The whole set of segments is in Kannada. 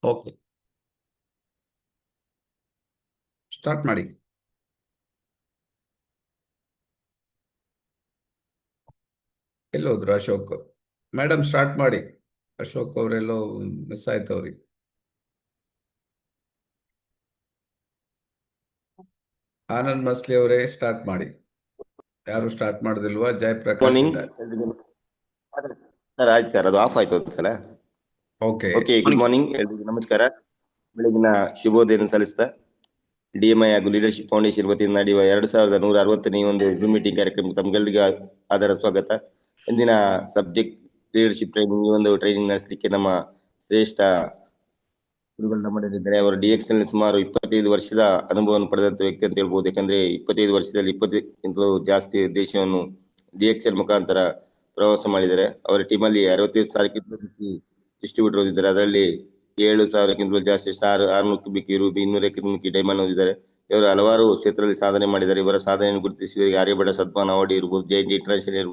ಓಕೆ, ಸ್ಟಾರ್ಟ್ ಮಾಡಿ. ಎಲ್ಲಿ ಹೋದ್ರು ಅಶೋಕ್? ಮೇಡಮ್ ಸ್ಟಾರ್ಟ್ ಮಾಡಿ. ಅಶೋಕ್ ಅವರೆಲ್ಲೋ ಮಿಸ್ ಆಯ್ತು ಅವ್ರಿಗೆ. ಆನಂದ್ ಮಸ್ಲಿ ಅವರೇ ಸ್ಟಾರ್ಟ್ ಮಾಡಿ. ಯಾರು ಸ್ಟಾರ್ಟ್ ಮಾಡೋದಿಲ್ವಾ? ಜಯಪ್ರಕಾಶ್ ಮಾರ್ನಿಂಗ್ ಇದ್ದಾರೆ. ಸರ್. ಆಯ್ತು ಸರ್, ಅದು ಆಫ್ ಆಯ್ತು ಸಲ. ಓಕೆ. ಓಕೆ, ಗುಡ್ ಮಾರ್ನಿಂಗ್ ಎಲ್ರಿಗೂ ನಮಸ್ಕಾರ. ಬೆಳಗಿನ ಶುಭೋದಯ ಸಲ್ಲಿಸ್ತಾ DMI ಹಾಗೂ ಲೀಡರ್ಶಿಪ್ ಫೌಂಡೇಶನ್ ವತಿಯಿಂದ ನಡೆಯುವ 2160ನೇ ಈ ಒಂದು ಜೂಮ್ ಮೀಟಿಂಗ್ ಕಾರ್ಯಕ್ರಮಕ್ಕೆ ತಮ್ಗೆಲ್ರಿಗೂ ಆದರ ಸ್ವಾಗತ. ಇಂದಿನ ಸಬ್ಜೆಕ್ಟ್ ಲೀಡರ್ಶಿಪ್ ಟ್ರೈನಿಂಗ್. ಈ ಒಂದು ಟ್ರೈನಿಂಗ್ ನಡೆಸಲಿಕ್ಕೆ ನಮ್ಮ ಶ್ರೇಷ್ಠ ಗುರುಗಳು ನಮ್ಮಲ್ಲಿದ್ದಾರೆ. ಅವರು DX ನಲ್ಲಿ ಸುಮಾರು 25 ವರ್ಷದ ಅನುಭವವನ್ನು ಪಡೆದಂತ ವ್ಯಕ್ತಿ ಅಂತ ಹೇಳ್ಬೋದು. ಯಾಕಂದ್ರೆ 25 ವರ್ಷದಲ್ಲಿ 20ಕ್ಕಿಂತಲೂ ಜಾಸ್ತಿ ದೇಶವನ್ನು DXL ಮುಖಾಂತರ ಪ್ರವಾಸ ಮಾಡಿದ್ದಾರೆ. ಅವರ ಟೀಮಲ್ಲಿ 65,000ಕ್ಕಿಂತಲೂ ಡಿಸ್ಟ್ರಿಬ್ಯೂಟರ್ ಓದಿದ್ದಾರೆ. ಅದರಲ್ಲಿ 7,000ಕ್ಕಿಂತಲೂ ಜಾಸ್ತಿ star, 600 cubic ruby, 200 cubic diamond ಓದಿದ್ದಾರೆ. ಇವರು ಹಲವಾರು ಕ್ಷೇತ್ರದಲ್ಲಿ ಸಾಧನೆ ಮಾಡಿದ್ದಾರೆ. ಇವರ ಸಾಧನೆಯನ್ನು ಗುರುತಿಸಿ ಇವರಿಗೆ ಆರ್ಯಭಟ ಸದ್ಮಾನ ಅವಾರ್ಡ್ ಇರ್ಬೋದು, JNT ಇಂಟರ್ನ್ಯಾಷನಲ್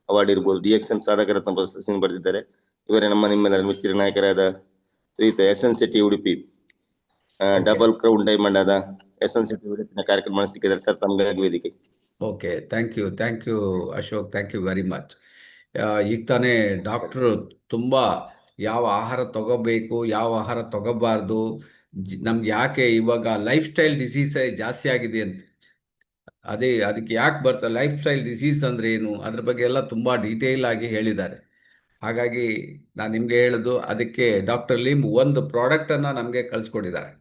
ಅವಾರ್ಡ್ ಇರ್ಬೋದು, DXN ಸಾಧಕ ರತ್ನ ಪ್ರಶಸ್ತಿಯನ್ನು ಪಡೆದಿದ್ದಾರೆ. ಇವರೇ ನಿಮ್ಮೆಲ್ಲರ ಮೆಚ್ಚಿನ ನಾಯಕರಾದ ಶ್ರೀಯುತ SN Shetty Udupi, okay. Double crown diamond ಆದ SN ಶೆಟ್ಟಿ ಉಡುಪಿನ ಕಾರ್ಯಕ್ರಮ ನಡೆಸಲಿಕ್ಕಿದ್ದಾರೆ. ಸರ್, ತಮಗಾಗಿ ವೇದಿಕೆ. Okay, thank you Ashok, thank you very much. ಈಗ ತಾನೇ ಡಾಕ್ಟ್ರು ತುಂಬ ಯಾವ ಆಹಾರ ತಗೋಬೇಕು, ಯಾವ ಆಹಾರ ತಗೋಬಾರ್ದು, ನಮ್ಗೆ ಯಾಕೆ ಇವಾಗ ಲೈಫ್ ಸ್ಟೈಲ್ ಡಿಸೀಸ್ ಜಾಸ್ತಿ ಆಗಿದೆ ಅಂತ, ಅದಕ್ಕೆ ಯಾಕೆ ಬರ್ತದೆ, ಲೈಫ್ ಸ್ಟೈಲ್ ಡಿಸೀಸ್ ಅಂದ್ರೆ ಏನು, ಅದ್ರ ಬಗ್ಗೆ ಎಲ್ಲ ತುಂಬ ಡೀಟೇಲ್ ಆಗಿ ಹೇಳಿದ್ದಾರೆ. ಹಾಗಾಗಿ ನಾನು ನಿಮಗೆ ಹೇಳೋದು, ಅದಕ್ಕೆ ಡಾಕ್ಟರ್ ಲಿಮ್ ಒಂದು ಪ್ರಾಡಕ್ಟನ್ನು ನಮಗೆ ಕಳಿಸ್ಕೊಟ್ಟಿದ್ದಾರೆ.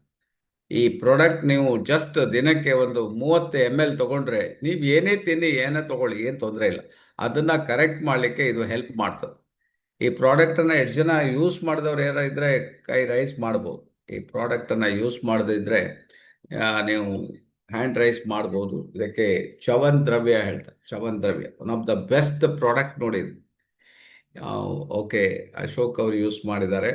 ಈ ಪ್ರಾಡಕ್ಟ್ ನೀವು ಜಸ್ಟ್ ದಿನಕ್ಕೆ ಒಂದು 30 ml ತಗೊಂಡ್ರೆ, ನೀವು ಏನೇ ತಿನ್ನಿ ಏನೇ ತಗೊಳ್ಳಿ ಏನು ತೊಂದರೆ ಇಲ್ಲ, ಅದನ್ನು ಕರೆಕ್ಟ್ ಮಾಡಲಿಕ್ಕೆ ಇದು ಹೆಲ್ಪ್ ಮಾಡ್ತದೆ. ಈ ಪ್ರಾಡಕ್ಟನ್ನು ಎಷ್ಟು ಜನ ಯೂಸ್ ಮಾಡಿದವ್ರು ಯಾರು ಇದ್ದರೆ ಕೈ ರೈಸ್ ಮಾಡ್ಬೋದು. ಈ ಪ್ರಾಡಕ್ಟನ್ನು ಯೂಸ್ ಮಾಡದಿದ್ದರೆ ನೀವು ಹ್ಯಾಂಡ್ ರೈಸ್ ಮಾಡ್ಬೋದು. ಇದಕ್ಕೆ ಚವನ್ ದ್ರವ್ಯ ಹೇಳ್ತಾರೆ. ಚವನ್ ದ್ರವ್ಯ one of the best product ನೋಡಿ. ಓಕೆ, ಅಶೋಕ್ ಅವರು ಯೂಸ್ ಮಾಡಿದ್ದಾರೆ.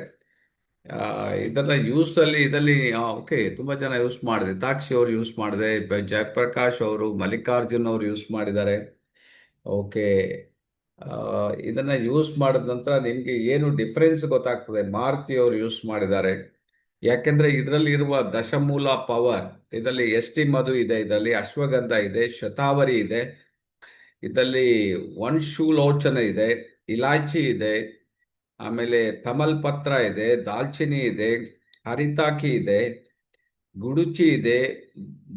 ಇದೆಲ್ಲ ಯೂಸಲ್ಲಿ ಇದರಲ್ಲಿ ಓಕೆ, ತುಂಬ ಜನ ಯೂಸ್ ಮಾಡಿದೆ. ತಾಕ್ಷಿ ಅವರು ಯೂಸ್ ಮಾಡಿದೆ, ಜಯಪ್ರಕಾಶ್ ಅವರು, ಮಲ್ಲಿಕಾರ್ಜುನ್ ಅವರು ಯೂಸ್ ಮಾಡಿದ್ದಾರೆ. ಓಕೆ, ಇದನ್ನು ಯೂಸ್ ಮಾಡಿದ ನಂತರ ನಿಮಗೆ ಏನು ಡಿಫ್ರೆನ್ಸ್ ಗೊತ್ತಾಗ್ತದೆ. ಮಾರುತಿ ಅವರು ಯೂಸ್ ಮಾಡಿದ್ದಾರೆ. ಯಾಕೆಂದರೆ ಇದರಲ್ಲಿ ಇರುವ ದಶಮೂಲ ಪವರ್, ಇದರಲ್ಲಿ ಎಸ್ ಮಧು ಇದೆ, ಇದರಲ್ಲಿ ಅಶ್ವಗಂಧ ಇದೆ, ಶತಾವರಿ ಇದೆ, ಇದರಲ್ಲಿ ಲೋಚನ ಇದೆ, ಇಲಾಚಿ ಇದೆ, ಆಮೇಲೆ ತಮಲ್ ಪತ್ರ ಇದೆ, ದಾಲ್ಚಿನಿ ಇದೆ, ಹರಿತಾಕಿ ಇದೆ, ಗುಡುಚಿ ಇದೆ,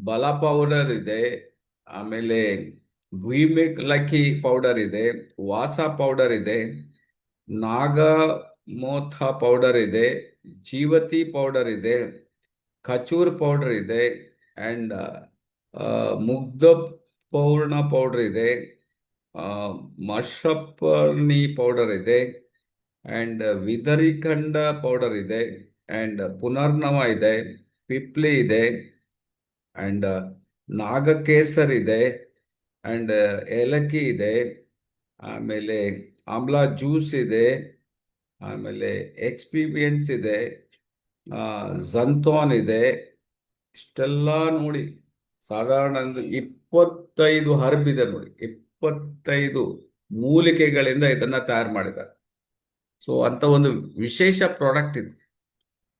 ಬಲ ಪೌಡರ್ ಇದೆ, ಆಮೇಲೆ ಭೂಮಿಲಕ್ಕಿ ಪೌಡರ್ ಇದೆ, ವಾಸ ಪೌಡರ್ ಇದೆ, ನಾಗಮೋಥ ಪೌಡರ್ ಇದೆ, ಜೀವತಿ ಪೌಡರ್ ಇದೆ, ಖಚೂರ್ ಪೌಡರ್ ಇದೆ, ಆ್ಯಂಡ್ ಮುಗ್ಧ ಪೌರ್ಣ ಪೌಡರ್ ಇದೆ, ಮಶಪರ್ಣಿ ಪೌಡರ್ ಇದೆ, ಆ್ಯಂಡ್ ವಿದರಿಖಂಡ ಪೌಡರ್ ಇದೆ, ಆ್ಯಂಡ್ ಪುನರ್ನವ ಇದೆ, ಪಿಪ್ಲಿ ಇದೆ, ಆ್ಯಂಡ್ ನಾಗಕೇಸರ್ ಇದೆ, ಆ್ಯಂಡ್ ಏಲಕ್ಕಿ ಇದೆ, ಆಮೇಲೆ ಆಮ್ಲಾ ಜ್ಯೂಸ್ ಇದೆ, ಆಮೇಲೆ ಎಕ್ಸ್ಪೀರಿಯನ್ಸ್ ಇದೆ, ಝಂಥಾನ್ ಇದೆ. ಇಷ್ಟೆಲ್ಲ ನೋಡಿ, ಸಾಧಾರಣ 25 ಹರ್ಬ್ ಇದೆ ನೋಡಿ, 25 ಮೂಲಿಕೆಗಳಿಂದ ಇದನ್ನ ತಯಾರು ಮಾಡಿದ್ದಾರೆ. ಸೊ ಅಂತ ಒಂದು ವಿಶೇಷ ಪ್ರಾಡಕ್ಟ್ ಇದು.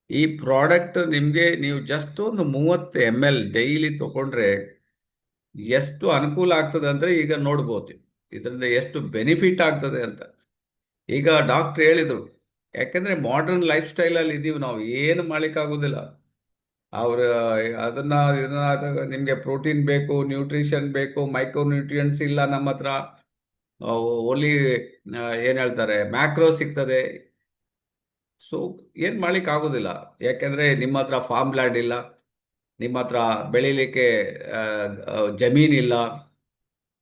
ಈ ಪ್ರಾಡಕ್ಟ್ ನಿಮಗೆ ನೀವು ಜಸ್ಟ್ ಒಂದು 30 ml ಡೈಲಿ ತಗೊಂಡ್ರೆ ಎಷ್ಟು ಅನುಕೂಲ ಆಗ್ತದೆ ಅಂದರೆ ಈಗ ನೋಡ್ಬೋದು ಇದರಿಂದ ಎಷ್ಟು ಬೆನಿಫಿಟ್ ಆಗ್ತದೆ ಅಂತ. ಈಗ ಡಾಕ್ಟ್ರ್ ಹೇಳಿದರು, ಯಾಕೆಂದರೆ ಮಾಡರ್ನ್ ಲೈಫ್ ಸ್ಟೈಲಲ್ಲಿ ಇದ್ದೀವಿ ನಾವು, ಏನು ಮಾಡಲಿಕ್ಕಾಗೋದಿಲ್ಲ. ಅವರು ಇದನ್ನ ನಿಮಗೆ ಪ್ರೋಟೀನ್ ಬೇಕು, ನ್ಯೂಟ್ರಿಷನ್ ಬೇಕು, ಮೈಕ್ರೋ ನ್ಯೂಟ್ರಿಯೆಂಟ್ಸ್ ಇಲ್ಲ ನಮ್ಮ ಹತ್ರ, ಓನ್ಲಿ ಏನು ಹೇಳ್ತಾರೆ ಮ್ಯಾಕ್ರೋ ಸಿಗ್ತದೆ. ಸೊ ಏನು ಮಾಡ್ಲಿಕ್ಕೆ ಆಗೋದಿಲ್ಲ, ಯಾಕೆಂದರೆ ನಿಮ್ಮ ಹತ್ರ ಫಾರ್ಮ್ ಲ್ಯಾಂಡ್ ಇಲ್ಲ, ನಿಮ್ಮ ಹತ್ರ ಬೆಳಿಲಿಕ್ಕೆ ಜಮೀನಿಲ್ಲ,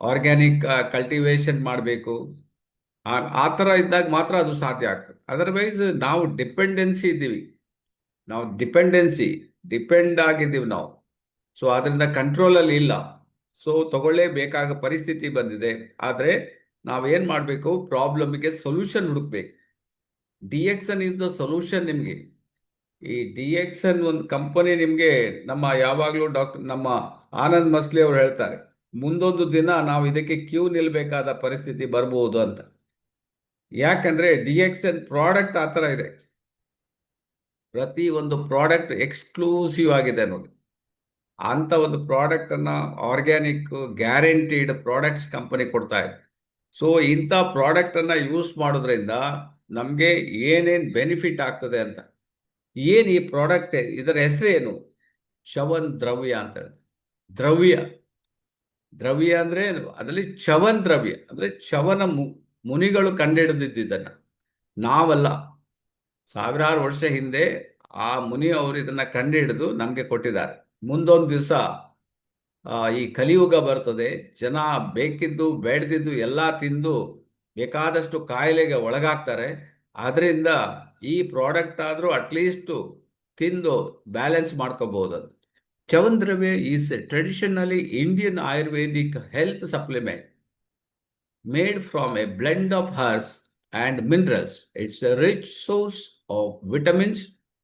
ಆರ್ಗ್ಯಾನಿಕ್ ಕಲ್ಟಿವೇಶನ್ ಮಾಡಬೇಕು. ಆ ಥರ ಇದ್ದಾಗ ಮಾತ್ರ ಅದು ಸಾಧ್ಯ ಆಗ್ತದೆ. ಅದರ್ವೈಸ್ ನಾವು ಡಿಪೆಂಡೆನ್ಸಿ ಇದ್ದೀವಿ, ನಾವು ಡಿಪೆಂಡ್ ಆಗಿದ್ದೀವಿ ನಾವು. ಸೊ ಅದರಿಂದ ಕಂಟ್ರೋಲಲ್ಲಿ ಇಲ್ಲ. ಸೊ ತಗೊಳ್ಳೇಬೇಕಾದ ಪರಿಸ್ಥಿತಿ ಬಂದಿದೆ. ಆದರೆ ನಾವೇನು ಮಾಡಬೇಕು, ಪ್ರಾಬ್ಲಮ್ಗೆ ಸೊಲ್ಯೂಷನ್ ಹುಡುಕ್ಬೇಕು. DXN ಇಸ್ ದ ಸೊಲ್ಯೂಷನ್ ನಿಮಗೆ. ಈ DXN ಒಂದು ಕಂಪನಿ ನಿಮಗೆ, ನಮ್ಮ ಯಾವಾಗಲೂ ನಮ್ಮ ಆನಂದ್ ಮಸ್ಲಿ ಅವರು ಹೇಳ್ತಾರೆ, ಮುಂದೊಂದು ದಿನ ನಾವು ಇದಕ್ಕೆ ಕ್ಯೂ ನಿಲ್ಬೇಕಾದ ಪರಿಸ್ಥಿತಿ ಬರ್ಬೋದು ಅಂತ. ಯಾಕಂದ್ರೆ DXN ಪ್ರಾಡಕ್ಟ್ ಆ ಥರ ಇದೆ. ಪ್ರತಿ ಒಂದು ಪ್ರಾಡಕ್ಟ್ ಎಕ್ಸ್ಕ್ಲೂಸಿವ್ ಆಗಿದೆ ನೋಡಿ. ಅಂತ ಒಂದು ಪ್ರಾಡಕ್ಟ್ ಅನ್ನ ಆರ್ಗ್ಯಾನಿಕ್ ಗ್ಯಾರಂಟಿಡ್ ಪ್ರಾಡಕ್ಟ್ಸ್ ಕಂಪನಿ ಕೊಡ್ತಾ ಇದೆ. ಸೊ ಇಂಥ ಪ್ರಾಡಕ್ಟ್ ಅನ್ನ ಯೂಸ್ ಮಾಡೋದ್ರಿಂದ ನಮಗೆ ಏನೇನು ಬೆನಿಫಿಟ್ ಆಗ್ತದೆ ಅಂತ. ಏನು ಈ ಪ್ರಾಡಕ್ಟ್, ಇದರ ಹೆಸರೇನು? ಚವನ್ ದ್ರವ್ಯ ಅಂತ ಹೇಳಿ. ದ್ರವ್ಯ ದ್ರವ್ಯ ಅಂದ್ರೆ ಏನು? ಅದರಲ್ಲಿ ಚವನ್ ದ್ರವ್ಯ ಅಂದ್ರೆ ಚವನ ಮುನಿಗಳು ಕಂಡುಹಿಡಿದಿದ್ದನ್ನ, ನಾವಲ್ಲ. ಸಾವಿರಾರು ವರ್ಷ ಹಿಂದೆ ಆ ಮುನಿ ಅವರು ಇದನ್ನ ಕಂಡುಹಿಡಿದು ನಮಗೆ ಕೊಟ್ಟಿದ್ದಾರೆ. ಮುಂದೊಂದು ದಿವಸ ಈ ಕಲಿಯುಗ ಬರ್ತದೆ, ಜನ ಬೇಕಿದ್ದು ಬೇಡದಿದ್ದು ಎಲ್ಲ ತಿಂದು ಬೇಕಾದಷ್ಟು ಕಾಯಿಲೆಗೆ ಒಳಗಾಗ್ತಾರೆ. ಆದ್ರಿಂದ ಈ ಪ್ರಾಡಕ್ಟ್ ಆದರೂ ಅಟ್ಲೀಸ್ಟ್ ತಿಂದು ಬ್ಯಾಲೆನ್ಸ್ ಮಾಡ್ಕೋಬಹುದು. ಅದು ಚವನ್ ದ್ರವ್ಯ is A traditionally Indian Ayurvedic health supplement made from a blend of herbs and minerals. It's a rich source of vitamins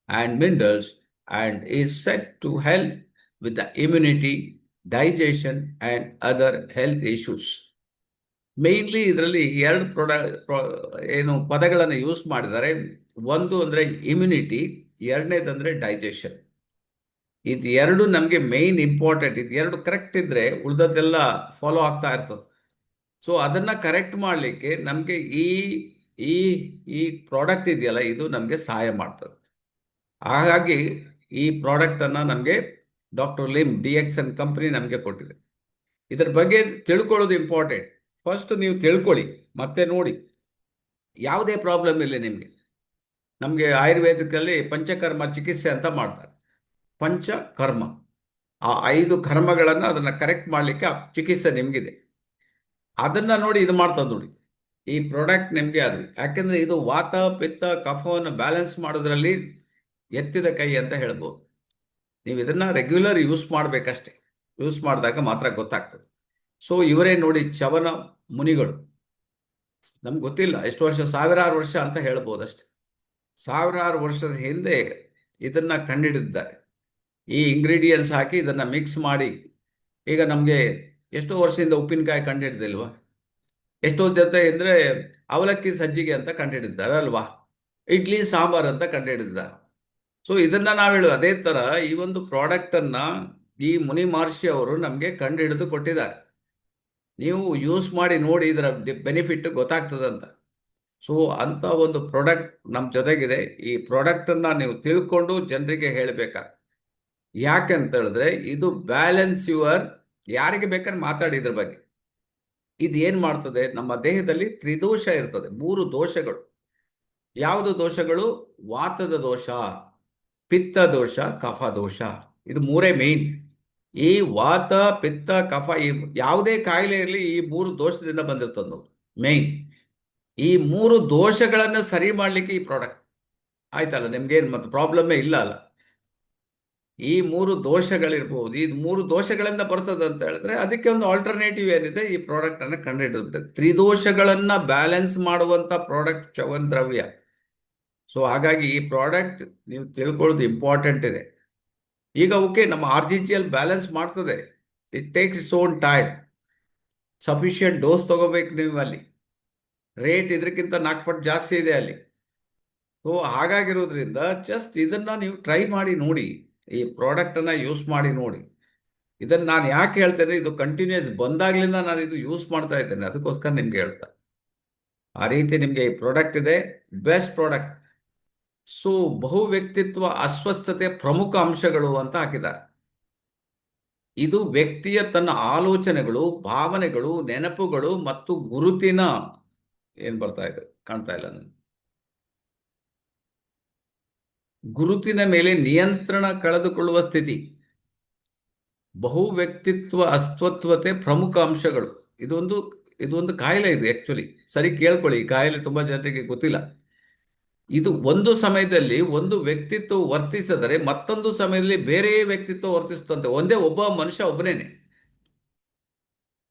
and minerals and is said to help with the immunity, digestion and other health issues. Mainly ಇದರಲ್ಲಿ ಎರಡು ಏನು ಪದಗಳನ್ನು ಯೂಸ್ ಮಾಡಿದ್ದಾರೆ. ಒಂದು ಅಂದ್ರೆ ಇಮ್ಯುನಿಟಿ, ಎರಡನೇದಂದ್ರೆ ಡೈಜೆಷನ್. ಇದು ಎರಡು ನಮಗೆ ಮೇನ್ ಇಂಪಾರ್ಟೆಂಟ್. ಇದು ಎರಡು ಕರೆಕ್ಟ್ ಇದ್ರೆ ಉಳಿದದ್ದೆಲ್ಲ ಫಾಲೋ ಆಗ್ತಾ ಇರ್ತದೆ. ಸೊ ಅದನ್ನ ಕರೆಕ್ಟ್ ಮಾಡಲಿಕ್ಕೆ ನಮಗೆ ಈ ಈ ಈ ಪ್ರಾಡಕ್ಟ್ ಇದೆಯಲ್ಲ, ಇದು ನಮಗೆ ಸಹಾಯ ಮಾಡ್ತದೆ. ಹಾಗಾಗಿ ಈ ಪ್ರಾಡಕ್ಟ್ ಅನ್ನ ನಮಗೆ ಡಾಕ್ಟರ್ ಲಿಮ್ DXN ಕಂಪನಿ ನಮಗೆ ಕೊಟ್ಟಿದೆ. ಇದರ ಬಗ್ಗೆ ತಿಳ್ಕೊಳ್ಳೋದು ಇಂಪಾರ್ಟೆಂಟ್. ಫಸ್ಟ್ ನೀವು ತಿಳ್ಕೊಳ್ಳಿ, ಮತ್ತೆ ನೋಡಿ. ಯಾವುದೇ ಪ್ರಾಬ್ಲಮ್ ಇಲ್ಲ ನಿಮಗೆ, ನಮಗೆ ಆಯುರ್ವೇದದಲ್ಲಿ ಪಂಚಕರ್ಮ ಚಿಕಿತ್ಸೆ ಅಂತ ಮಾಡ್ತಾರೆ. ಪಂಚಕರ್ಮ, ಆ 5 ಕರ್ಮಗಳನ್ನು ಅದನ್ನ ಕರೆಕ್ಟ್ ಮಾಡಲಿಕ್ಕೆ ಆ ಚಿಕಿತ್ಸೆ ನಿಮಗಿದೆ. ಅದನ್ನ ನೋಡಿ ಇದು ಮಾಡ್ತದೆ ನೋಡಿ ಈ ಪ್ರಾಡಕ್ಟ್ ನಿಮಗೆ. ಅದು ಯಾಕೆಂದ್ರೆ ಇದು ವಾತ ಪಿತ್ತ ಕಫವನ್ನು ಬ್ಯಾಲೆನ್ಸ್ ಮಾಡೋದ್ರಲ್ಲಿ ಎತ್ತಿದ ಕೈ ಅಂತ ಹೇಳ್ಬೋದು. ನೀವು ಇದನ್ನ ರೆಗ್ಯುಲರ್ ಯೂಸ್ ಮಾಡಬೇಕಷ್ಟೇ. ಯೂಸ್ ಮಾಡಿದಾಗ ಮಾತ್ರ ಗೊತ್ತಾಗ್ತದೆ. ಸೊ ಇವರೇ ನೋಡಿ ಚವನ ಮುನಿಗಳು. ನಮ್ಗೆ ಗೊತ್ತಿಲ್ಲ ಎಷ್ಟು ವರ್ಷ, ಸಾವಿರಾರು ವರ್ಷ ಅಂತ ಹೇಳ್ಬೋದು ಅಷ್ಟೆ. ಸಾವಿರಾರು ವರ್ಷದ ಹಿಂದೆ ಇದನ್ನ ಕಂಡುಹಿಡಿದಿದ್ದಾರೆ. ಈ ಇಂಗ್ರೀಡಿಯೆಂಟ್ಸ್ ಹಾಕಿ ಇದನ್ನ ಮಿಕ್ಸ್ ಮಾಡಿ. ಈಗ ನಮಗೆ ಎಷ್ಟೋ ವರ್ಷದಿಂದ ಉಪ್ಪಿನಕಾಯಿ ಕಂಡುಹಿಡಿದಿಲ್ವಾ? ಎಷ್ಟೋ ಜೊತೆ ಅಂದರೆ ಅವಲಕ್ಕಿ ಸಜ್ಜಿಗೆ ಅಂತ ಕಂಡುಹಿಡಿದ್ದಾರೆ ಅಲ್ವಾ? ಇಡ್ಲಿ ಸಾಂಬಾರ್ ಅಂತ ಕಂಡುಹಿಡಿದ್ದಾರೆ. ಸೊ ಇದನ್ನ ನಾವು ಹೇಳೋದು ಅದೇ ತರ ಈ ಒಂದು ಪ್ರಾಡಕ್ಟ್ ಅನ್ನ ಈ ಮುನಿ ಮಹರ್ಷಿ ಅವರು ನಮಗೆ ಕಂಡುಹಿಡಿದು ಕೊಟ್ಟಿದ್ದಾರೆ. ನೀವು ಯೂಸ್ ಮಾಡಿ ನೋಡಿ, ಇದರ ಬೆನಿಫಿಟ್ ಗೊತ್ತಾಗ್ತದಂತ. ಸೊ ಅಂತ ಒಂದು ಪ್ರಾಡಕ್ಟ್ ನಮ್ಮ ಜೊತೆಗಿದೆ. ಈ ಪ್ರಾಡಕ್ಟ್ ಅನ್ನ ನೀವು ತಿಳ್ಕೊಂಡು ಜನರಿಗೆ ಹೇಳಬೇಕಾಗ. ಯಾಕಂತ ಹೇಳಿದ್ರೆ ಇದು ಬ್ಯಾಲೆನ್ಸ್ ಯುವರ್, ಯಾರಿಗೆ ಬೇಕಾದ್ರೆ ಮಾತಾಡಿ ಇದ್ರ ಬಗ್ಗೆ. ಇದು ಏನ್ ಮಾಡ್ತದೆ, ನಮ್ಮ ದೇಹದಲ್ಲಿ ತ್ರಿದೋಷ ಇರ್ತದೆ, 3 ದೋಷಗಳು. ಯಾವುದು ದೋಷಗಳು? ವಾತದ ದೋಷ, ಪಿತ್ತ ದೋಷ, ಕಫ ದೋಷ. ಇದು 3 ಮೇನ್. ಈ ವಾತ ಪಿತ್ತ ಕಫ, ಈ ಯಾವುದೇ ಕಾಯಿಲೆ ಇರಲಿ ಈ 3 ದೋಷದಿಂದ ಬಂದಿರ್ತದೆ ನೋಡಿ ಮೇನ್. ಈ 3 ದೋಷಗಳನ್ನು ಸರಿ ಮಾಡ್ಲಿಕ್ಕೆ ಈ ಪ್ರಾಡಕ್ಟ್ ಆಯ್ತಲ್ಲ, ನಿಮ್ಗೇನು ಮತ್ತೆ ಪ್ರಾಬ್ಲಮ್ಮೇ ಇಲ್ಲ ಅಲ್ಲ. ಈ 3 ದೋಷಗಳಿರ್ಬೋದು, ಈ 3 ದೋಷಗಳಿಂದ ಬರ್ತದೆ ಅಂತ ಹೇಳಿದ್ರೆ ಅದಕ್ಕೆ ಒಂದು ಆಲ್ಟರ್ನೇಟಿವ್ ಏನಿದೆ, ಈ ಪ್ರಾಡಕ್ಟ್ ಅನ್ನ ಕಂಡುಹಿಡಿಯುತ್ತೆ. ತ್ರಿದೋಷಗಳನ್ನ ಬ್ಯಾಲೆನ್ಸ್ ಮಾಡುವಂತ ಪ್ರಾಡಕ್ಟ್ ಚವನ್ ದ್ರವ್ಯ. ಸೊ ಹಾಗಾಗಿ ಈ ಪ್ರಾಡಕ್ಟ್ ನೀವು ತಿಳ್ಕೊಳ್ಳೋದು ಇಂಪಾರ್ಟೆಂಟ್ ಇದೆ. ಈಗ ಓಕೆ, ನಮ್ಮ RGGL ಬ್ಯಾಲೆನ್ಸ್ ಮಾಡ್ತದೆ. It takes its own time. Sufficient dose ತಗೋಬೇಕು ನೀವು. ಅಲ್ಲಿ ರೇಟ್ ಇದಕ್ಕಿಂತ 4 ಪಟ್ಟು ಜಾಸ್ತಿ ಇದೆ ಅಲ್ಲಿ. ಸೊ ಹಾಗಾಗಿರೋದ್ರಿಂದ ಜಸ್ಟ್ ಇದನ್ನ ನೀವು ಟ್ರೈ ಮಾಡಿ ನೋಡಿ, ಈ ಪ್ರಾಡಕ್ಟ್ ಅನ್ನ ಯೂಸ್ ಮಾಡಿ ನೋಡಿ. ಇದನ್ನ ನಾನು ಯಾಕೆ ಹೇಳ್ತೇನೆ, ಇದು ಕಂಟಿನ್ಯೂಸ್ ಬಂದಾಗ್ಲಿಂದ ನಾನು ಇದು ಯೂಸ್ ಮಾಡ್ತಾ ಇದ್ದೇನೆ, ಅದಕ್ಕೋಸ್ಕರ ನಿಮ್ಗೆ ಹೇಳ್ತಾ. ಆ ರೀತಿ ನಿಮ್ಗೆ ಈ ಪ್ರಾಡಕ್ಟ್ ಇದೆ, ಬೆಸ್ಟ್ ಪ್ರಾಡಕ್ಟ್. ಸೊ ಬಹು ವ್ಯಕ್ತಿತ್ವ ಅಸ್ವಸ್ಥತೆ ಪ್ರಮುಖ ಅಂಶಗಳು ಅಂತ ಹಾಕಿದ್ದಾರೆ. ಇದು ವ್ಯಕ್ತಿಯ ತನ್ನ ಆಲೋಚನೆಗಳು, ಭಾವನೆಗಳು, ನೆನಪುಗಳು ಮತ್ತು ಗುರುತಿನ ಏನ್ ಬರ್ತಾ ಇದೆ ಕಾಣ್ತಾ ಇಲ್ಲ ನನಗೆ, ಗುರುತಿನ ಮೇಲೆ ನಿಯಂತ್ರಣ ಕಳೆದುಕೊಳ್ಳುವ ಸ್ಥಿತಿ. ಬಹು ವ್ಯಕ್ತಿತ್ವ ಅಸ್ವಸ್ಥತೆ ಪ್ರಮುಖ ಅಂಶಗಳು. ಇದೊಂದು ಕಾಯಿಲೆ. ಇದು ಆಕ್ಚುಲಿ ಸರಿ ಕೇಳ್ಕೊಳ್ಳಿ, ಈ ಕಾಯಿಲೆ ತುಂಬಾ ಜನರಿಗೆ ಗೊತ್ತಿಲ್ಲ. ಇದು ಒಂದು ಸಮಯದಲ್ಲಿ ಒಂದು ವ್ಯಕ್ತಿತ್ವ ವರ್ತಿಸಿದರೆ ಮತ್ತೊಂದು ಸಮಯದಲ್ಲಿ ಬೇರೆ ವ್ಯಕ್ತಿತ್ವ ವರ್ತಿಸುತ್ತಂತೆ. ಒಬ್ಬ ಮನುಷ್ಯ ಒಬ್ಬನೇನೆ.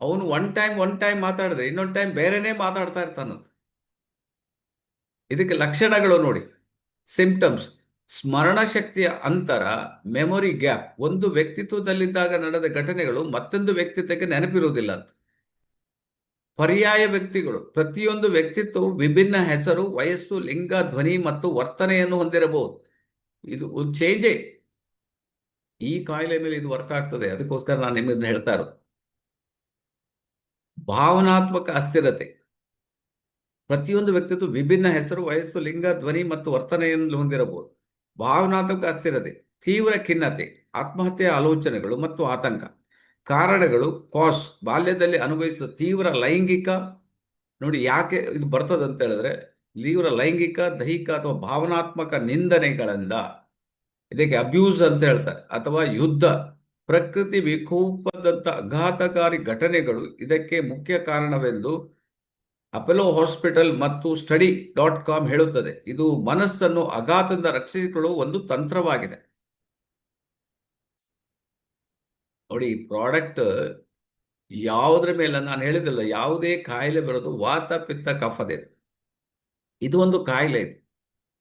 ಅವನು ಒನ್ ಟೈಮ್ ಮಾತಾಡಿದ್ರೆ ಇನ್ನೊಂದು ಟೈಮ್ ಬೇರೆನೇ ಮಾತಾಡ್ತಾ ಇರ್ತಾನಂತೆ. ಇದಕ್ಕೆ ಲಕ್ಷಣಗಳು ನೋಡಿ. ಸಿಂಪ್ಟಮ್ಸ್: ಸ್ಮರಣ ಶಕ್ತಿಯ ಅಂತರ, ಮೆಮೊರಿ ಗ್ಯಾಪ್. ಒಂದು ವ್ಯಕ್ತಿತ್ವದಲ್ಲಿದ್ದಾಗ ನಡೆದ ಘಟನೆಗಳು ಮತ್ತೊಂದು ವ್ಯಕ್ತಿತ್ವಕ್ಕೆ ನೆನಪಿರುವುದಿಲ್ಲ ಅಂತ. ಪರ್ಯಾಯ ವ್ಯಕ್ತಿಗಳು: ಪ್ರತಿಯೊಂದು ವ್ಯಕ್ತಿತ್ವವು ವಿಭಿನ್ನ ಹೆಸರು, ವಯಸ್ಸು, ಲಿಂಗ, ಧ್ವನಿ ಮತ್ತು ವರ್ತನೆಯನ್ನು ಹೊಂದಿರಬಹುದು. ಇದು ಒಂದು ಚೇಂಜೇ. ಈ ಕಾಯಿಲೆ ಮೇಲೆ ಇದು ವರ್ಕ್ ಆಗ್ತದೆ. ಅದಕ್ಕೋಸ್ಕರ ನಾನು ನಿಮಗೆ ಹೇಳ್ತಾ ಇರೋದು ಭಾವನಾತ್ಮಕ ಅಸ್ಥಿರತೆ. ಪ್ರತಿಯೊಂದು ವ್ಯಕ್ತಿತ್ವ ವಿಭಿನ್ನ ಹೆಸರು, ವಯಸ್ಸು, ಲಿಂಗ, ಧ್ವನಿ ಮತ್ತು ವರ್ತನೆಯನ್ನು ಹೊಂದಿರಬಹುದು. ಭಾವನಾತ್ಮಕ ಅಸ್ಥಿರತೆ, ತೀವ್ರ ಖಿನ್ನತೆ, ಆತ್ಮಹತ್ಯೆಯ ಆಲೋಚನೆಗಳು ಮತ್ತು ಆತಂಕ. ಕಾರಣಗಳು: ಬಾಲ್ಯದಲ್ಲಿ ಅನುಭವಿಸಿದ ತೀವ್ರ ಲೈಂಗಿಕ, ನೋಡಿ ಯಾಕೆ ಇದು ಬರ್ತದೆ ಅಂತ ಹೇಳಿದ್ರೆ, ತೀವ್ರ ಲೈಂಗಿಕ, ದೈಹಿಕ ಅಥವಾ ಭಾವನಾತ್ಮಕ ನಿಂದನೆಗಳಿಂದ, ಇದಕ್ಕೆ ಅಬ್ಯೂಸ್ ಅಂತ ಹೇಳ್ತಾರೆ, ಅಥವಾ ಯುದ್ಧ, ಪ್ರಕೃತಿ ವಿಕೋಪದಂತ ಆಘಾತಕಾರಿ ಘಟನೆಗಳು ಇದಕ್ಕೆ ಮುಖ್ಯ ಕಾರಣವೆಂದು ಅಪೋಲೋ ಹಾಸ್ಪಿಟಲ್ ಮತ್ತು study.com ಹೇಳುತ್ತದೆ. ಇದು ಮನಸ್ಸನ್ನು ಆಘಾತದಿಂದ ರಕ್ಷಿಸಿಕೊಳ್ಳುವ ಒಂದು ತಂತ್ರವಾಗಿದೆ. ನೋಡಿ, ಪ್ರಾಡಕ್ಟ್ ಯಾವುದ್ರ ಮೇಲೆ ನಾನು ಹೇಳಿದಿಲ್ಲ, ಯಾವುದೇ ಕಾಯಿಲೆ ಬರೋದು ವಾತ ಪಿತ್ತ ಕಫದಿಂದ. ಇದು ಒಂದು ಕಾಯಿಲೆ ಇದು.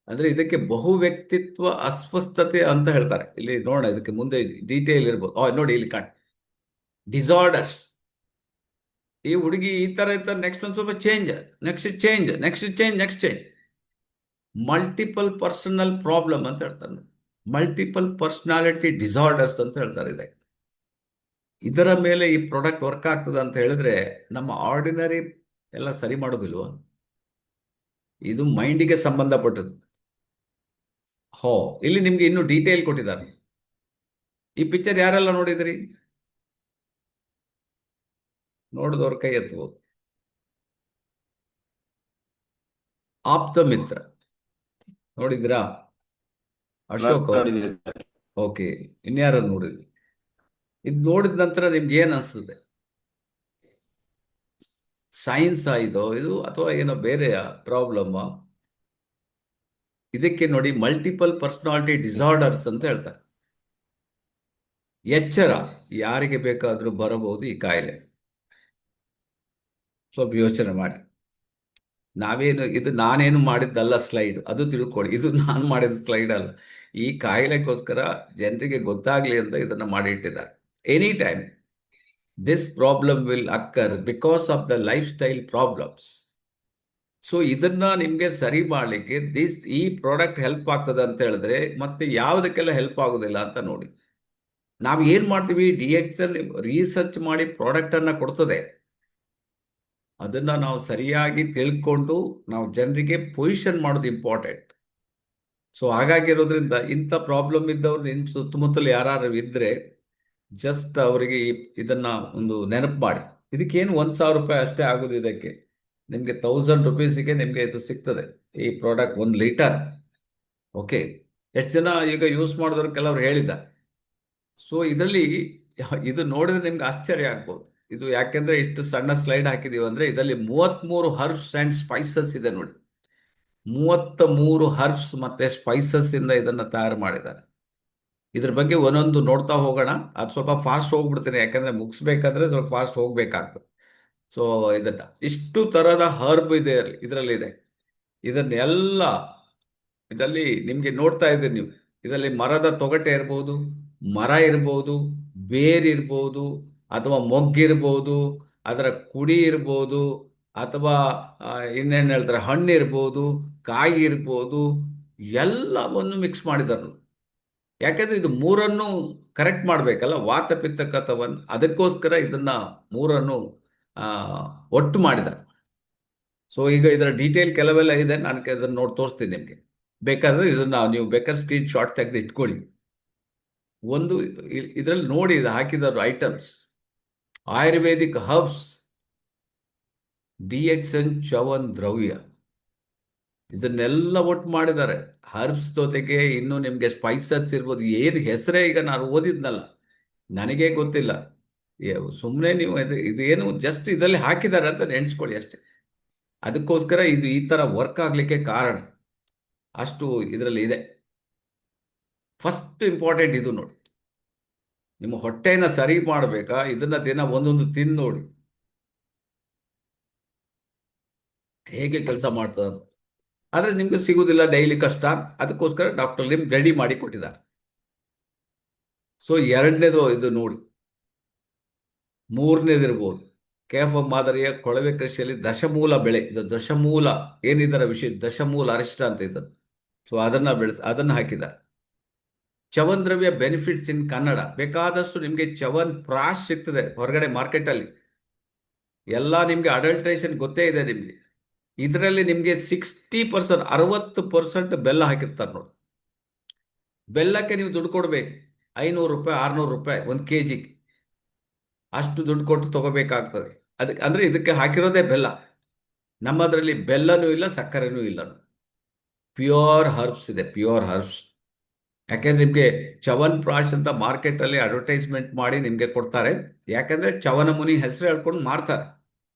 ಅಂದ್ರೆ ಇದಕ್ಕೆ ಬಹು ವ್ಯಕ್ತಿತ್ವ ಅಸ್ವಸ್ಥತೆ ಅಂತ ಹೇಳ್ತಾರೆ. ಇಲ್ಲಿ ನೋಡೋಣ, ಇದಕ್ಕೆ ಮುಂದೆ ಡೀಟೇಲ್ ಇರ್ಬೋದು. ನೋಡಿ ಇಲ್ಲಿ ಡಿಸಾರ್ಡರ್ಸ್. ಈ ಹುಡುಗಿ ಈ ತರ ಇರ್ತಾರೆ, ನೆಕ್ಸ್ಟ್ ಒಂದು ಸ್ವಲ್ಪ change, next change, next change, next change. Multiple personal problem ಅಂತ ಹೇಳ್ತಾರೆ. ಮಲ್ಟಿಪಲ್ ಪರ್ಸನಾಲಿಟಿ ಡಿಸಾರ್ಡರ್ಸ್ ಅಂತ ಹೇಳ್ತಾರೆ ಇದಕ್ಕೆ. ಇದರ ಮೇಲೆ ಈ ಪ್ರಾಡಕ್ಟ್ ವರ್ಕ್ ಆಗ್ತದೆ ಅಂತ ಹೇಳಿದ್ರೆ ನಮ್ಮ ಆರ್ಡಿನರಿ ಎಲ್ಲ ಸರಿ ಮಾಡೋದಿಲ್ವ? ಇದು ಮೈಂಡಿಗೆ ಸಂಬಂಧಪಟ್ಟದ್ದು. ಇಲ್ಲಿ ನಿಮ್ಗೆ ಇನ್ನೂ ಡೀಟೇಲ್ ಕೊಟ್ಟಿದ್ದಾರೆ. ಈ ಪಿಕ್ಚರ್ ಯಾರೆಲ್ಲ ನೋಡಿದ್ರಿ? ನೋಡಿದವ್ರ ಕೈ ಎತ್ತಬಹುದು. ಆಪ್ತ ಮಿತ್ರ ನೋಡಿದ್ರಾ? ಅಶೋಕ್. ನೋಡಿದ್ದೀರಿ ಸರ್. ಓಕೆ, ಇನ್ಯಾರು ನೋಡಿದ್ರಿ? ಇದು ನೋಡಿದ ನಂತರ ನಿಮ್ಗೆ ಏನ್ ಅನಿಸ್ತದೆ? ಸೈನ್ಸ್ ಆಯ್ತೋ ಇದು, ಅಥವಾ ಏನೋ ಬೇರೆ ಪ್ರಾಬ್ಲಮ್? ಇದಕ್ಕೆ ನೋಡಿ ಮಲ್ಟಿಪಲ್ ಪರ್ಸನಾಲಿಟಿ ಡಿಸಾರ್ಡರ್ಸ್ ಅಂತ ಹೇಳ್ತಾರೆ. ಎಚ್ಚರ, ಯಾರಿಗೆ ಬೇಕಾದ್ರೂ ಬರಬಹುದು ಈ ಕಾಯಿಲೆ. ಸ್ವಲ್ಪ ಯೋಚನೆ ಮಾಡಿ. ಇದು ನಾನೇನು ಮಾಡಿದ್ದಲ್ಲ ಸ್ಲೈಡ್, ಅದು ತಿಳ್ಕೊಳ್ಳಿ. ಇದು ನಾನು ಮಾಡಿದ ಸ್ಲೈಡ್ ಅಲ್ಲ. ಈ ಕಾಯಿಲೆಗೋಸ್ಕರ ಜನರಿಗೆ ಗೊತ್ತಾಗ್ಲಿ ಅಂತ ಇದನ್ನ ಮಾಡಿ ಇಟ್ಟಿದ್ದಾರೆ. Any time this problem will ಅಕ್ಕರ್ because of the life style problems. So ಇದನ್ನ ನಿಮ್ಗೆ ಸರಿ ಮಾಡ್ಲಿಕ್ಕೆ ಈ ಪ್ರಾಡಕ್ಟ್ ಹೆಲ್ಪ್ ಆಗ್ತದೆ ಅಂತ ಹೇಳಿದ್ರೆ ಮತ್ತೆ ಯಾವುದಕ್ಕೆಲ್ಲ ಹೆಲ್ಪ್ ಆಗೋದಿಲ್ಲ ಅಂತ ನೋಡಿ. ನಾವು ಏನ್ ಮಾಡ್ತೀವಿ, DXL ರಿಸರ್ಚ್ ಮಾಡಿ ಪ್ರಾಡಕ್ಟ್ ಅನ್ನ ಕೊಡ್ತದೆ. ಅದನ್ನ ನಾವು ಸರಿಯಾಗಿ ತಿಳ್ಕೊಂಡು ನಾವು ಜನರಿಗೆ ಪೊಸಿಷನ್ ಮಾಡೋದು ಇಂಪಾರ್ಟೆಂಟ್. ಸೊ ಹಾಗಾಗಿರೋದ್ರಿಂದ ಇಂಥ ಪ್ರಾಬ್ಲಮ್ ಇದ್ದವ್ರು ನಿಮ್ಮ ಸುತ್ತಮುತ್ತಲು ಯಾರು ಇದ್ರೆ ಜಸ್ಟ್ ಅವರಿಗೆ ಇದನ್ನ ಒಂದು ನೆನಪು ಮಾಡಿ. ಇದಕ್ಕೇನು ₹1,000 ಅಷ್ಟೇ ಆಗೋದು. ಇದಕ್ಕೆ ನಿಮಗೆ ₹1,000 ನಿಮಗೆ ಇದು ಸಿಗ್ತದೆ ಈ ಪ್ರಾಡಕ್ಟ್, 1 ಲೀಟರ್. ಓಕೆ, ಎಷ್ಟು ಜನ ಈಗ ಯೂಸ್ ಮಾಡಿದವರು ಕೆಲವರು ಹೇಳಿದ್ದಾರೆ. ಸೊ ಇದರಲ್ಲಿ ಇದು ನೋಡಿದ್ರೆ ನಿಮ್ಗೆ ಆಶ್ಚರ್ಯ ಆಗ್ಬೋದು. ಇದು ಯಾಕೆಂದ್ರೆ ಇಷ್ಟು ಸಣ್ಣ ಸ್ಲೈಡ್ ಹಾಕಿದೀವಿ ಅಂದ್ರೆ ಇದರಲ್ಲಿ 33 ಹರ್ಬ್ಸ್ ಅಂಡ್ ಸ್ಪೈಸಸ್ ಇದೆ ನೋಡಿ. 33 ಹರ್ಬ್ಸ್ ಮತ್ತೆ ಸ್ಪೈಸಸ್ ಇಂದ ಇದನ್ನ ತಯಾರು ಮಾಡಿದ್ದಾರೆ. ಇದ್ರ ಬಗ್ಗೆ ಒಂದೊಂದು ನೋಡ್ತಾ ಹೋಗೋಣ. ಅದು ಸ್ವಲ್ಪ ಫಾಸ್ಟ್ ಹೋಗ್ಬಿಡ್ತೀನಿ, ಯಾಕಂದ್ರೆ ಮುಗಿಸ್ಬೇಕಂದ್ರೆ ಸ್ವಲ್ಪ ಫಾಸ್ಟ್ ಹೋಗ್ಬೇಕಾಗ್ತದೆ. ಸೊ ಇಷ್ಟು ತರದ ಹರ್ಬ್ ಇದೆ ಇದರಲ್ಲಿದೆ. ಇದನ್ನೆಲ್ಲ ಇದರಲ್ಲಿ ನಿಮ್ಗೆ ನೋಡ್ತಾ ಇದ್ದೀರಿ ನೀವು. ಇದರಲ್ಲಿ ಮರದ ತೊಗಟೆ ಇರ್ಬೋದು, ಮರ ಇರ್ಬೋದು, ಬೇರ್ ಇರ್ಬೋದು, ಅಥವಾ ಮೊಗ್ಗಿರ್ಬೋದು, ಅದರ ಕುಡಿ ಇರ್ಬೋದು, ಅಥವಾ ಇನ್ನೇನು ಹೇಳ್ತಾರೆ ಹಣ್ಣು ಇರ್ಬೋದು, ಕಾಯಿ ಇರ್ಬೋದು, ಎಲ್ಲವನ್ನು ಮಿಕ್ಸ್ ಮಾಡಿದರು. ಯಾಕಂದ್ರೆ ಇದು ಮೂರನ್ನು ಕರೆಕ್ಟ್ ಮಾಡಬೇಕಲ್ಲ, ವಾತ ಪಿತ್ತ ಕಫವನ್ನು. ಅದಕ್ಕೋಸ್ಕರ ಇದನ್ನ ಮೂರನ್ನು ಒಟ್ಟು ಮಾಡಿದ್ದಾರೆ. ಸೊ ಈಗ ಇದರ ಡೀಟೇಲ್ ಕೆಲವೆಲ್ಲ ಇದೆ, ನಾನು ಇದನ್ನು ನೋಡಿ ತೋರಿಸ್ತೀನಿ ನಿಮಗೆ. ಬೇಕಾದ್ರೆ ಇದನ್ನ ನೀವು ಬೇಕಾದ್ರೆ ಸ್ಕ್ರೀನ್ ಶಾಟ್ ತೆಗೆದು ಇಟ್ಕೊಳ್ಳಿ. ಒಂದು ಇದರಲ್ಲಿ ನೋಡಿ, ಇದು ಹಾಕಿದರು items: Ayurvedic herbs, DXN Chavan ದ್ರವ್ಯ, ಇದನ್ನೆಲ್ಲ ಒಟ್ಟು ಮಾಡಿದ್ದಾರೆ. ಹರ್ಬ್ಸ್ ಜೊತೆಗೆ ಇನ್ನು ನಿಮಗೆ ಸ್ಪೈಸಸ್ ಇರ್ಬೋದು. ಏನು ಹೆಸರೇ ಈಗ ನಾನು ಓದಿದ್ನಲ್ಲ, ನನಗೇ ಗೊತ್ತಿಲ್ಲ. ಸುಮ್ಮನೆ ನೀವು ಇದೇನು ಜಸ್ಟ್ ಇದರಲ್ಲಿ ಹಾಕಿದ್ದಾರೆ ಅಂತ ನೆನೆಸ್ಕೊಳ್ಳಿ ಅಷ್ಟೇ. ಅದಕ್ಕೋಸ್ಕರ ಇದು ಈ ತರ ವರ್ಕ್ ಆಗ್ಲಿಕ್ಕೆ ಕಾರಣ ಅಷ್ಟು ಇದರಲ್ಲಿ ಇದೆ. ಫಸ್ಟ್ ಇಂಪಾರ್ಟೆಂಟ್ ಇದು ನೋಡಿ. ನಿಮ್ಮ ಹೊಟ್ಟೆನ ಸರಿ ಮಾಡಬೇಕಾ, ಇದನ್ನ ದಿನ ಒಂದೊಂದು ತಿಂದು ನೋಡಿ ಹೇಗೆ ಕೆಲಸ ಮಾಡ್ತದೆ. ಆದರೆ ನಿಮ್ಗೆ ಸಿಗುವುದಿಲ್ಲ, ಡೈಲಿ ಕಷ್ಟ. ಅದಕ್ಕೋಸ್ಕರ ಡಾಕ್ಟರ್ ನಿಮ್ಗೆ ರೆಡಿ ಮಾಡಿ ಕೊಟ್ಟಿದ್ದಾರೆ. ಸೊ ಎರಡನೇದು ಇದು ನೋಡಿ. ಮೂರನೇದಿರ್ಬೋದು, KFM ಮಾದರಿಯ ಕೊಳವೆ ಕೃಷಿಯಲ್ಲಿ ದಶಮೂಲ ಬೆಳೆ. ಇದು ದಶಮೂಲ ಏನಿದರ ವಿಷಯ, ದಶಮೂಲ ಅರಿಷ್ಟ ಅಂತ ಇದ್ದದ್ದು. ಸೊ ಅದನ್ನ ಹಾಕಿದ್ದಾರೆ. ಚವನ್ ದ್ರವ್ಯ ಬೆನಿಫಿಟ್ಸ್ ಇನ್ ಕನ್ನಡ ಬೇಕಾದಷ್ಟು ನಿಮಗೆ ಚವನ್ ಪ್ರಾಶ್ ಸಿಗ್ತದೆ ಹೊರಗಡೆ ಮಾರ್ಕೆಟಲ್ಲಿ. ಎಲ್ಲ ನಿಮಗೆ ಅಡಲ್ಟ್ರೇಷನ್ ಗೊತ್ತೇ ಇದೆ ನಿಮಗೆ. ಇದರಲ್ಲಿ ನಿಮಗೆ 60%, 60% ಬೆಲ್ಲ ಹಾಕಿರ್ತಾರೆ ನೋಡಿ. ಬೆಲ್ಲಕ್ಕೆ ನೀವು ದುಡ್ಡು ಕೊಡಬೇಕು, 500 ರೂಪಾಯಿ 600 ರೂಪಾಯಿ 1 kg. ಅಷ್ಟು ದುಡ್ಡು ಕೊಟ್ಟು ತಗೋಬೇಕಾಗ್ತದೆ. ಅದಕ್ಕೆ ಅಂದರೆ ಇದಕ್ಕೆ ಹಾಕಿರೋದೇ ಬೆಲ್ಲ. ನಮ್ಮದರಲ್ಲಿ ಬೆಲ್ಲನೂ ಇಲ್ಲ, ಸಕ್ಕರೆನೂ ಇಲ್ಲ. ಪ್ಯೂರ್ ಹರ್ಬ್ಸ್ ಇದೆ, ಪ್ಯೂರ್ ಹರ್ಬ್ಸ್. ಯಾಕೆಂದ್ರೆ ನಿಮಗೆ ಚವನ್ ಪ್ರಾಶ್ ಅಂತ ಮಾರ್ಕೆಟಲ್ಲಿ ಅಡ್ವರ್ಟೈಸ್ಮೆಂಟ್ ಮಾಡಿ ನಿಮಗೆ ಕೊಡ್ತಾರೆ. ಯಾಕಂದ್ರೆ ಚವನ ಮುನಿ ಹೆಸರು ಹೇಳ್ಕೊಂಡು ಮಾರ್ತಾರೆ.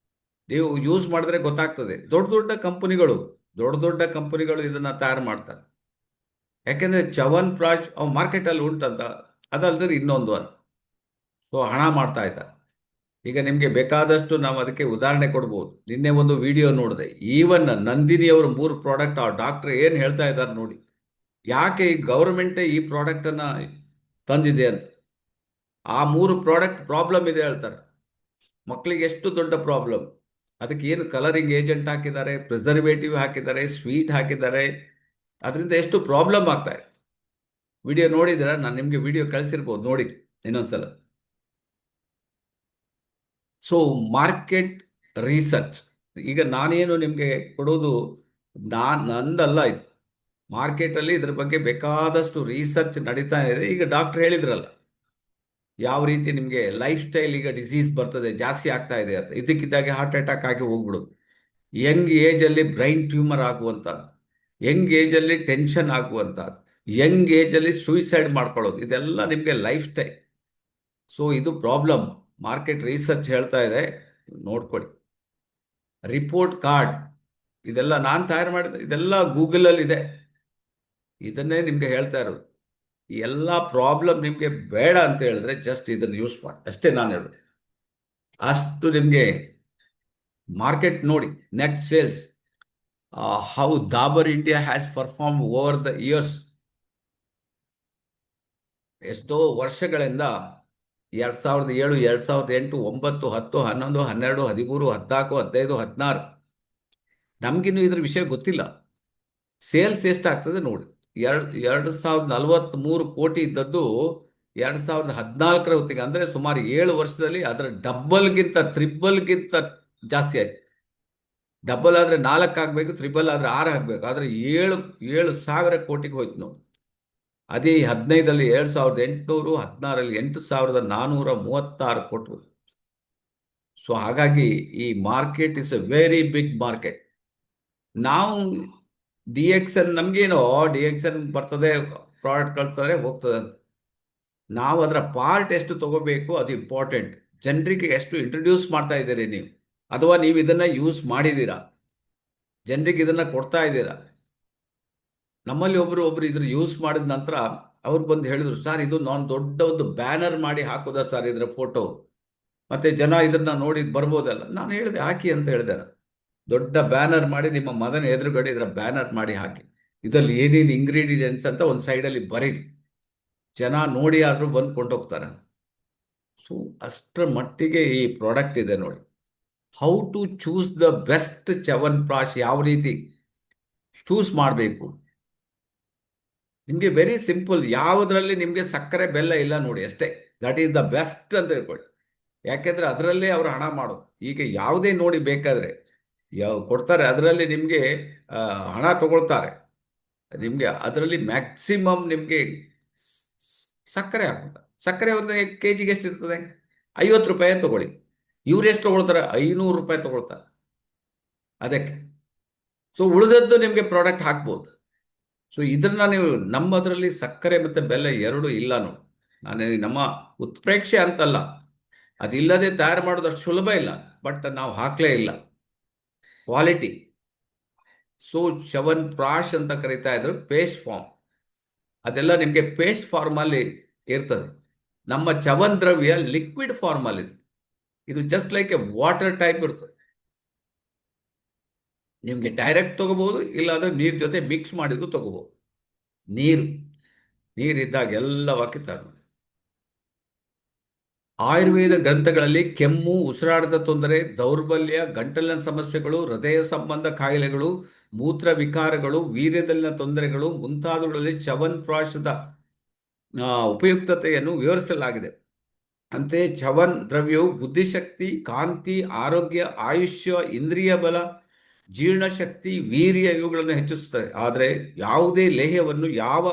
ನೀವು ಯೂಸ್ ಮಾಡಿದ್ರೆ ಗೊತ್ತಾಗ್ತದೆ. ದೊಡ್ಡ ದೊಡ್ಡ ಕಂಪನಿಗಳು, ದೊಡ್ಡ ದೊಡ್ಡ ಕಂಪನಿಗಳು ಇದನ್ನ ತಯಾರು ಮಾಡ್ತಾರೆ. ಯಾಕೆಂದ್ರೆ ಚವನ್ ಪ್ರಾಶ್ ಮಾರ್ಕೆಟಲ್ಲಿ ಉಂಟಂತ, ಅದಲ್ಲದೆ ಇನ್ನೊಂದು ಅಂತ. ಸೊ ಹಣ ಮಾಡ್ತಾ ಇದ್ದಾರೆ. ಈಗ ನಿಮಗೆ ಬೇಕಾದಷ್ಟು ನಾವು ಅದಕ್ಕೆ ಉದಾಹರಣೆ ಕೊಡ್ಬೋದು. ನಿನ್ನೆ ಒಂದು ವಿಡಿಯೋ ನೋಡಿದೆ, ಈವನ್ ನಂದಿನಿ ಅವರು 3 ಪ್ರಾಡಕ್ಟ್, ಆ ಡಾಕ್ಟರ್ ಏನು ಹೇಳ್ತಾ ಇದ್ದಾರೆ ನೋಡಿ. ಯಾಕೆ ಈ ಗೌರ್ಮೆಂಟೇ ಈ ಪ್ರಾಡಕ್ಟನ್ನು ತಂದಿದೆ ಅಂತ. ಆ 3 ಪ್ರಾಡಕ್ಟ್ ಪ್ರಾಬ್ಲಮ್ ಇದೆ ಹೇಳ್ತಾರೆ. ಮಕ್ಕಳಿಗೆ ಎಷ್ಟು ದೊಡ್ಡ ಪ್ರಾಬ್ಲಮ್. ಅದಕ್ಕೆ ಏನು ಕಲರಿಂಗ್ ಏಜೆಂಟ್ ಹಾಕಿದ್ದಾರೆ, ಪ್ರಿಸರ್ವೇಟಿವ್ ಹಾಕಿದ್ದಾರೆ, ಸ್ವೀಟ್ ಹಾಕಿದ್ದಾರೆ. ಅದರಿಂದ ಎಷ್ಟು ಪ್ರಾಬ್ಲಮ್ ಆಗ್ತಾ ಇದೆ. ವಿಡಿಯೋ ನೋಡಿದ್ರೆ ನಾನು ನಿಮಗೆ ವಿಡಿಯೋ ಕಳಿಸಿರ್ಬೋದು, ನೋಡಿ ಇನ್ನೊಂದ್ಸಲ. ಸೊ ಮಾರ್ಕೆಟ್ ರಿಸರ್ಚ್, ಈಗ ನಾನೇನು ನಿಮಗೆ ಕೊಡೋದು ನಂದಲ್ಲ ಇದು. ಮಾರ್ಕೆಟಲ್ಲಿ ಇದ್ರ ಬಗ್ಗೆ ಬೇಕಾದಷ್ಟು ರಿಸರ್ಚ್ ನಡೀತಾ ಇದೆ. ಈಗ ಡಾಕ್ಟರ್ ಹೇಳಿದ್ರಲ್ಲ, ಯಾವ ರೀತಿ ನಿಮಗೆ ಲೈಫ್ ಸ್ಟೈಲ್ ಈಗ ಡಿಸೀಸ್ ಬರ್ತದೆ, ಜಾಸ್ತಿ ಆಗ್ತಾ ಇದೆ ಅಂತ. ಇದಕ್ಕಿದ್ದಾಗೆ ಹಾರ್ಟ್ ಅಟ್ಯಾಕ್ ಆಗಿ ಹೋಗ್ಬಿಡೋದು, ಯಂಗ್ ಏಜಲ್ಲಿ ಬ್ರೈನ್ ಟ್ಯೂಮರ್ ಆಗುವಂಥದ್ದು, ಯಂಗ್ ಏಜಲ್ಲಿ ಟೆನ್ಷನ್ ಆಗುವಂಥದ್ದು, ಯಂಗ್ ಏಜಲ್ಲಿ ಸೂಯಿಸೈಡ್ ಮಾಡ್ಕೊಳ್ಳೋದು, ಇದೆಲ್ಲ ನಿಮಗೆ ಲೈಫ್ ಸ್ಟೈಲ್. ಸೊ ಇದು ಪ್ರಾಬ್ಲಮ್. ಮಾರ್ಕೆಟ್ ರಿಸರ್ಚ್ ಹೇಳ್ತಾ ಇದೆ, ನೋಡ್ಕೊಳ್ಳಿ. ರಿಪೋರ್ಟ್ ಕಾರ್ಡ್ ಇದೆಲ್ಲ ನಾನು ತಯಾರು ಮಾಡಿದ, ಇದೆಲ್ಲ ಗೂಗಲಲ್ಲಿ ಇದೆ. ಇದನ್ನೇ ನಿಮಗೆ ಹೇಳ್ತಾ ಇರೋದು. ಈ ಎಲ್ಲ ಪ್ರಾಬ್ಲಮ್ ನಿಮಗೆ ಬೇಡ ಅಂತ ಹೇಳಿದ್ರೆ ಜಸ್ಟ್ ಇದನ್ನು ಯೂಸ್ ಮಾಡಿ ಅಷ್ಟೇ ನಾನು ಹೇಳೋದು. ಅಷ್ಟು ನಿಮಗೆ ಮಾರ್ಕೆಟ್ ನೋಡಿ. Net sales, how Dabur India has perform over the years. ಎಷ್ಟೋ ವರ್ಷಗಳಿಂದ 2007, 2008, 9, 10, 11, 12, 13, 14, 15, 16, ನಮಗಿನ್ನೂ ಇದ್ರ ವಿಷಯ ಗೊತ್ತಿಲ್ಲ. ಸೇಲ್ಸ್ ಎಷ್ಟಾಗ್ತದೆ ನೋಡಿ. 2043 ಕೋಟಿ ಇದ್ದದ್ದು 2014 ಹೊತ್ತಿಗೆ, ಅಂದರೆ ಸುಮಾರು 7 ವರ್ಷದಲ್ಲಿ ಅದರ ಡಬ್ಬಲ್ಗಿಂತ ತ್ರಿಬಲ್ಗಿಂತ ಜಾಸ್ತಿ ಆಯ್ತು. ಡಬ್ಬಲ್ ಆದರೆ 4 ಆಗಬೇಕು, ತ್ರಿಬಲ್ ಆದರೆ 6 ಆಗಬೇಕು. ಆದರೆ 7,000 ಕೋಟಿಗೆ ಹೋಯ್ತು ನಾವು. ಅದೇ 15ರಲ್ಲಿ 7,800, 16ರಲ್ಲಿ 8,436 ಕೋಟಿ. ಸೊ ಹಾಗಾಗಿ ಈ market is a very big market. ನಾವು DXN, ನಮಗೇನೋ DXN ಬರ್ತದೆ, ಪ್ರಾಡಕ್ಟ್ ಕಳ್ತಾರೆ, ಹೋಗ್ತದೆ ಅಂತ. ನಾವು ಅದರ ಪಾರ್ಟ್ ಎಷ್ಟು ತಗೋಬೇಕು ಅದು ಇಂಪಾರ್ಟೆಂಟ್. ಜನರಿಗೆ ಎಷ್ಟು ಇಂಟ್ರೊಡ್ಯೂಸ್ ಮಾಡ್ತಾ ಇದ್ದೀರಿ ನೀವು, ಅಥವಾ ನೀವು ಇದನ್ನು ಯೂಸ್ ಮಾಡಿದ್ದೀರಾ, ಜನರಿಗೆ ಇದನ್ನು ಕೊಡ್ತಾ ಇದ್ದೀರಾ. ನಮ್ಮಲ್ಲಿ ಒಬ್ರು ಇದ್ರ ಯೂಸ್ ಮಾಡಿದ ನಂತರ ಅವ್ರು ಬಂದು ಹೇಳಿದ್ರು, ಸರ್ ಇದು ನಾನು ದೊಡ್ಡ ಒಂದು ಬ್ಯಾನರ್ ಮಾಡಿ ಹಾಕೋದ ಸರ್ ಇದರ ಫೋಟೋ, ಮತ್ತೆ ಜನ ಇದನ್ನ ನೋಡಿ ಬರ್ಬೋದಲ್ಲ. ನಾನು ಹೇಳಿದೆ ಹಾಕಿ ಅಂತ ಹೇಳಿದೆ. ದೊಡ್ಡ ಬ್ಯಾನರ್ ಮಾಡಿ ನಿಮ್ಮ ಮಗನ ಎದುರುಗಡೆ ಇದರ ಬ್ಯಾನರ್ ಮಾಡಿ ಹಾಕಿ, ಇದರಲ್ಲಿ ಏನೇನು ಇಂಗ್ರೀಡಿಯೆಂಟ್ಸ್ ಅಂತ ಒಂದು ಸೈಡಲ್ಲಿ ಬರೀರಿ, ಜನ ನೋಡಿ ಆದರೂ ಬಂದು ಕೊಂಡೋಗ್ತಾರೆ. ಸೊ ಅಷ್ಟರ ಮಟ್ಟಿಗೆ ಈ ಪ್ರಾಡಕ್ಟ್ ಇದೆ ನೋಡಿ. How to choose the best chyawanprash, ಯಾವ ರೀತಿ ಚೂಸ್ ಮಾಡಬೇಕು. ನಿಮಗೆ ವೆರಿ ಸಿಂಪಲ್. ಯಾವುದರಲ್ಲಿ ನಿಮಗೆ ಸಕ್ಕರೆ ಬೆಲ್ಲ ಇಲ್ಲ ನೋಡಿ ಅಷ್ಟೇ, ದಟ್ ಈಸ್ ದ ಬೆಸ್ಟ್ ಅಂತ ಹೇಳ್ಕೊಳ್ಳಿ. ಯಾಕೆಂದರೆ ಅದರಲ್ಲೇ ಅವರು ಹಣ ಮಾಡೋದು. ಈಗ ಯಾವುದೇ ನೋಡಿ ಬೇಕಾದರೆ ಕೊಡ್ತಾರೆ, ಅದರಲ್ಲಿ ನಿಮಗೆ ಹಣ ತಗೊಳ್ತಾರೆ. ನಿಮಗೆ ಅದರಲ್ಲಿ ಮ್ಯಾಕ್ಸಿಮಮ್ ನಿಮಗೆ ಸಕ್ಕರೆ ಹಾಕ್ತಾರೆ. ಸಕ್ಕರೆ ಒಂದು kg ಎಷ್ಟಿರ್ತದೆ? 50 ರೂಪಾಯಿ ತಗೊಳ್ಳಿ. ಇವ್ರು ಎಷ್ಟು ತಗೊಳ್ತಾರೆ? 500 ರೂಪಾಯಿ ತಗೊಳ್ತಾರೆ ಅದಕ್ಕೆ. ಸೊ ಉಳಿದದ್ದು ನಿಮಗೆ ಪ್ರಾಡಕ್ಟ್ ಹಾಕ್ಬೋದು. ಸೊ ಇದನ್ನ ನೀವು ನಮ್ಮದರಲ್ಲಿ ಸಕ್ಕರೆ ಮತ್ತು ಬೆಲ್ಲ ಎರಡೂ ಇಲ್ಲ ನೋಡಿ. ನಮ್ಮ ಉತ್ಪ್ರೇಕ್ಷೆ ಅಂತಲ್ಲ, ಅದಿಲ್ಲದೆ ತಯಾರು ಮಾಡೋದು ಅಷ್ಟು ಸುಲಭ ಇಲ್ಲ, ಬಟ್ ನಾವು ಹಾಕಲೇ ಇಲ್ಲ ಕ್ವಾಲಿಟಿ. ಸೊ ಚವನ್ ಪ್ರಾಶ್ ಅಂತ ಕರೀತಾ ಇದ್ರು, ಪೇಸ್ಟ್ ಫಾರ್ಮ್. ಅದೆಲ್ಲ ನಿಮಗೆ ಪೇಸ್ಟ್ ಫಾರ್ಮಲ್ಲಿ ಇರ್ತದೆ. ನಮ್ಮ ಚವನ್ ದ್ರವ್ಯ ಲಿಕ್ವಿಡ್ ಫಾರ್ಮಲ್ಲಿ ಇದೆ. ಇದು just like A water type ಇರ್ತದೆ. ನಿಮಗೆ ಡೈರೆಕ್ಟ್ ತಗೋಬಹುದು, ಇಲ್ಲಾಂದ್ರೆ ನೀರ್ ಜೊತೆ ಮಿಕ್ಸ್ ಮಾಡಿದ್ದು ತಗೋಬಹುದು. ನೀರಿದ್ದಾಗ ಎಲ್ಲ ಹಾಕಿತಾರೆ. ಆಯುರ್ವೇದ ಗ್ರಂಥಗಳಲ್ಲಿ ಕೆಮ್ಮು, ಉಸಿರಾಟದ ತೊಂದರೆ, ದೌರ್ಬಲ್ಯ, ಗಂಟಲಿನ ಸಮಸ್ಯೆಗಳು, ಹೃದಯ ಸಂಬಂಧ ಕಾಯಿಲೆಗಳು, ಮೂತ್ರ ವಿಕಾರಗಳು, ವೀರ್ಯದಲ್ಲಿನ ತೊಂದರೆಗಳು ಮುಂತಾದವುಗಳಲ್ಲಿ ಚವನ್ ಪ್ರಾಶದ ಉಪಯುಕ್ತತೆಯನ್ನು ವಿವರಿಸಲಾಗಿದೆ. ಅಂತೆಯೇ ಚವನ್ ದ್ರವ್ಯವು ಬುದ್ಧಿಶಕ್ತಿ, ಕಾಂತಿ, ಆರೋಗ್ಯ, ಆಯುಷ್ಯ, ಇಂದ್ರಿಯ ಬಲ, ಜೀರ್ಣಶಕ್ತಿ, ವೀರ್ಯ ಇವುಗಳನ್ನು ಹೆಚ್ಚಿಸುತ್ತದೆ. ಆದರೆ ಯಾವುದೇ ಲೇಹ್ಯವನ್ನು ಯಾವ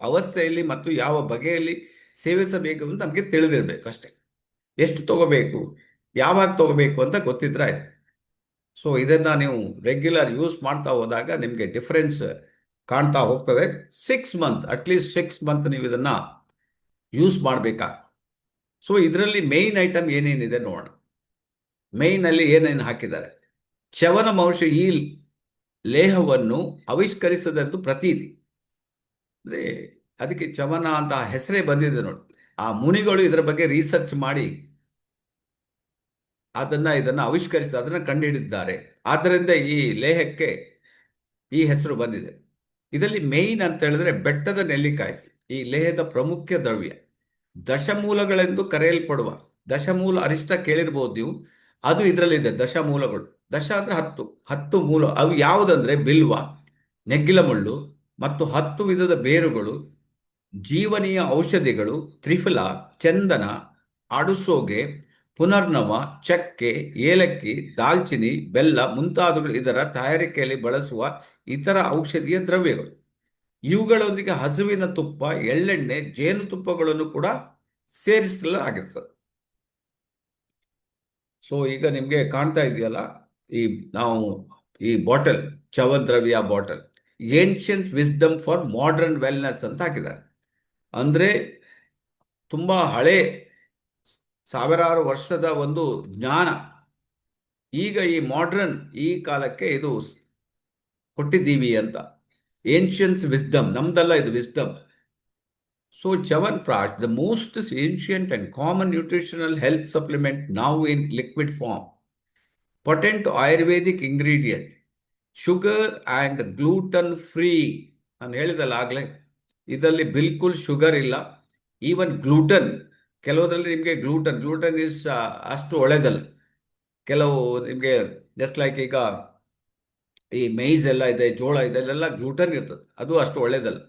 ಅವಸ್ಥೆಯಲ್ಲಿ ಮತ್ತು ಯಾವ ಬಗೆಯಲ್ಲಿ ಸೇವಿಸಬೇಕು ಅಂತ ನಮಗೆ ತಿಳಿದಿರಬೇಕು ಅಷ್ಟೇ. ಎಷ್ಟು ತಗೋಬೇಕು, ಯಾವಾಗ ತಗೋಬೇಕು ಅಂತ ಗೊತ್ತಿದ್ರೆ ಆಯ್ತು. ಸೊ ಇದನ್ನು ನೀವು ರೆಗ್ಯುಲರ್ ಯೂಸ್ ಮಾಡ್ತಾ ಹೋದಾಗ ನಿಮಗೆ ಡಿಫ್ರೆನ್ಸ್ ಕಾಣ್ತಾ ಹೋಗ್ತದೆ. 6 ಮಂತ್, ಅಟ್ಲೀಸ್ಟ್ 6 ಮಂತ್ ನೀವು ಇದನ್ನು ಯೂಸ್ ಮಾಡಬೇಕಾಗ್ತದೆ. ಸೊ ಇದರಲ್ಲಿ ಮೇಯ್ನ್ ಐಟಮ್ ಏನೇನಿದೆ ನೋಡೋಣ. ಮೇಯ್ನಲ್ಲಿ ಏನೇನು ಹಾಕಿದ್ದಾರೆ. ಚ್ಯವನ ಮಹರ್ಷಿ ಈ ಲೇಹವನ್ನು ಆವಿಷ್ಕರಿಸದಂತೂ ಪ್ರತೀತಿ. ಅಂದರೆ ಅದಕ್ಕೆ ಚವನ ಅಂತ ಹೆಸರೇ ಬಂದಿದೆ ನೋಡಿ. ಆ ಮುನಿಗಳು ಇದರ ಬಗ್ಗೆ ರಿಸರ್ಚ್ ಮಾಡಿ ಇದನ್ನು ಆವಿಷ್ಕರಿಸಿ ಅದನ್ನು ಕಂಡುಹಿಡಿದಿದ್ದಾರೆ. ಆದ್ದರಿಂದ ಈ ಲೇಹಕ್ಕೆ ಈ ಹೆಸರು ಬಂದಿದೆ. ಇದರಲ್ಲಿ ಮೇಯ್ನ್ ಅಂತ ಹೇಳಿದ್ರೆ ಬೆಟ್ಟದ ನೆಲ್ಲಿಕಾಯಿ ಈ ಲೇಹದ ಪ್ರಮುಖ ದ್ರವ್ಯ. ದಶಮೂಲಗಳೆಂದು ಕರೆಯಲ್ಪಡುವ ದಶಮೂಲ ಅರಿಷ್ಟ ಕೇಳಿರ್ಬೋದು ನೀವು. ಅದು ಇದರಲ್ಲಿದೆ. ದಶಮೂಲಗಳು, ದಶ ಅಂದ್ರೆ 10 ಮೂಲ. ಅವು ಯಾವುದಂದ್ರೆ ಬಿಲ್ವ, ನೆಗ್ಗಿಲ ಮುಳ್ಳು ಮತ್ತು 10 ವಿಧದ ಬೇರುಗಳು, ಜೀವನೀಯ ಔಷಧಿಗಳು, ತ್ರಿಫಲ, ಚಂದನ, ಅಡುಸೋಗೆ, ಪುನರ್ನವ, ಚಕ್ಕೆ, ಏಲಕ್ಕಿ, ದಾಲ್ಚಿನಿ, ಬೆಲ್ಲ ಮುಂತಾದವುಗಳು ಇದರ ತಯಾರಿಕೆಯಲ್ಲಿ ಬಳಸುವ ಇತರ ಔಷಧೀಯ ದ್ರವ್ಯಗಳು. ಇವುಗಳೊಂದಿಗೆ ಹಸುವಿನ ತುಪ್ಪ, ಎಳ್ಳೆಣ್ಣೆ, ಜೇನುತುಪ್ಪಗಳನ್ನು ಕೂಡ ಸೇರಿಸಲಾಗಿರ್ತದೆ. ಸೊ ಈಗ ನಿಮಗೆ ಕಾಣ್ತಾ ಇದೆಯಲ್ಲ, ನಾವು ಈ ಬಾಟಲ್, ಚವದ್ರವ್ಯ bottle, ancients wisdom for modern wellness ಅಂತ ಹಾಕಿದ್ದಾರೆ. ಅಂದರೆ ತುಂಬ ಹಳೆ ಸಾವಿರಾರು ವರ್ಷದ ಒಂದು ಜ್ಞಾನ ಈಗ ಈ ಮಾಡ್ರನ್ ಈ ಕಾಲಕ್ಕೆ ಇದು ಕೊಟ್ಟಿದ್ದೀವಿ ಅಂತ. ಏನ್ಷಿಯನ್ಸ್ ವಿಸ್ಡಮ್, ನಮ್ದಲ್ಲ ಇದು wisdom. So Chyawanprash, the most ancient and common nutritional health supplement now in liquid form. Potent Ayurvedic ingredient, sugar and gluten free. ನಾನು ಹೇಳಿದಲ್ಲ ಆಗಲೇ, ಇದರಲ್ಲಿ ಬಿಲ್ಕುಲ್ ಶುಗರ್ ಇಲ್ಲ. ಈವನ್ ಗ್ಲೂಟನ್, ಕೆಲವರಲ್ಲಿ ನಿಮಗೆ ಗ್ಲೂಟನ್ ಇಸ್ ಅಷ್ಟು ಒಳ್ಳೆಯದಲ್ಲ. ಕೆಲವು ನಿಮಗೆ ಜಸ್ಟ್ ಲೈಕ್ ಈಗ ಈ ಮೈಸ್ ಎಲ್ಲ ಇದೆ, ಜೋಳ ಇದೆಲ್ಲ ಗ್ಲೂಟನ್ ಇರ್ತದೆ, ಅದು ಅಷ್ಟು ಒಳ್ಳೆಯದಲ್ಲ.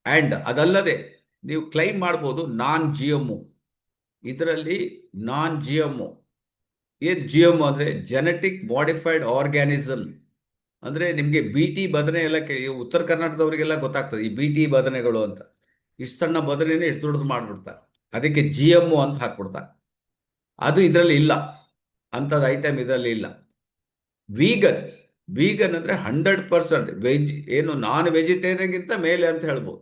ಆ್ಯಂಡ್ ಅದಲ್ಲದೆ ನೀವು ಕ್ಲೈಮ್ ಮಾಡ್ಬೋದು ನಾನ್ GMO. ಇದರಲ್ಲಿ ನಾನ್ GMO. ಏನು GMO ಅಂದರೆ ಜೆನೆಟಿಕ್ ಮಾಡಿಫೈಡ್ ಆರ್ಗ್ಯಾನಿಸಮ್. ಅಂದರೆ ನಿಮಗೆ BT ಬದನೆ ಎಲ್ಲ ಉತ್ತರ ಕರ್ನಾಟಕದವರಿಗೆಲ್ಲ ಗೊತ್ತಾಗ್ತದೆ ಈ BT ಬದನೆಗಳು ಅಂತ. ಇಷ್ಟು ಸಣ್ಣ ಬದನೆನೇ ಇಷ್ಟು ದೊಡ್ಡದು ಮಾಡಿಬಿಡ್ತಾರೆ, ಅದಕ್ಕೆ GMO ಅಂತ ಹಾಕ್ಬಿಡ್ತಾರೆ. ಅದು ಇದರಲ್ಲಿ ಇಲ್ಲ, ಅಂಥದ್ದು ಐಟಮ್ ಇದರಲ್ಲಿ ಇಲ್ಲ. ವೀಗನ್ ಅಂದರೆ 100% ವೆಜ್, ಏನು ನಾನ್ ವೆಜಿಟೇರಿಯನ್ಗಿಂತ ಮೇಲೆ ಅಂತ ಹೇಳ್ಬೋದು.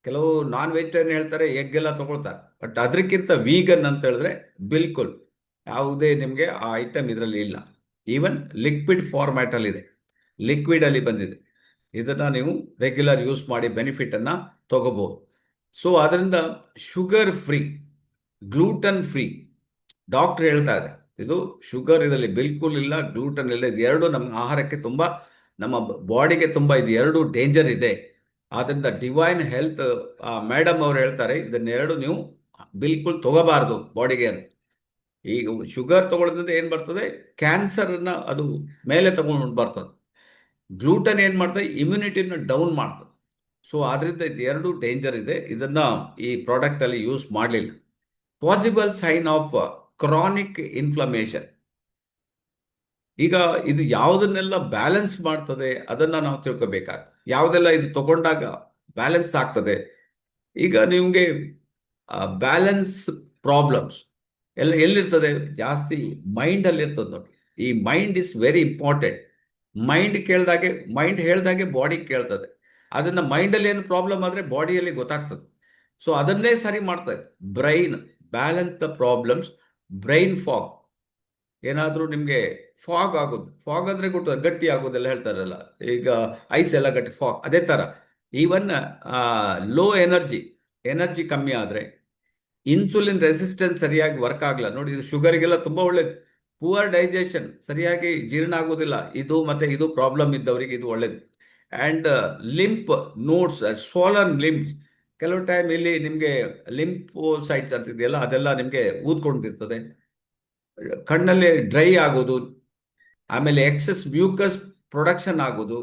ಕೆಲವು ನಾನ್ ವೆಜಿಟೇರಿಯನ್ ಹೇಳ್ತಾರೆ, ಎಗ್ ಎಲ್ಲ ತಗೊಳ್ತಾರೆ, ಬಟ್ ಅದಕ್ಕಿಂತ ವೀಗನ್ ಅಂತ ಹೇಳಿದ್ರೆ ಬಿಲ್ಕುಲ್ ಯಾವುದೇ ನಿಮಗೆ ಆ ಐಟಮ್ ಇದರಲ್ಲಿ ಇಲ್ಲ. ಈವನ್ ಲಿಕ್ವಿಡ್ ಫಾರ್ಮ್ಯಾಟಲ್ಲಿದೆ, ಲಿಕ್ವಿಡಲ್ಲಿ ಬಂದಿದೆ. ಇದನ್ನು ನೀವು ರೆಗ್ಯುಲರ್ ಯೂಸ್ ಮಾಡಿ ಬೆನಿಫಿಟನ್ನು ತಗೋಬೋದು. ಸೊ ಅದರಿಂದ sugar free, gluten free. Doctor ಹೇಳ್ತಾ ಇದೆ ಇದು ಶುಗರ್ ಇದರಲ್ಲಿ ಬಿಲ್ಕುಲ್ ಇಲ್ಲ, ಗ್ಲೂಟನ್ ಇಲ್ಲ. ಇದು ಎರಡು ನಮ್ಮ ಆಹಾರಕ್ಕೆ ತುಂಬ, ನಮ್ಮ ಬಾಡಿಗೆ ತುಂಬ ಇದು ಎರಡು ಡೇಂಜರ್ ಇದೆ. ಆದ್ದರಿಂದ ಡಿವೈನ್ ಹೆಲ್ತ್ ಮೇಡಮ್ ಅವರು ಹೇಳ್ತಾರೆ ಇದನ್ನೆರಡು ನೀವು ಬಿಲ್ಕುಲ್ ತಗೋಬಾರ್ದು ಬಾಡಿಗೆ ಅಂತ. ಈಗ ಶುಗರ್ ತಗೊಳ್ಳೋದ್ರಿಂದ ಏನು ಬರ್ತದೆ, ಕ್ಯಾನ್ಸರನ್ನು ಅದು ಮೇಲೆ ತಗೊಂಡು ಬರ್ತದೆ. ಗ್ಲೂಟನ್ ಏನು ಮಾಡ್ತದೆ, ಇಮ್ಯುನಿಟಿನ ಡೌನ್ ಮಾಡ್ತದೆ. ಸೊ ಅದರಿಂದ ಇದು ಎರಡು ಡೇಂಜರ್ ಇದೆ. ಇದನ್ನು ಈ ಪ್ರಾಡಕ್ಟಲ್ಲಿ ಯೂಸ್ ಮಾಡಲಿಲ್ಲ. Possible sign of chronic inflammation. ಈಗ ಇದು ಯಾವುದನ್ನೆಲ್ಲ ಬ್ಯಾಲೆನ್ಸ್ ಮಾಡ್ತದೆ ಅದನ್ನು ನಾವು ತಿಳ್ಕೊಬೇಕಾಗ್ತದೆ. ಯಾವುದೆಲ್ಲ ಇದು ತಗೊಂಡಾಗ ಬ್ಯಾಲೆನ್ಸ್ ಆಗ್ತದೆ. ಈಗ ನಿಮಗೆ ಬ್ಯಾಲೆನ್ಸ್ ಪ್ರಾಬ್ಲಮ್ಸ್ ಎಲ್ಲ ಎಲ್ಲಿರ್ತದೆ, ಜಾಸ್ತಿ ಮೈಂಡಲ್ಲಿ ಇರ್ತದೆ ನೋಡಿ. ಈ mind is very important. Mind ಹೇಳ್ದಾಗೆ ಬಾಡಿ ಕೇಳ್ತದೆ. ಅದನ್ನು ಮೈಂಡಲ್ಲಿ ಏನು ಪ್ರಾಬ್ಲಮ್ ಆದರೆ ಬಾಡಿಯಲ್ಲಿ ಗೊತ್ತಾಗ್ತದೆ. ಸೊ ಅದನ್ನೇ ಸರಿ ಮಾಡ್ತದೆ brain. Balance the problems. Brain fog, ಏನಾದರೂ ನಿಮಗೆ ಫಾಗ್ ಆಗೋದು, ಫಾಗ್ ಅಂದರೆ ಗಟ್ಟಿ ಆಗೋದೆಲ್ಲ ಹೇಳ್ತಾರಲ್ಲ, ಈಗ ಐಸ್ ಎಲ್ಲ ಗಟ್ಟಿ, ಫಾಗ್ ಅದೇ ಥರ. ಈವನ್ ಲೋ ಎನರ್ಜಿ ಕಮ್ಮಿ ಆದರೆ, ಇನ್ಸುಲಿನ್ ರೆಸಿಸ್ಟೆನ್ಸ್ ಸರಿಯಾಗಿ ವರ್ಕ್ ಆಗಲ್ಲ ನೋಡಿ. ಇದು ಶುಗರಿಗೆಲ್ಲ ತುಂಬ ಒಳ್ಳೇದು. ಪುವರ್ ಡೈಜೆಷನ್, ಸರಿಯಾಗಿ ಜೀರ್ಣ ಆಗೋದಿಲ್ಲ, ಇದು ಮತ್ತು ಇದು ಪ್ರಾಬ್ಲಮ್ ಇದ್ದವರಿಗೆ ಇದು ಒಳ್ಳೇದು. And lymph nodes, swollen lymphs. ಕೆಲವು ಟೈಮ್ ಇಲ್ಲಿ ನಿಮಗೆ ಲಿಂಫೋಸೈಟ್ಸ್ ಅಂತಿದೆಯಲ್ಲ, ಅದೆಲ್ಲ ನಿಮಗೆ ಊದ್ಕೊಂಡಿರ್ತದೆ. ಕಣ್ಣಲ್ಲಿ ಡ್ರೈ ಆಗೋದು, ಆಮೇಲೆ ಎಕ್ಸೆಸ್ ಮ್ಯೂಕಸ್ ಪ್ರೊಡಕ್ಷನ್ ಆಗೋದು,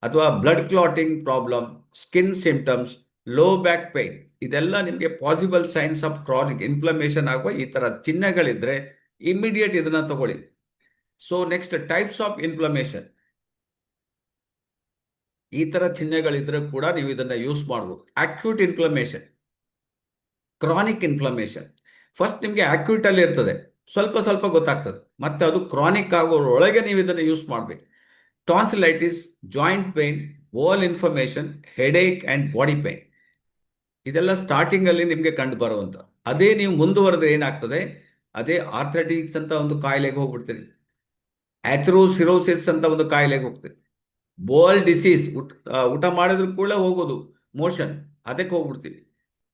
ಅಥವಾ blood clotting problem, skin symptoms, low back pain, ಇದೆಲ್ಲ ನಿಮಗೆ possible science of chronic inflammation ಆಗುವ ಈ ತರ ಚಿಹ್ನೆಗಳಿದ್ರೆ ಇಮಿಡಿಯೇಟ್ ಇದನ್ನ ತಗೊಳ್ಳಿ. So next types of inflammation, ಈ ತರ ಚಿಹ್ನೆಗಳಿದ್ರೆ ಕೂಡ ನೀವು ಇದನ್ನ ಯೂಸ್ ಮಾಡ್ಬೋದು. Acute inflammation, chronic inflammation. First ನಿಮಗೆ ಅಕ್ಯೂಟ್ ಅಲ್ಲಿ ಇರ್ತದೆ, ಸ್ವಲ್ಪ ಸ್ವಲ್ಪ ಗೊತ್ತಾಗ್ತದೆ, ಮತ್ತೆ ಅದು ಕ್ರಾನಿಕ್ ಆಗೋರೊಳಗೆ ನೀವು ಇದನ್ನು ಯೂಸ್ ಮಾಡಬೇಕು. Tonsillitis, joint pain, wall inflammation, headache and body pain, ಇದೆಲ್ಲ ಸ್ಟಾರ್ಟಿಂಗ್ ಅಲ್ಲಿ ನಿಮಗೆ ಕಂಡು ಬರುವಂತ. ಅದೇ ನೀವು ಮುಂದುವರೆದ್ರೆ ಏನಾಗ್ತದೆ, ಅದೇ ಆರ್ಥ್ರೈಟಿಕ್ಸ್ ಅಂತ ಒಂದು ಕಾಯಿಲೆಗೆ ಹೋಗ್ಬಿಡ್ತೀರಿ, ಆಥ್ರೋಸಿರೋಸಿಸ್ ಅಂತ ಒಂದು ಕಾಯಿಲೆಗೆ ಹೋಗ್ತೀರಿ, ಬೋಲ್ ಡಿಸೀಸ್, ಊಟ ಮಾಡಿದ್ರು ಕೂಡ ಹೋಗೋದು ಮೋಷನ್, ಅದಕ್ಕೆ ಹೋಗ್ಬಿಡ್ತೀವಿ.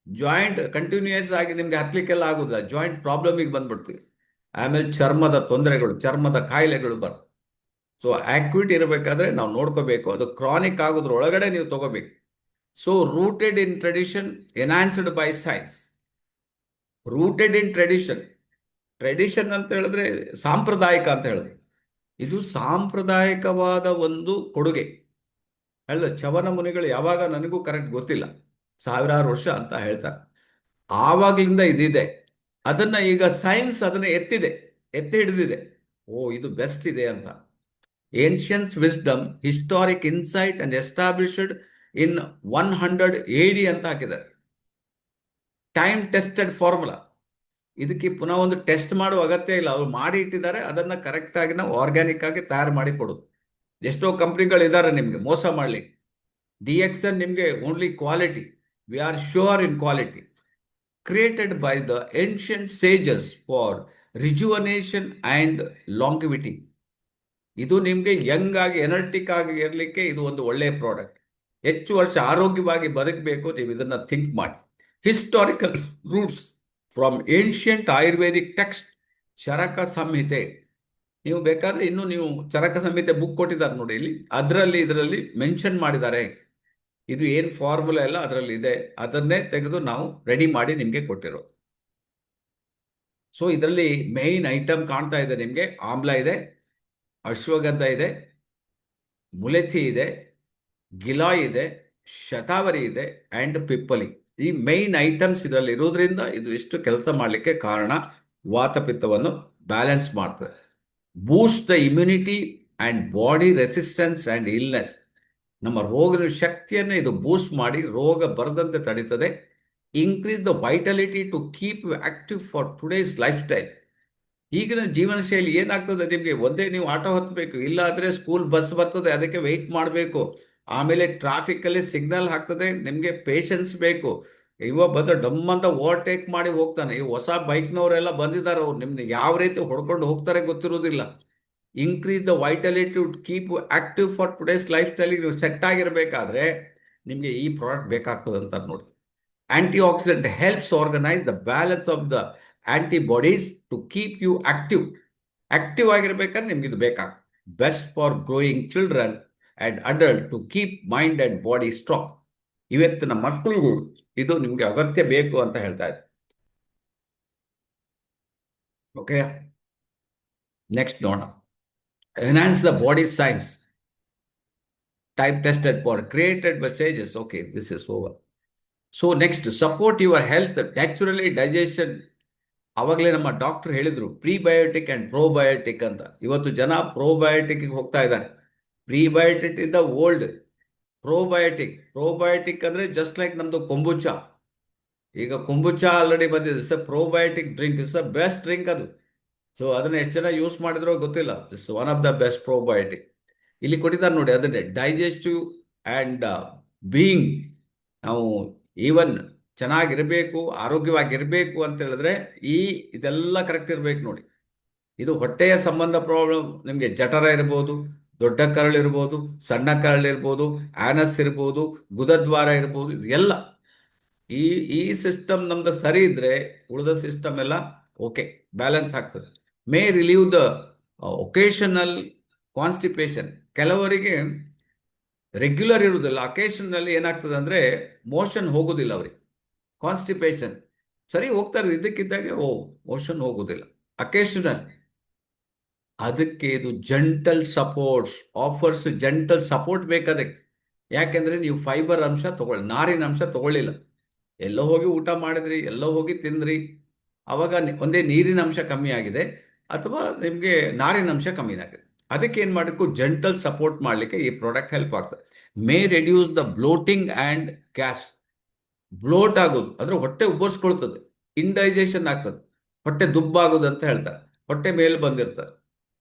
ಜಾಯಿಂಟ್ ಕಂಟಿನ್ಯೂಯಸ್ ಆಗಿ ನಿಮ್ಗೆ ಹತ್ಲಿಕ್ಕೆಲ್ಲ ಆಗುದಿಲ್ಲ, ಜಾಯಿಂಟ್ ಪ್ರಾಬ್ಲಮಿಗೆ ಬಂದ್ಬಿಡ್ತೀವಿ. ಆಮೇಲೆ ಚರ್ಮದ ತೊಂದರೆಗಳು, ಚರ್ಮದ ಕಾಯಿಲೆಗಳು ಬರ್ತವೆ. ಸೊ ಆಕ್ಯೂಟ್ ಇರಬೇಕಾದ್ರೆ ನಾವು ನೋಡ್ಕೋಬೇಕು, ಅದು ಕ್ರಾನಿಕ್ ಆಗೋದ್ರೊಳಗಡೆ ನೀವು ತಗೋಬೇಕು. So rooted in tradition, enhanced by science. Rooted in tradition, tradition ಅಂತ ಹೇಳಿದ್ರೆ ಸಾಂಪ್ರದಾಯಿಕ ಅಂತ ಹೇಳಿದ್ರೆ, ಇದು ಸಾಂಪ್ರದಾಯಿಕವಾದ ಒಂದು ಕೊಡುಗೆ. ಹೇಳಿದ ಚವನ ಮುನಿಗಳು ಯಾವಾಗ ನನಗೂ ಕರೆಕ್ಟ್ ಗೊತ್ತಿಲ್ಲ, ಸಾವಿರಾರು ವರ್ಷ ಅಂತ ಹೇಳ್ತಾರೆ, ಆವಾಗ್ಲಿಂದ ಇದಿದೆ. ಅದನ್ನ ಈಗ ಸೈನ್ಸ್ ಅದನ್ನ ಎತ್ತಿ ಹಿಡಿದಿದೆ. ಓ ಇದು ಬೆಸ್ಟ್ ಇದೆ ಅಂತ. ಏನ್ಷಿಯನ್ಸ್ wisdom, historic insight and established in 100 AD ಅಂತ ಹಾಕಿದ್ದಾರೆ. ಟೈಮ್ ಟೆಸ್ಟೆಡ್ ಫಾರ್ಮುಲಾ, ಇದಕ್ಕೆ ಪುನಃ ಒಂದು ಟೆಸ್ಟ್ ಮಾಡುವ ಅಗತ್ಯ ಇಲ್ಲ, ಅವ್ರು ಮಾಡಿ ಇಟ್ಟಿದ್ದಾರೆ, ಅದನ್ನ ಕರೆಕ್ಟ್ ಆಗಿ ನಾವು ಆರ್ಗ್ಯಾನಿಕ್ ಆಗಿ ತಯಾರು ಮಾಡಿ ಕೊಡೋದು. ಎಷ್ಟೋ ಕಂಪ್ನಿಗಳು ಇದ್ದಾರೆ ನಿಮ್ಗೆ ಮೋಸ ಮಾಡ್ಲಿಕ್ಕೆ. DXN ನಿಮ್ಗೆ only quality, we are sure in quality, created by the ancient sages for rejuvenation and longevity. ಇದು ನಿಮಗೆ ಯಂಗ್ ಆಗಿ ಎನರ್ಟಿಕ್ ಆಗಿ ಇರಲಿಕ್ಕೆ ಇದು ಒಂದು ಒಳ್ಳೆಯ ಪ್ರಾಡಕ್ಟ್. ಹೆಚ್ಚು ವರ್ಷ ಆರೋಗ್ಯವಾಗಿ ಬದುಕಬೇಕು, ನೀವು ಇದನ್ನ ಥಿಂಕ್ ಮಾಡಿ. Historical roots from ancient Ayurvedic text, Charaka Samhita. ನೀವು ಬೇಕಾದ್ರೆ ಇನ್ನು ನೀವು ಚರಕ ಸಂಹಿತೆ ಬುಕ್ ಕೊಟ್ಟಿದ್ದಾರೆ ನೋಡಿ ಇಲ್ಲಿ, ಇದರಲ್ಲಿ ಮೆನ್ಷನ್ ಮಾಡಿದ್ದಾರೆ. ಇದು ಏನು ಫಾರ್ಮುಲಾ ಎಲ್ಲ ಅದರಲ್ಲಿ ಇದೆ, ಅದನ್ನೇ ತೆಗೆದು ನಾವು ರೆಡಿ ಮಾಡಿ ನಿಮಗೆ ಕೊಟ್ಟಿರೋದು. ಸೊ ಇದರಲ್ಲಿ ಮೇನ್ ಐಟಮ್ ಕಾಣ್ತಾ ಇದೆ ನಿಮಗೆ, ಆಮ್ಲ ಇದೆ, ಅಶ್ವಗಂಧ ಇದೆ, ಮುಲೆಥಿ ಇದೆ, ಗಿಲಾಯ್ ಇದೆ, ಶತಾವರಿ ಇದೆ ಅಂಡ್ ಪಿಪ್ಪಲಿ. ಈ ಮೈನ್ ಐಟಮ್ಸ್ ಇದರಲ್ಲಿ ಇರೋದ್ರಿಂದ ಇದು ಇಷ್ಟು ಕೆಲಸ ಮಾಡಲಿಕ್ಕೆ ಕಾರಣ. ವಾತಪಿತ್ತವನ್ನು ಬ್ಯಾಲೆನ್ಸ್ ಮಾಡ್ತದೆ, boost the immunity and body resistance and illness. ನಮ್ಮ ರೋಗದ ಶಕ್ತಿಯನ್ನು ಇದು ಬೂಸ್ಟ್ ಮಾಡಿ ರೋಗ ಬರದಂತೆ ತಡೀತದೆ. Increase the vitality to keep you active for today's life style. ಈಗಿನ ಜೀವನ ಶೈಲಿ ಏನಾಗ್ತದೆ ನಿಮಗೆ, ಒಂದೇ ನೀವು ಆಟೋ ಹತ್ತಬೇಕು, ಇಲ್ಲ ಆದರೆ ಸ್ಕೂಲ್ ಬಸ್ ಬರ್ತದೆ ಅದಕ್ಕೆ ವೆಯ್ಟ್ ಮಾಡಬೇಕು, ಆಮೇಲೆ ಟ್ರಾಫಿಕ್ ಅಲ್ಲಿ ಸಿಗ್ನಲ್ ಹಾಕ್ತದೆ, ನಿಮಗೆ ಪೇಷನ್ಸ್ ಬೇಕು. ಇವ ಬಂದ ಡಮ್ ಅಂತ ಓವರ್ಟೇಕ್ ಮಾಡಿ ಹೋಗ್ತಾನೆ. ಈ ಹೊಸ ಬೈಕ್ನವರೆಲ್ಲ ಬಂದಿದ್ದಾರೆ, ಅವ್ರು ನಿಮ್ಗೆ ಯಾವ ರೀತಿ ಹೊಡ್ಕೊಂಡು ಹೋಗ್ತಾರೆ ಗೊತ್ತಿರೋದಿಲ್ಲ. Increase the vitality to keep active for today's life style. ನೀವು ಸೆಟ್ ಆಗಿರಬೇಕಾದ್ರೆ ನಿಮಗೆ ಈ ಪ್ರಾಡಕ್ಟ್ ಬೇಕಾಗ್ತದೆ ಅಂತ ನೋಡಿ. Antioxidant helps organise the balance of the antibodies to keep you active ಆಗಿರ್ಬೇಕಾದ್ರೆ ನಿಮ್ಗೆ ಇದು ಬೇಕಾಗ್ತದೆ. Best for growing children and adult to keep mind and body strong. ಇವತ್ತಿನ ಮಕ್ಕಳಿಗೂ ಇದು ನಿಮ್ಗೆ ಅಗತ್ಯ ಬೇಕು ಅಂತ ಹೇಳ್ತಾ ಇದ್ದಾರೆ. ಓಕೆ, ನೆಕ್ಸ್ಟ್ ನೋಡೋಣ. Enhance the body science. Type tested for created by sages. Okay, this is over. So next, support your health naturally digestion. ಅವಾಗಲೇ ನಮ್ಮ ಡಾಕ್ಟರ್ ಹೇಳಿದ್ರು ಪ್ರೀಬಯೋಟಿಕ್ ಅಂಡ್ ಪ್ರೋಬಯೋಟಿಕ್ ಅಂತ. ಇವತ್ತು ಜನ ಪ್ರೋಬಯೋಟಿಕ್ ಹೋಗ್ತಾ ಇದ್ದಾರೆ. Prebiotic is the old, probiotic ಅಂದ್ರೆ ಜಸ್ಟ್ ಲೈಕ್ ನಮ್ದು ಕೊಂಬುಚಾ. ಈಗ ಕೊಂಬುಚಾ ಆಲ್ರೆಡಿ ಬಂದಿದೆ, it's probiotic drink, it's best drink ಅದು. ಸೊ ಅದನ್ನ ಎಷ್ಟು ಜನ ಯೂಸ್ ಮಾಡಿದ್ರೋ ಗೊತ್ತಿಲ್ಲ. It's one of the best probiotic. ಇಲ್ಲಿ ಕೊಟ್ಟಿದ್ದಾರೆ ನೋಡಿ, ಅದನ್ನೇ ಡೈಜೆಸ್ಟಿವ್ ಆ್ಯಂಡ್ ಬೀಯಿಂಗ್. ನಾವು ಈವನ್ ಚೆನ್ನಾಗಿರಬೇಕು, ಆರೋಗ್ಯವಾಗಿರಬೇಕು ಅಂತ ಹೇಳಿದ್ರೆ ಇದೆಲ್ಲ ಕರೆಕ್ಟ್ ಇರಬೇಕು ನೋಡಿ. ಇದು ಹೊಟ್ಟೆಯ ಸಂಬಂಧ ಪ್ರಾಬ್ಲಮ್, ನಿಮಗೆ ಜಠರ ಇರ್ಬೋದು, ದೊಡ್ಡ ಕರಳಿರ್ಬೋದು, ಸಣ್ಣ ಕರಳಿರ್ಬೋದು, ಆನಸ್ ಇರ್ಬೋದು, ಗುದದ್ವಾರ ಇರ್ಬೋದು, ಇದೆಲ್ಲ ಈ ಸಿಸ್ಟಮ್ ನಮ್ದು ಸರಿ ಇದ್ರೆ ಉಳಿದ ಸಿಸ್ಟಮ್ ಎಲ್ಲ ಓಕೆ, ಬ್ಯಾಲೆನ್ಸ್ ಆಗ್ತದೆ. May relieve the occasional constipation. ಕೆಲವರಿಗೆ ರೆಗ್ಯುಲರ್ ಇರುವುದಿಲ್ಲ, ಅಕೇಶನಲ್ಲಿ ಏನಾಗ್ತದೆ ಅಂದರೆ ಮೋಷನ್ ಹೋಗೋದಿಲ್ಲ ಅವರಿಗೆ. ಕಾನ್ಸ್ಟಿಪೇಷನ್ ಸರಿ ಹೋಗ್ತಾರೆ, ಇದಕ್ಕಿದ್ದಾಗೆ ಮೋಷನ್ ಹೋಗೋದಿಲ್ಲ, ಅಕೇಶನಲ್. ಅದಕ್ಕೆ ಇದು gentle supports offers, gentle support ಬೇಕದಕ್ಕೆ. ಯಾಕೆಂದ್ರೆ ನೀವು ಫೈಬರ್ ಅಂಶ ನಾರಿನ ಅಂಶ ತಗೊಳ್ಳಿಲ್ಲ. ಎಲ್ಲೋ ಹೋಗಿ ಊಟ ಮಾಡಿದ್ರಿ, ಎಲ್ಲೋ ಹೋಗಿ ತಿಂದ್ರಿ, ಅವಾಗ ಒಂದೇ ನೀರಿನ ಅಂಶ ಕಮ್ಮಿ ಆಗಿದೆ ಅಥವಾ ನಿಮಗೆ ನಾರಿನ ಅಂಶ ಕಮ್ಮಿ ಆಗಿದೆ. ಅದಕ್ಕೆ ಏನು ಮಾಡಬೇಕು, ಜೆಂಟಲ್ ಸಪೋರ್ಟ್ ಮಾಡಲಿಕ್ಕೆ ಈ ಪ್ರಾಡಕ್ಟ್ ಹೆಲ್ಪ್ ಆಗ್ತದೆ. May reduce the bloating and gas. ಬ್ಲೋಟ್ ಆಗೋದು ಅಂದ್ರೆ ಹೊಟ್ಟೆ ಉಬ್ಬರಿಸ್ಕೊಳ್ತದೆ, ಇಂಡೈಜೆಷನ್ ಆಗ್ತದೆ, ಹೊಟ್ಟೆ ದುಬ್ಬಾಗೋದು ಅಂತ ಹೇಳ್ತಾರೆ, ಹೊಟ್ಟೆ ಮೇಲೆ ಬಂದಿರ್ತಾರೆ.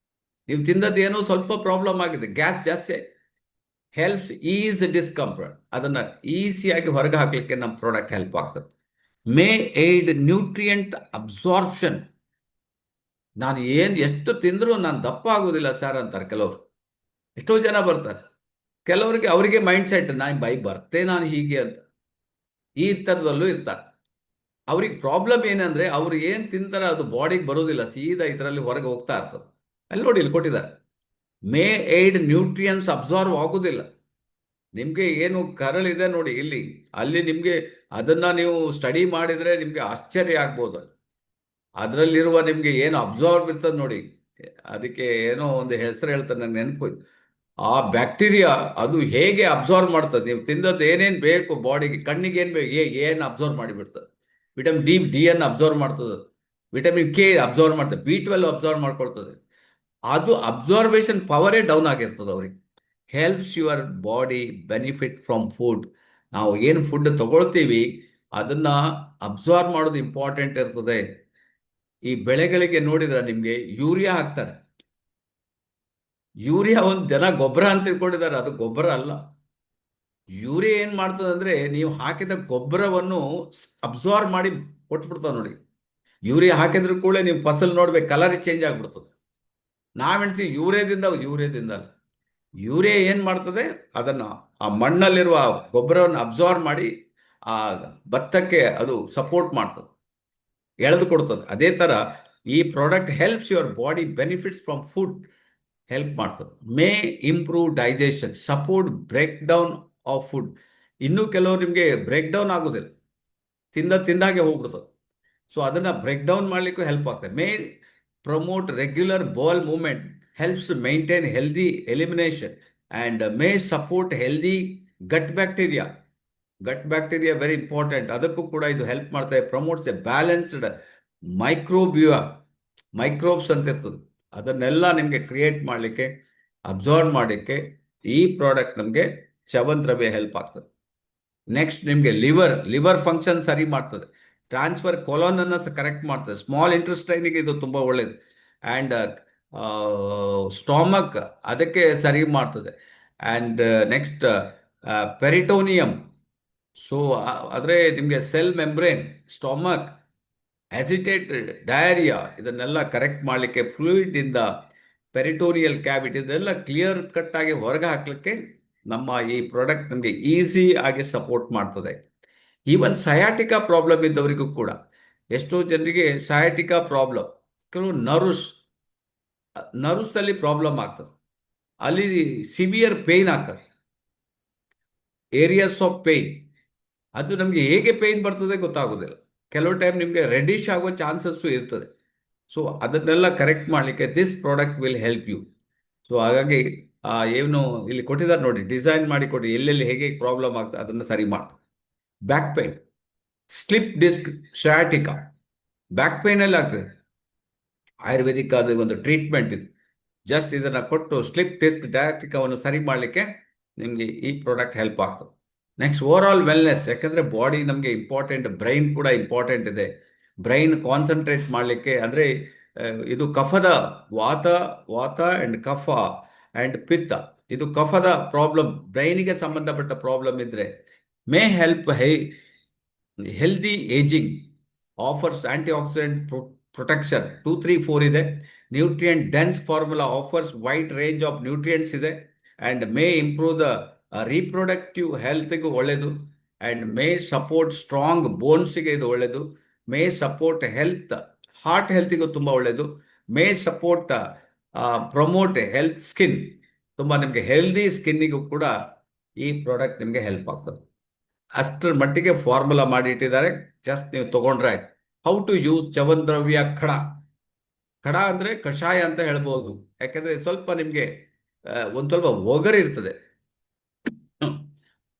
ನೀವು ತಿಂದದ್ದು ಏನೋ ಸ್ವಲ್ಪ ಪ್ರಾಬ್ಲಮ್ ಆಗಿದೆ, ಗ್ಯಾಸ್ ಜಾಸ್ತಿ, ಹೆಲ್ಪ್ಸ್ ಈಸ್ ಡಿಸ್ಕಂಫರ್ಟ್, ಅದನ್ನು ಈಸಿಯಾಗಿ ಹೊರಗೆ ಹಾಕಲಿಕ್ಕೆ ನಮ್ಮ ಪ್ರಾಡಕ್ಟ್ ಹೆಲ್ಪ್ ಆಗ್ತದೆ. May aid nutrient absorption. ನಾನು ಎಷ್ಟು ತಿಂದರೂ ನಾನು ದಪ್ಪ ಆಗೋದಿಲ್ಲ ಸರ್ ಅಂತಾರೆ ಕೆಲವರು. ಎಷ್ಟೋ ಜನ ಬರ್ತಾರೆ, ಕೆಲವರಿಗೆ ಅವರಿಗೆ ಮೈಂಡ್ ಸೆಟ್ ನಾನು ಬರ್ತೆ ನಾನು ಹೀಗೆ ಅಂತ, ಈ ಥರದಲ್ಲೂ ಇರ್ತಾರೆ. ಅವ್ರಿಗೆ ಪ್ರಾಬ್ಲಮ್ ಏನಂದ್ರೆ ಅವ್ರು ಏನು ತಿಂತಾರೆ ಅದು ಬಾಡಿಗೆ ಬರೋದಿಲ್ಲ, ಸೀದಾ ಇದರಲ್ಲಿ ಹೊರಗೆ ಹೋಗ್ತಾ ಇರ್ತದೆ. ಅಲ್ಲಿ ನೋಡಿ, ಇಲ್ಲಿ ಕೊಟ್ಟಿದ್ದಾರೆ, ಮೇ ಏಡ್ ನ್ಯೂಟ್ರಿಯನ್ಸ್ ಅಬ್ಸಾರ್ವ್ ಆಗೋದಿಲ್ಲ. ನಿಮಗೆ ಏನು ಕರಳಿದೆ ನೋಡಿ ಇಲ್ಲಿ, ಅಲ್ಲಿ ನಿಮಗೆ ಅದನ್ನು ನೀವು ಸ್ಟಡಿ ಮಾಡಿದರೆ ನಿಮಗೆ ಆಶ್ಚರ್ಯ ಆಗ್ಬೋದು. ಅದರಲ್ಲಿರುವ ನಿಮಗೆ ಏನು ಅಬ್ಸಾರ್ವ್ ಇರ್ತದೆ ನೋಡಿ, ಅದಕ್ಕೆ ಏನೋ ಒಂದು ಹೆಸರು ಹೇಳ್ತಾರೆ, ನನಗೆ ನೆನಪು. ಆ ಬ್ಯಾಕ್ಟೀರಿಯಾ ಅದು ಹೇಗೆ ಅಬ್ಸಾರ್ವ್ ಮಾಡ್ತದೆ, ನೀವು ತಿಂದದ್ದು ಏನೇನು ಬೇಕು ಬಾಡಿಗೆ, ಕಣ್ಣಿಗೆ ಏನು ಬೇಕು ಏನು ಅಬ್ಸಾರ್ವ್ ಮಾಡಿಬಿಡ್ತದೆ. ವಿಟಮಿನ್ ಡಿ ಅನ್ನು ಅಬ್ಸಾರ್ವ್ ಮಾಡ್ತದೆ, ವಿಟಮಿನ್ ಕೆ ಅಬ್ಸಾರ್ವ್ ಮಾಡ್ತದೆ, B12 ಅಬ್ಸಾರ್ವ್ ಮಾಡ್ಕೊಳ್ತದೆ. ಅದು ಅಬ್ಸಾರ್ವೇಷನ್ ಪವರೇ ಡೌನ್ ಆಗಿರ್ತದೆ ಅವ್ರಿಗೆ. Helps your body benefit from food. ನಾವು ಏನು ಫುಡ್ ತಗೊಳ್ತೀವಿ ಅದನ್ನು ಅಬ್ಸಾರ್ವ್ ಮಾಡೋದು ಇಂಪಾರ್ಟೆಂಟ್ ಇರ್ತದೆ. ಈ ಬೆಳೆಗಳಿಗೆ ನೋಡಿದ್ರೆ ನಿಮಗೆ ಯೂರಿಯಾ ಹಾಕ್ತಾರೆ. ಯೂರಿಯಾ ಒಂದು ಜನ ಗೊಬ್ಬರ ಅಂತ ತಿಳ್ಕೊಂಡಿದ್ದಾರೆ, ಅದು ಗೊಬ್ಬರ ಅಲ್ಲ. ಯೂರಿಯಾ ಏನು ಮಾಡ್ತದೆ ಅಂದರೆ, ನೀವು ಹಾಕಿದ ಗೊಬ್ಬರವನ್ನು ಅಬ್ಸಾರ್ವ್ ಮಾಡಿ ಕೊಟ್ಬಿಡ್ತದೆ ನೋಡಿ. ಯೂರಿಯಾ ಹಾಕಿದ್ರು ಕೂಡ ನೀವು ಫಸಲು ನೋಡ್ಬೇಕು, ಕಲರ್ ಚೇಂಜ್ ಆಗಿಬಿಡ್ತದೆ. ನಾವು ಹೇಳ್ತೀವಿ ಯೂರಿಯಾದಿಂದ ಅಲ್ಲ. ಯೂರಿಯಾ ಏನು ಮಾಡ್ತದೆ, ಅದನ್ನು ಆ ಮಣ್ಣಲ್ಲಿರುವ ಗೊಬ್ಬರವನ್ನು ಅಬ್ಸಾರ್ವ್ ಮಾಡಿ ಆ ಭತ್ತಕ್ಕೆ ಅದು ಸಪೋರ್ಟ್ ಮಾಡ್ತದೆ, ಎಳೆದು ಕೊಡ್ತದೆ. ಅದೇ ಥರ ಈ product helps your body benefits from food, help ಮಾಡ್ತದೆ. May improve digestion, support break down of food. ಇನ್ನೂ ಕೆಲವರು ನಿಮಗೆ ಬ್ರೇಕ್ ಡೌನ್ ಆಗೋದಿಲ್ಲ, ತಿಂದಾಗೆ ಹೋಗ್ಬಿಡ್ತದೆ. ಸೊ ಅದನ್ನು ಬ್ರೇಕ್ ಡೌನ್ ಮಾಡಲಿಕ್ಕೂ ಹೆಲ್ಪ್ ಆಗ್ತದೆ. May promote regular bowel movement, helps maintain healthy elimination and may support healthy gut bacteria. Gut bacteria very important, ಅದಕ್ಕೂ ಕೂಡ ಇದು ಹೆಲ್ಪ್ ಮಾಡ್ತದೆ. Promotes a balanced microbiota, microbes ಅಂತ ಇರ್ತದೆ, ಅದನ್ನೆಲ್ಲ ನಿಮಗೆ ಕ್ರಿಯೇಟ್ ಮಾಡಲಿಕ್ಕೆ, ಅಬ್ಸಾರ್ವ್ ಮಾಡಲಿಕ್ಕೆ ಈ ಪ್ರಾಡಕ್ಟ್ ನಮಗೆ ಚ್ಯವನದ್ರವ್ಯ ಹೆಲ್ಪ್ ಆಗ್ತದೆ. ನೆಕ್ಸ್ಟ್ ನಿಮಗೆ ಲಿವರ್ ಫಂಕ್ಷನ್ ಸರಿ ಮಾಡ್ತದೆ, ಟ್ರಾನ್ಸ್ಫರ್ ಕೊಲೋನ್ ಅನ್ನು ಕರೆಕ್ಟ್ ಮಾಡ್ತದೆ, ಸ್ಮಾಲ್ ಇಂಟೆಸ್ಟೈನಿಗೆ ಇದು ತುಂಬ ಒಳ್ಳೆಯದು. ಆ್ಯಂಡ್ ಸ್ಟೊಮಕ್ ಅದಕ್ಕೆ ಸರಿ ಮಾಡ್ತದೆ. And next peritoneum. ಸೊ ಆದರೆ ನಿಮಗೆ ಸೆಲ್ ಮೆಂಬ್ರೇನ್, ಸ್ಟೊಮಕ್, ಆಸಿಟೇಟ್, ಡಯರಿಯಾ ಇದನ್ನೆಲ್ಲ ಕರೆಕ್ಟ್ ಮಾಡಲಿಕ್ಕೆ, ಫ್ಲೂಯಿಡ್ ಇಂದ ಪೆರಿಟೋನಿಯಲ್ ಕ್ಯಾವಿಟಿ ಇದೆಲ್ಲ ಕ್ಲಿಯರ್ ಕಟ್ ಆಗಿ ಹೊರಗೆ ಹಾಕಲಿಕ್ಕೆ ನಮ್ಮ ಈ ಪ್ರಾಡಕ್ಟ್ ನಮಗೆ ಈಸಿ ಆಗಿ ಸಪೋರ್ಟ್ ಮಾಡ್ತದೆ. ಈವನ್ ಸಯಾಟಿಕಾ ಪ್ರಾಬ್ಲಮ್ ಇದ್ದವರಿಗೂ ಕೂಡ, ಎಷ್ಟೋ ಜನರಿಗೆ ಸಯಾಟಿಕಾ ಪ್ರಾಬ್ಲಮ್, ಕೆಲವು ನರ್ವ್ಸಲ್ಲಿ ಪ್ರಾಬ್ಲಮ್ ಆಗ್ತದೆ, ಅಲ್ಲಿ ಸಿವಿಯರ್ ಪೇಯ್ನ್ ಆಗ್ತದೆ, ಏರಿಯಾಸ್ ಆಫ್ ಪೇಯ್ನ್. ಅದು ನಮಗೆ ಹೇಗೆ ಪೇಯ್ನ್ ಬರ್ತದೆ ಗೊತ್ತಾಗೋದಿಲ್ಲ, ಕೆಲವು ಟೈಮ್ ನಿಮಗೆ ರೆಡಿಶ್ ಆಗೋ ಚಾನ್ಸಸ್ಸು ಇರ್ತದೆ. ಸೊ ಅದನ್ನೆಲ್ಲ ಕರೆಕ್ಟ್ ಮಾಡಲಿಕ್ಕೆ this product will help you. So ಹಾಗಾಗಿ ಏನು ಇಲ್ಲಿ ಕೊಟ್ಟಿದ್ದಾರೆ ನೋಡಿ, ಡಿಸೈನ್ ಮಾಡಿ ಕೊಡಿ, ಎಲ್ಲೆಲ್ಲಿ ಹೇಗೆ ಪ್ರಾಬ್ಲಮ್ ಆಗ್ತದೆ ಅದನ್ನು ಸರಿ ಮಾಡ್ತದೆ. Back pain, slip disc, sciatica, back ಪೇನಲ್ಲಿ ಆಗ್ತದೆ. ಆಯುರ್ವೇದಿಕ್ ಅದು ಒಂದು ಟ್ರೀಟ್ಮೆಂಟ್ ಇದು. ಜಸ್ಟ್ ಇದನ್ನು ಕೊಟ್ಟು ಸ್ಲಿಪ್ ಡಿಸ್ಕ್ ಡಯಾಟಿಕಾವನ್ನು ಸರಿ ಮಾಡಲಿಕ್ಕೆ ನಿಮಗೆ ಈ ಪ್ರಾಡಕ್ಟ್ ಹೆಲ್ಪ್ ಆಗ್ತದೆ. ನೆಕ್ಸ್ಟ್ ಓವರ್ ಆಲ್ ವೆಲ್ನೆಸ್, ಯಾಕಂದರೆ ಬಾಡಿ ನಮಗೆ ಇಂಪಾರ್ಟೆಂಟ್, ಬ್ರೈನ್ ಕೂಡ ಇಂಪಾರ್ಟೆಂಟ್ ಇದೆ. ಬ್ರೈನ್ ಕಾನ್ಸಂಟ್ರೇಟ್ ಮಾಡಲಿಕ್ಕೆ ಅಂದರೆ ಇದು ಕಫದ ವಾತ ಆ್ಯಂಡ್ ಕಫ ಆ್ಯಂಡ್ ಪಿತ್ತ, ಇದು ಕಫದ ಪ್ರಾಬ್ಲಮ್, ಬ್ರೈನಿಗೆ ಸಂಬಂಧಪಟ್ಟ ಪ್ರಾಬ್ಲಮ್ ಇದ್ದರೆ may help healthy ageing, offers antioxidant protection 2, 3, 4 ಇದೆ. Nutrient dense formula offers wide range of nutrients ಇದೆ. And may improve the reproductive ಹೆಲ್ತ್ಗೂ ಒಳ್ಳೆಯದು. ಆ್ಯಂಡ್ ಮೇ ಸಪೋರ್ಟ್ ಸ್ಟ್ರಾಂಗ್ ಬೋನ್ಸಿಗೆ ಇದು ಒಳ್ಳೆಯದು. ಮೇ ಸಪೋರ್ಟ್ ಹೆಲ್ತ್, ಹಾರ್ಟ್ ಹೆಲ್ತಿಗೂ ತುಂಬ ಒಳ್ಳೆಯದು. May support promote health skin, ತುಂಬ ನಿಮಗೆ ಹೆಲ್ದಿ ಸ್ಕಿನ್ನಿಗೂ ಕೂಡ ಈ ಪ್ರಾಡಕ್ಟ್ ನಿಮಗೆ ಹೆಲ್ಪ್ ಆಗ್ತದೆ. ಅಷ್ಟರ ಮಟ್ಟಿಗೆ ಫಾರ್ಮುಲಾ ಮಾಡಿ ಇಟ್ಟಿದ್ದಾರೆ, ಜಸ್ಟ್ ನೀವು ತೊಗೊಂಡ್ರೆ ಆಯ್ತು. ಹೌ ಟು ಯೂಸ್ ಚ್ಯವನದ್ರವ್ಯ ಖಡ. ಖಡ ಅಂದರೆ ಕಷಾಯ ಅಂತ ಹೇಳ್ಬೋದು, ಯಾಕೆಂದರೆ ಸ್ವಲ್ಪ ನಿಮಗೆ ಒಂದು ಸ್ವಲ್ಪ ಒಗರು ಇರ್ತದೆ.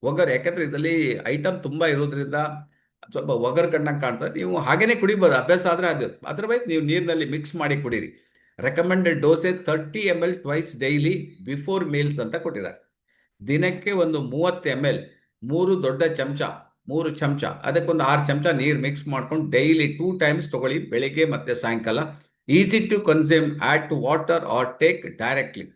ಒಗರು, ಯಾಕಂದ್ರೆ ಇದರಲ್ಲಿ ಐಟಮ್ ತುಂಬಾ ಇರೋದ್ರಿಂದ ಸ್ವಲ್ಪ ಒಗರು ಕಂಡಂಗೆ ಕಾಣ್ತದೆ. ನೀವು ಹಾಗೇನೆ ಕುಡಿಬೋದು, ಅಭ್ಯಾಸ ಆದ್ರೆ ಅದು. ಅದರ್ವೈಸ್ ನೀವು ನೀರಿನಲ್ಲಿ ಮಿಕ್ಸ್ ಮಾಡಿ ಕುಡೀರಿ. Recommended dosage 30 ml twice daily before meals ಅಂತ ಕೊಟ್ಟಿದ್ದಾರೆ. ದಿನಕ್ಕೆ ಒಂದು 30 ml, 3 ದೊಡ್ಡ ಚಮಚ, 3 ಚಮಚ, ಅದಕ್ಕೊಂದು 6 ಚಮಚ ನೀರು ಮಿಕ್ಸ್ ಮಾಡ್ಕೊಂಡು ಡೈಲಿ 2 ಟೈಮ್ಸ್ ತಗೊಳ್ಳಿ, ಬೆಳಿಗ್ಗೆ ಮತ್ತೆ ಸಾಯಂಕಾಲ. Easy to consume, add to water or take directly.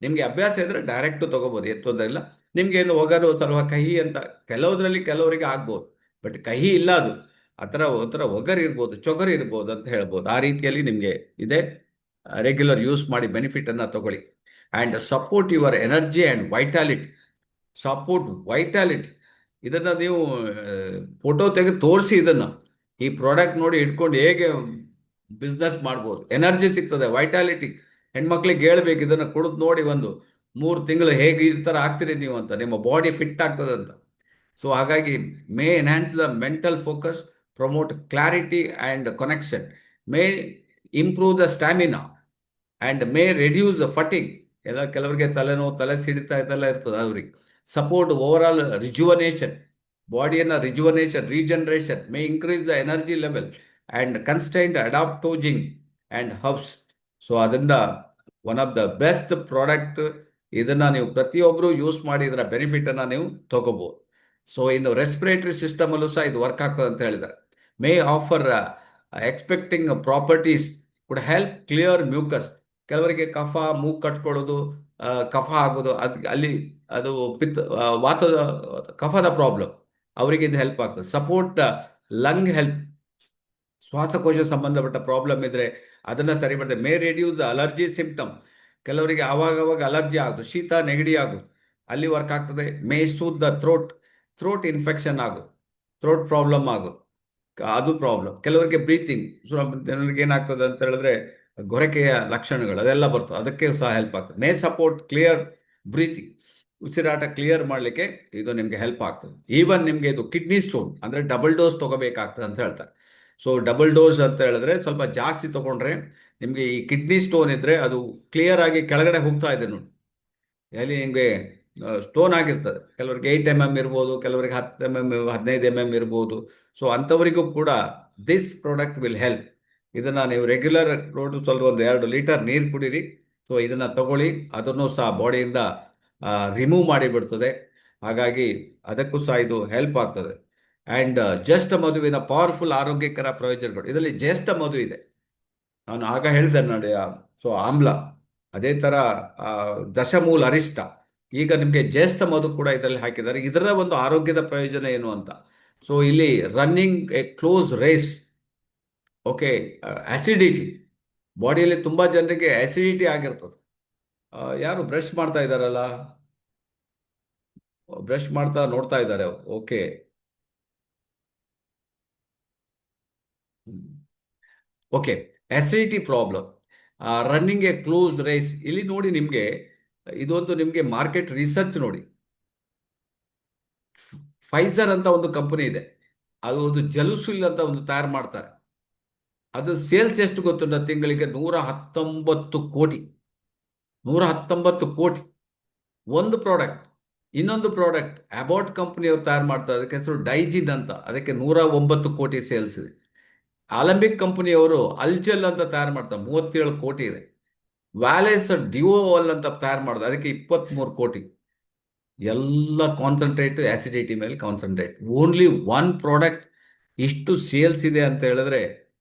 ನಿಮಗೆ ಅಭ್ಯಾಸ ಇದ್ರೆ ಡೈರೆಕ್ಟ್ ತಗೋಬೋದು, ಏನು ತೊಂದರೆ ಇಲ್ಲ. ನಿಮ್ಗೆ ಏನು ಒಗರು ಸ್ವಲ್ಪ ಕಹಿ ಅಂತ ಕೆಲವುದ್ರಲ್ಲಿ ಕೆಲವರಿಗೆ ಆಗ್ಬೋದು, ಬಟ್ ಕಹಿ ಇಲ್ಲ ಅದು. ಆ ಥರ ಒಂಥರ ಒಗರು ಇರ್ಬೋದು, ಚೊಗರು ಇರ್ಬೋದು ಅಂತ ಹೇಳ್ಬೋದು. ಆ ರೀತಿಯಲ್ಲಿ ನಿಮಗೆ ಇದೆ. ರೆಗ್ಯುಲರ್ ಯೂಸ್ ಮಾಡಿ ಬೆನಿಫಿಟ್ ಅನ್ನ ತಗೊಳ್ಳಿ. And support your energy and vitality. Support vitality, ಇದನ್ನ ನೀವು ಫೋಟೋ ತೆಗೆದು ತೋರಿಸಿ. ಇದನ್ನ ಈ ಪ್ರಾಡಕ್ಟ್ ನೋಡಿ ಇಟ್ಕೊಂಡು ಹೇಗೆ ಬಿಸ್ನೆಸ್ ಮಾಡ್ಬೋದು, ಎನರ್ಜಿ ಸಿಗ್ತದೆ, ವೈಟಾಲಿಟಿ. ಹೆಣ್ಮಕ್ಳಿಗೆ ಹೇಳ್ಬೇಕು, ಇದನ್ನು ಕುಡಿದು ನೋಡಿ, ಒಂದು 3 ತಿಂಗಳು ಹೇಗೆ ಈ ಥರ ಆಗ್ತೀರಿ ನೀವು ಅಂತ, ನಿಮ್ಮ ಬಾಡಿ ಫಿಟ್ ಆಗ್ತದೆ ಅಂತ. ಸೊ ಹಾಗಾಗಿ may enhance the mental focus, promote clarity and connection, may improve the stamina and may reduce the fatigue. ಎಲ್ಲ ಕೆಲವರಿಗೆ ತಲೆನೋವು, ತಲೆ ಸಿಡಿತಾ ಇದೆಲ್ಲ ಇರ್ತದೆ ಅವ್ರಿಗೆ. ಸಪೋರ್ಟ್ ಓವರ್ ಆಲ್ ರಿಜುವನೇಷನ್, ಬಾಡಿಯನ್ನು rejuvenation, regeneration, may increase the energy level and contained adaptogenic and herbs. So ಅದರಿಂದ one of the best product. ಇದನ್ನು ನೀವು ಪ್ರತಿಯೊಬ್ಬರು ಯೂಸ್ ಮಾಡಿ ಇದರ ಬೆನಿಫಿಟನ್ನು ನೀವು ತಗೋಬೋದು. ಸೊ ಇನ್ನು ರೆಸ್ಪಿರೇಟರಿ ಸಿಸ್ಟಮಲ್ಲೂ ಸಹ ಇದು ವರ್ಕ್ ಆಗ್ತದೆ ಅಂತ ಹೇಳಿದ್ದಾರೆ. May offer expecting properties, could help clear mucus. ಕೆಲವರಿಗೆ ಕಫ, ಮೂಗು ಕಟ್ಕೊಳ್ಳೋದು, ಕಫ ಆಗೋದು, ಅಲ್ಲಿ ಅದು ವಾತದ ಕಫದ ಪ್ರಾಬ್ಲಮ್, ಅವರಿಗೆ ಇದು ಹೆಲ್ಪ್ ಆಗ್ತದೆ. ಸಪೋರ್ಟ್ ಲಂಗ್ ಹೆಲ್ತ್, ಶ್ವಾಸಕೋಶ ಸಂಬಂಧಪಟ್ಟ ಪ್ರಾಬ್ಲಮ್ ಇದ್ರೆ ಅದನ್ನು ಸರಿ ಮಾಡ್ತದೆ. May reduce the allergy symptom, ಕೆಲವರಿಗೆ ಆವಾಗವಾಗ ಅಲರ್ಜಿ ಆಗೋದು, ಶೀತ ನೆಗಡಿ ಆಗೋದು, ಅಲ್ಲಿ ವರ್ಕ್ ಆಗ್ತದೆ. May soothe the throat infection ಆಗೋದು, ಥ್ರೋಟ್ ಪ್ರಾಬ್ಲಮ್ ಆಗೋದು, ಅದು ಪ್ರಾಬ್ಲಮ್. ಕೆಲವರಿಗೆ ಬ್ರೀತಿಂಗ್, ಜನರಿಗೆ ಏನಾಗ್ತದೆ ಅಂತ ಹೇಳಿದ್ರೆ ಗೊರಕೆಯ ಲಕ್ಷಣಗಳು ಅದೆಲ್ಲ ಬರ್ತವೆ, ಅದಕ್ಕೆ ಸಹ ಹೆಲ್ಪ್ ಆಗ್ತದೆ. ಮೇ ಸಪೋರ್ಟ್ ಕ್ಲಿಯರ್ ಬ್ರೀತಿಂಗ್, ಉಸಿರಾಟ ಕ್ಲಿಯರ್ ಮಾಡಲಿಕ್ಕೆ ಇದು ನಿಮಗೆ ಹೆಲ್ಪ್ ಆಗ್ತದೆ. ಈವನ್ ನಿಮಗೆ ಇದು ಕಿಡ್ನಿ ಸ್ಟೋನ್ ಅಂದರೆ ಡಬಲ್ ಡೋಸ್ ತಗೋಬೇಕಾಗ್ತದೆ ಅಂತ ಹೇಳ್ತಾರೆ. ಸೊ ಡಬಲ್ ಡೋಸ್ ಅಂತ ಹೇಳಿದ್ರೆ ಸ್ವಲ್ಪ ಜಾಸ್ತಿ ತಗೊಂಡ್ರೆ ನಿಮಗೆ ಈ ಕಿಡ್ನಿ ಸ್ಟೋನ್ ಇದ್ರೆ ಅದು ಕ್ಲಿಯರ್ ಆಗಿ ಕೆಳಗಡೆ ಹೋಗ್ತಾ ಇದೆ ನೋಡಿ. ಎಲ್ಲಿ ನಿಮಗೆ ಸ್ಟೋನ್ ಆಗಿರ್ತದೆ, ಕೆಲವರಿಗೆ 8 mm ಇರ್ಬೋದು, ಕೆಲವರಿಗೆ 10 mm, 15 mm ಇರ್ಬೋದು. ಸೊ ಅಂಥವರಿಗೂ ಕೂಡ ದಿಸ್ ಪ್ರಾಡಕ್ಟ್ ವಿಲ್ ಹೆಲ್ಪ್. ಇದನ್ನು ನೀವು ರೆಗ್ಯುಲರ್ ಸ್ವಲ್ಪ ಒಂದು 2 ಲೀಟರ್ ನೀರು ಕುಡೀರಿ. ಸೊ ಇದನ್ನು ತಗೊಳ್ಳಿ, ಅದನ್ನು ಸಹ ಬಾಡಿಯಿಂದ ರಿಮೂವ್ ಮಾಡಿಬಿಡ್ತದೆ. ಹಾಗಾಗಿ ಅದಕ್ಕೂ ಸಹ ಇದು ಹೆಲ್ಪ್ ಆಗ್ತದೆ. ಆ್ಯಂಡ್ ಜ್ಯೇಷ್ಠ ಮಧುವಿನ ಪವರ್ಫುಲ್ ಆರೋಗ್ಯಕರ ಪ್ರಯೋಜನಗಳು, ಇದರಲ್ಲಿ ಜ್ಯೇಷ್ಠ ಮಧು ಇದೆ. ನಾನು ಆಗ ಹೇಳಿದೆ ನೋಡಿ, ಸೊ ಆಮ್ಲ, ಅದೇ ಥರ ದಶಮೂಲ ಅರಿಷ್ಟ, ಈಗ ನಿಮಗೆ ಜ್ಯೇಷ್ಠ ಮಧು ಕೂಡ ಇದರಲ್ಲಿ ಹಾಕಿದ್ದಾರೆ. ಇದರ ಒಂದು ಆರೋಗ್ಯದ ಪ್ರಯೋಜನ ಏನು ಅಂತ. ಸೊ ಇಲ್ಲಿ running a close race, okay. Acidity, ಬಾಡಿಯಲ್ಲಿ ತುಂಬ ಜನರಿಗೆ ಆಸಿಡಿಟಿ ಆಗಿರ್ತದೆ. ಯಾರು ಬ್ರಷ್ ಮಾಡ್ತಾ ಇದ್ದಾರಲ್ಲ, ಬ್ರಷ್ ಮಾಡ್ತಾ ನೋಡ್ತಾ ಇದ್ದಾರೆ, okay. Okay, acidity problem, running a close race. ಇಲ್ಲಿ ನೋಡಿ ನಿಮಗೆ ಇದೊಂದು ನಿಮಗೆ ಮಾರ್ಕೆಟ್ ರಿಸರ್ಚ್ ನೋಡಿ. ಫೈಸರ್ ಅಂತ ಒಂದು ಕಂಪನಿ ಇದೆ, ಅದು ಒಂದು ಜಲುಸಿಲ್ ಅಂತ ಒಂದು ತಯಾರು ಮಾಡ್ತಾರೆ. ಅದು ಸೇಲ್ಸ್ ಎಷ್ಟು ಗೊತ್ತುಂಟ, ತಿಂಗಳಿಗೆ 119 ಕೋಟಿ. 119 ಕೋಟಿ ಒಂದು ಪ್ರಾಡಕ್ಟ್. ಇನ್ನೊಂದು ಪ್ರಾಡಕ್ಟ್ ಅಬೌಟ್ ಕಂಪನಿಯವರು ತಯಾರು ಮಾಡ್ತಾರೆ, ಅದಕ್ಕೆ ಹೆಸರು ಡೈಜಿನ್ ಅಂತ, ಅದಕ್ಕೆ 109 ಕೋಟಿ ಸೇಲ್ಸ್ ಇದೆ. ಅಲಂಬಿಕ್ ಕಂಪನಿಯವರು ಅಲ್ಜೆಲ್ ಅಂತ ತಯಾರು ಮಾಡ್ತಾರೆ, 37 ಕೋಟಿ ಇದೆ. ವ್ಯಾಲೆಸ್ ಡಿಯೋವಲ್ ಅಂತ ತಯಾರು ಮಾಡಿದ್ರೆ ಅದಕ್ಕೆ 23 ಕೋಟಿ. ಎಲ್ಲ ಕಾನ್ಸಂಟ್ರೇಟ್ ಆಸಿಡಿಟಿ ಮೇಲೆ ಕಾನ್ಸಂಟ್ರೇಟ್. ಓನ್ಲಿ ಒನ್ ಪ್ರಾಡಕ್ಟ್ ಇಷ್ಟು ಸೇಲ್ಸ್ ಇದೆ ಅಂತ ಹೇಳಿದ್ರೆ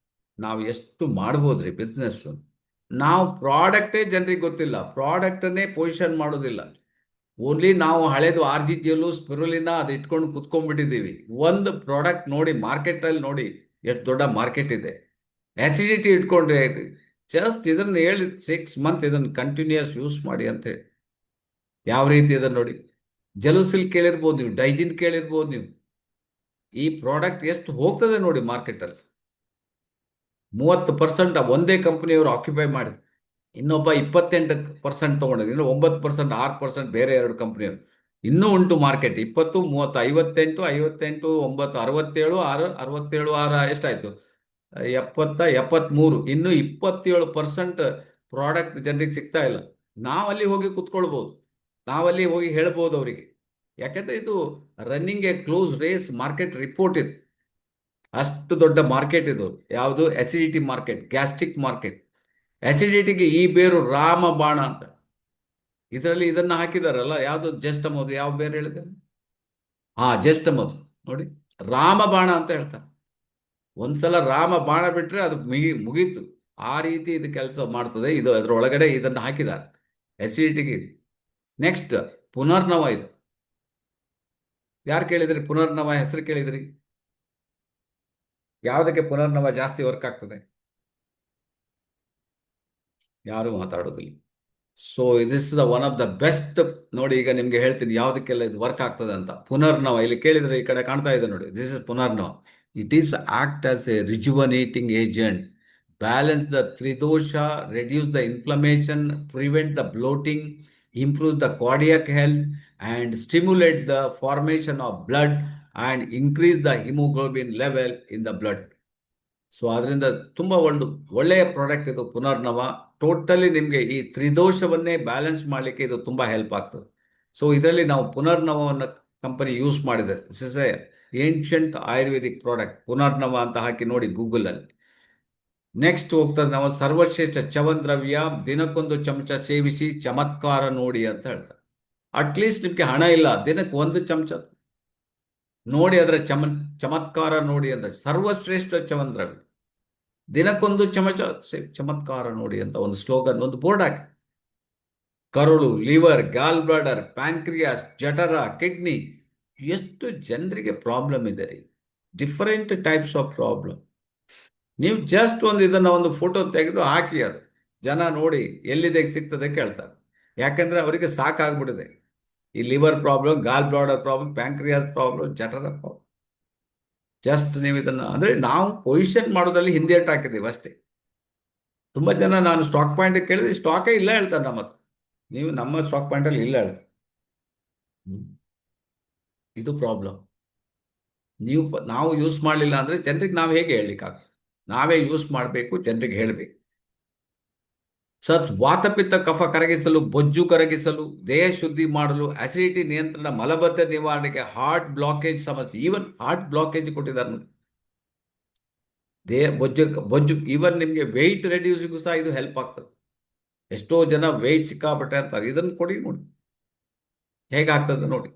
ನಾವು ಎಷ್ಟು ಮಾಡ್ಬೋದ್ರಿ ಬಿಸ್ನೆಸ್. ನಾವು ಪ್ರಾಡಕ್ಟೇ ಜನರಿಗೆ ಗೊತ್ತಿಲ್ಲ, ಪ್ರಾಡಕ್ಟನ್ನೇ ಪೊಸಿಷನ್ ಮಾಡೋದಿಲ್ಲ. ಓನ್ಲಿ ನಾವು ಹಳೇದು RGGL, ಸ್ಪಿರುಲಿನಾ ಅದು ಇಟ್ಕೊಂಡು ಕುತ್ಕೊಂಡ್ಬಿಟ್ಟಿದ್ದೀವಿ. ಒಂದು ಪ್ರಾಡಕ್ಟ್ ನೋಡಿ, ಮಾರ್ಕೆಟಲ್ಲಿ ನೋಡಿ ಎಷ್ಟು ದೊಡ್ಡ ಮಾರ್ಕೆಟ್ ಇದೆ. ಆಸಿಡಿಟಿ ಇಟ್ಕೊಂಡ್ರೆ ಜಸ್ಟ್ ಇದನ್ನು ಹೇಳಿ 6 ಮಂತ್ ಇದನ್ನು ಕಂಟಿನ್ಯೂಸ್ ಯೂಸ್ ಮಾಡಿ ಅಂತ ಹೇಳಿ. ಯಾವ ರೀತಿ ಇದನ್ನು ನೋಡಿ, ಜಲುಸಿಲ್ ಕೇಳಿರ್ಬೋದು ನೀವು, ಡೈಜಿನ್ ಕೇಳಿರ್ಬೋದು ನೀವು. ಈ ಪ್ರಾಡಕ್ಟ್ ಎಷ್ಟು ಹೋಗ್ತದೆ ನೋಡಿ ಮಾರ್ಕೆಟಲ್ಲಿ. 30% ಒಂದೇ ಕಂಪನಿಯವರು ಆಕ್ಯುಪೈ ಮಾಡಿದ್ರು, ಇನ್ನೊಬ್ಬ 28% ತೊಗೊಂಡಿದ್ರು, ಇನ್ನು 9%, 6% ಬೇರೆ 2 ಕಂಪನಿಯವರು. ಇನ್ನೂ ಉಂಟು ಮಾರ್ಕೆಟ್ 20, 30, 58, 58, 9, 67, 6, 67, 6 ಎಷ್ಟಾಯ್ತು, 70, 73. ಇನ್ನು 27% ಪ್ರಾಡಕ್ಟ್ ಜನರಿಗೆ ಸಿಗ್ತಾ ಇಲ್ಲ. ನಾವಲ್ಲಿ ಹೋಗಿ ಕುತ್ಕೊಳ್ಬೋದು, ನಾವಲ್ಲಿ ಹೋಗಿ ಹೇಳ್ಬೋದು ಅವರಿಗೆ. ಯಾಕಂದ್ರೆ ಇದು running a close race market report ಇದು. ಅಷ್ಟು ದೊಡ್ಡ ಮಾರ್ಕೆಟ್ ಇದು. ಯಾವುದು? Acidity market, gastric market. ಅಸಿಡಿಟಿಗೆ ಈ ಬೇರು ರಾಮಬಾಣ ಅಂತ. ಇದರಲ್ಲಿ ಇದನ್ನ ಹಾಕಿದಾರಲ್ಲ, ಯಾವುದು? ಜೆಸ್ಟಮೋದು. ಯಾವ ಬೇರೆ ಹೇಳಿದ್ದಾರೆ? ಹಾ, ಜೆಸ್ಟಮೋದು. ನೋಡಿ, ರಾಮಬಾಣ ಅಂತ ಹೇಳ್ತಾರೆ. ಒಂದ್ಸಲ ರಾಮ ಬಾಣ ಬಿಟ್ರೆ ಅದು ಮುಗೀತು. ಆ ರೀತಿ ಇದು ಕೆಲಸ ಮಾಡ್ತದೆ. ಇದು ಅದರೊಳಗಡೆ ಇದನ್ನು ಹಾಕಿದ್ದಾರೆ ಅಸಿಡಿಟಿಗೆ. ನೆಕ್ಸ್ಟ್ ಪುನರ್ನವ. ಇದು ಯಾರು ಕೇಳಿದ್ರಿ? ಪುನರ್ನವ ಹೆಸರು ಕೇಳಿದ್ರಿ? ಯಾವುದಕ್ಕೆ ಪುನರ್ನವ ಜಾಸ್ತಿ ವರ್ಕ್ ಆಗ್ತದೆ? ಯಾರು ಮಾತಾಡೋದಿಲ್ಲ. So this is the one of the best. ನೋಡಿ, ಈಗ ನಿಮ್ಗೆ ಹೇಳ್ತೀನಿ ಯಾವುದಕ್ಕೆಲ್ಲ ಇದು ವರ್ಕ್ ಆಗ್ತದೆ ಅಂತ. ಪುನರ್ನವ ಇಲ್ಲಿ ಕೇಳಿದ್ರೆ ಈ ಕಡೆ ಕಾಣ್ತಾ ಇದೆ ನೋಡಿ, this is punarnava. It is act as a rejuvenating agent, balance the tridosha, reduce the inflammation, prevent the bloating, improve the cardiac health and stimulate the formation of blood and increase the haemoglobin level in the blood. So ಅದರಿಂದ ತುಂಬ ಒಂದು ಒಳ್ಳೆಯ ಪ್ರಾಡಕ್ಟ್ ಇದು ಪುನರ್ನವ. ಟೋಟಲಿ ನಿಮಗೆ ಈ ತ್ರಿದೋಷವನ್ನೇ ಬ್ಯಾಲೆನ್ಸ್ ಮಾಡಲಿಕ್ಕೆ ಇದು ತುಂಬ ಹೆಲ್ಪ್ ಆಗ್ತದೆ. ಸೊ ಇದರಲ್ಲಿ ನಾವು ಪುನರ್ನವವನ್ನು ಕಂಪನಿ ಯೂಸ್ ಮಾಡಿದೆ. This is a ancient Ayurvedic product. Punarnava ಅಂತ ಹಾಕಿ ನೋಡಿ ಗೂಗಲಲ್ಲಿ. ನೆಕ್ಸ್ಟ್ ಹೋಗ್ತದೆ ನಾವು ಸರ್ವಶ್ರೇಷ್ಠ ಚವನ್-ದ್ರವ್ಯ, ದಿನಕ್ಕೊಂದು ಚಮಚ ಸೇವಿಸಿ ಚಮತ್ಕಾರ ನೋಡಿ ಅಂತ ಹೇಳ್ತಾರೆ. ಅಟ್ಲೀಸ್ಟ್ ನಿಮಗೆ ಹಣ ಇಲ್ಲ, ದಿನಕ್ಕೆ ಒಂದು ಚಮಚ ನೋಡಿ, ಅದರ ಚಮತ್ಕಾರ ನೋಡಿ ಅಂತ. ಸರ್ವಶ್ರೇಷ್ಠ ಚವನ್-ದ್ರವ್ಯ, ದಿನಕ್ಕೊಂದು ಚಮಚ ಚಮತ್ಕಾರ ನೋಡಿ ಅಂತ ಒಂದು ಸ್ಲೋಗನ್, ಒಂದು ಬೋರ್ಡ್ ಹಾಕಿ. ಕರುಳು, ಲಿವರ್, ಗಾಲ್ ಬ್ಲಾಡರ್, ಪ್ಯಾಂಕ್ರಿಯಾಸ್, ಜಠರ, ಕಿಡ್ನಿ, ಎಷ್ಟು ಜನರಿಗೆ ಪ್ರಾಬ್ಲಮ್ ಇದೆ ರೀ. Different types of problem. ನೀವು ಜಸ್ಟ್ ಇದನ್ನ ಒಂದು ಫೋಟೋ ತೆಗೆದು ಹಾಕಿ, ಅದು ಜನ ನೋಡಿ ಎಲ್ಲಿದೆ ಸಿಗ್ತದೆ ಕೇಳ್ತಾರೆ. ಯಾಕಂದ್ರೆ ಅವರಿಗೆ ಸಾಕಾಗ್ಬಿಟ್ಟಿದೆ. ಈ ಲಿವರ್ ಪ್ರಾಬ್ಲಮ್, ಗಾಲ್ ಬ್ಲಾಡರ್ ಪ್ರಾಬ್ಲಮ್, ಪ್ಯಾಂಕ್ರಿಯಾಸ್ ಪ್ರಾಬ್ಲಮ್, ಜಠರ ಪ್ರಾಬ್ಲಮ್. ಜಸ್ಟ್ ನೀವು ಇದನ್ನು ಅಂದರೆ ನಾವು ಪೊಸಿಷನ್ ಮಾಡೋದ್ರಲ್ಲಿ ಹಿಂದೇಟ್ ಹಾಕಿದ್ದೀವಿ ಅಷ್ಟೇ. ತುಂಬ ಜನ ನಾನು ಸ್ಟಾಕ್ ಪಾಯಿಂಟ್ ಕೇಳಿದ್ರೆ ಸ್ಟಾಕೇ ಇಲ್ಲ ಹೇಳ್ತಾರೆ ನಮ್ಮ ಹತ್ರ. ನೀವು ನಮ್ಮ ಸ್ಟಾಕ್ ಪಾಯಿಂಟಲ್ಲಿ ಇಲ್ಲ ಹೇಳ್ತಾರೆ. ಇದು ಪ್ರಾಬ್ಲಮ್. ನಾವು ಯೂಸ್ ಮಾಡಲಿಲ್ಲ ಅಂದರೆ ಜನರಿಗೆ ನಾವು ಹೇಗೆ ಹೇಳಲಿಕ್ಕಾಗ್ತದೆ? ನಾವೇ ಯೂಸ್ ಮಾಡಬೇಕು, ಜನರಿಗೆ ಹೇಳಬೇಕು. ವಾತಪಿತ್ತ ಕಫ ಕರಗಿಸಲು, ಬೊಜ್ಜು ಕರಗಿಸಲು, ದೇಹ ಶುದ್ಧಿ ಮಾಡಲು, ಅಸಿಡಿಟಿ ನಿಯಂತ್ರಣ, ಮಲಬದ್ಧತೆ ನಿವಾರಣೆಗೆ, ಹಾರ್ಟ್ ಬ್ಲಾಕೇಜ್ ಸಮಸ್ಯೆ, ಈವನ್ ಹಾರ್ಟ್ ಬ್ಲಾಕೇಜ್ ಕೊಟ್ಟಿದ್ದಾರೆ ನೋಡಿ. ದೇಹ ಬೊಜ್ಜು ಈವನ್ ನಿಮಗೆ ವೆಯ್ಟ್ ರೆಡ್ಯೂಸಿಗೂ ಸಹ ಇದು ಹೆಲ್ಪ್ ಆಗ್ತದೆ. ಎಷ್ಟೋ ಜನ ವೆಯ್ಟ್ ಸಿಕ್ಕಾಪಟ್ಟೆ ಅಂತಾರೆ, ಇದನ್ನು ಕೊಡಿ ನೋಡಿ ಹೇಗಾಗ್ತದೆ ನೋಡಿ.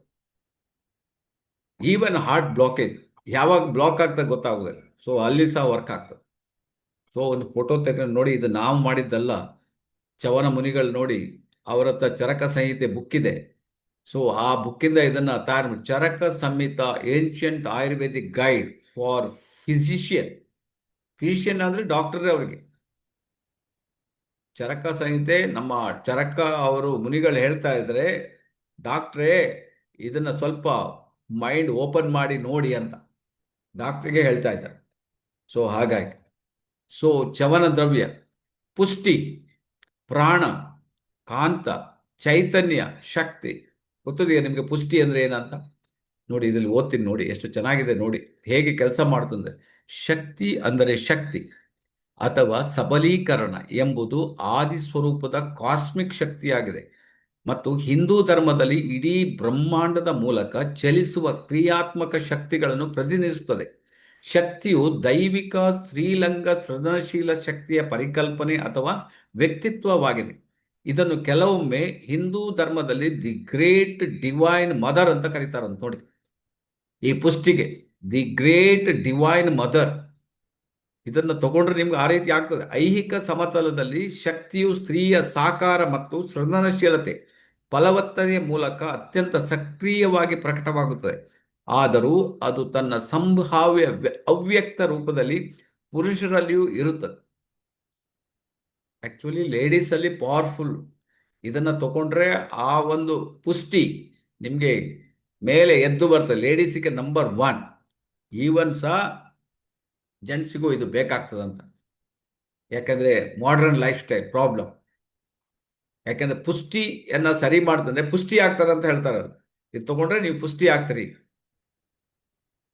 ಈವನ್ ಹಾರ್ಟ್ ಬ್ಲಾಕೇಜ್ ಯಾವಾಗ ಬ್ಲಾಕ್ ಆಗ್ತದೆ ಗೊತ್ತಾಗೋದಿಲ್ಲ. ಸೊ ಅಲ್ಲಿ ಸಹ ವರ್ಕ್ ಆಗ್ತದೆ. ಸೊ ಒಂದು ಫೋಟೋ ತೆಗೆದು ನೋಡಿ, ಇದು ನಾವು ಮಾಡಿದ್ದಲ್ಲ, ಚವನ ಮುನಿಗಳು ನೋಡಿ, ಅವರ ಹತ್ರ ಚರಕ ಸಂಹಿತೆ ಬುಕ್ ಇದೆ. ಸೊ ಆ ಬುಕ್ಕಿಂದ ಇದನ್ನು ತಯಾರು ಮಾಡಿ, Charaka Samhita ancient Ayurvedic guide for physician. Physician ಅಂದರೆ ಡಾಕ್ಟರೇ ಅವರಿಗೆ. ಚರಕ ಸಂಹಿತೆ ನಮ್ಮ ಚರಕ ಅವರು ಮುನಿಗಳು ಹೇಳ್ತಾ ಇದ್ರೆ, ಡಾಕ್ಟ್ರೇ ಇದನ್ನು ಸ್ವಲ್ಪ ಮೈಂಡ್ ಓಪನ್ ಮಾಡಿ ನೋಡಿ ಅಂತ ಡಾಕ್ಟ್ರಿಗೆ ಹೇಳ್ತಾ ಇದ್ದಾರೆ. ಸೊ ಹಾಗಾಗಿ ಚವನ ದ್ರವ್ಯ ಪುಷ್ಟಿ, ಪ್ರಾಣ, ಕಾಂತ, ಚೈತನ್ಯ, ಶಕ್ತಿ. ಗೊತ್ತಿದೆಯಾ ನಿಮಗೆ ಪುಷ್ಟಿ ಅಂದರೆ ಏನಂತ? ನೋಡಿ ಇದರಲ್ಲಿ ಓದ್ತೀನಿ ನೋಡಿ, ಎಷ್ಟು ಚೆನ್ನಾಗಿದೆ ನೋಡಿ ಹೇಗೆ ಕೆಲಸ ಮಾಡ್ತಂದ್ರೆ. ಶಕ್ತಿ ಅಂದರೆ ಶಕ್ತಿ ಅಥವಾ ಸಬಲೀಕರಣ ಎಂಬುದು ಆದಿ ಸ್ವರೂಪದ ಕಾಸ್ಮಿಕ್ ಶಕ್ತಿಯಾಗಿದೆ ಮತ್ತು ಹಿಂದೂ ಧರ್ಮದಲ್ಲಿ ಇಡೀ ಬ್ರಹ್ಮಾಂಡದ ಮೂಲಕ ಚಲಿಸುವ ಕ್ರಿಯಾತ್ಮಕ ಶಕ್ತಿಗಳನ್ನು ಪ್ರತಿನಿಧಿಸುತ್ತದೆ. ಶಕ್ತಿಯು ದೈವಿಕ ಸ್ತ್ರೀಲಿಂಗ ಸೃಜನಶೀಲ ಶಕ್ತಿಯ ಪರಿಕಲ್ಪನೆ ಅಥವಾ ವ್ಯಕ್ತಿತ್ವವಾಗಿದೆ. ಇದನ್ನು ಕೆಲವೊಮ್ಮೆ ಹಿಂದೂ ಧರ್ಮದಲ್ಲಿ ದಿ ಗ್ರೇಟ್ ಡಿವೈನ್ ಮದರ್ ಅಂತ ಕರೀತಾರಂತ ನೋಡಿ. ಈ ಪುಷ್ಟಿಗೆ ದಿ ಗ್ರೇಟ್ ಡಿವೈನ್ ಮದರ್, ಇದನ್ನು ತಗೊಂಡ್ರೆ ನಿಮ್ಗೆ ಆ ರೀತಿ ಆಗ್ತದೆ. ಐಹಿಕ ಸಮತಲದಲ್ಲಿ ಶಕ್ತಿಯು ಸ್ತ್ರೀಯ ಸಾಕಾರ ಮತ್ತು ಸೃಜನಶೀಲತೆ, ಫಲವತ್ತತೆಯ ಮೂಲಕ ಅತ್ಯಂತ ಸಕ್ರಿಯವಾಗಿ ಪ್ರಕಟವಾಗುತ್ತದೆ. ಆದರೂ ಅದು ತನ್ನ ಸಂಭಾವ್ಯ ಅವ್ಯಕ್ತ ರೂಪದಲ್ಲಿ ಪುರುಷರಲ್ಲಿಯೂ ಇರುತ್ತದೆ. ಆಕ್ಚುಲಿ ಲೇಡೀಸ್ ಅಲ್ಲಿ ಪವರ್ಫುಲ್. ಇದನ್ನು ತಗೊಂಡ್ರೆ ಆ ಒಂದು ಪುಷ್ಟಿ ನಿಮಗೆ ಮೇಲೆ ಎದ್ದು ಬರ್ತದೆ. ಲೇಡೀಸಿಗೆ ನಂಬರ್ 1. ಈವನ್ ಸಹ ಜೆಂಟ್ಸಿಗೂ ಇದು ಬೇಕಾಗ್ತದಂತ. ಯಾಕಂದ್ರೆ ಮಾಡರ್ನ್ ಲೈಫ್ ಸ್ಟೈಲ್ ಪ್ರಾಬ್ಲಮ್. ಯಾಕಂದ್ರೆ ಪುಷ್ಟಿಯನ್ನ ಸರಿ ಮಾಡ್ತಂದ್ರೆ ಪುಷ್ಟಿ ಆಗ್ತಾರೆ ಅಂತ ಹೇಳ್ತಾರೆ. ಇದು ತಗೊಂಡ್ರೆ ನೀವು ಪುಷ್ಟಿ ಆಗ್ತೀರಿ.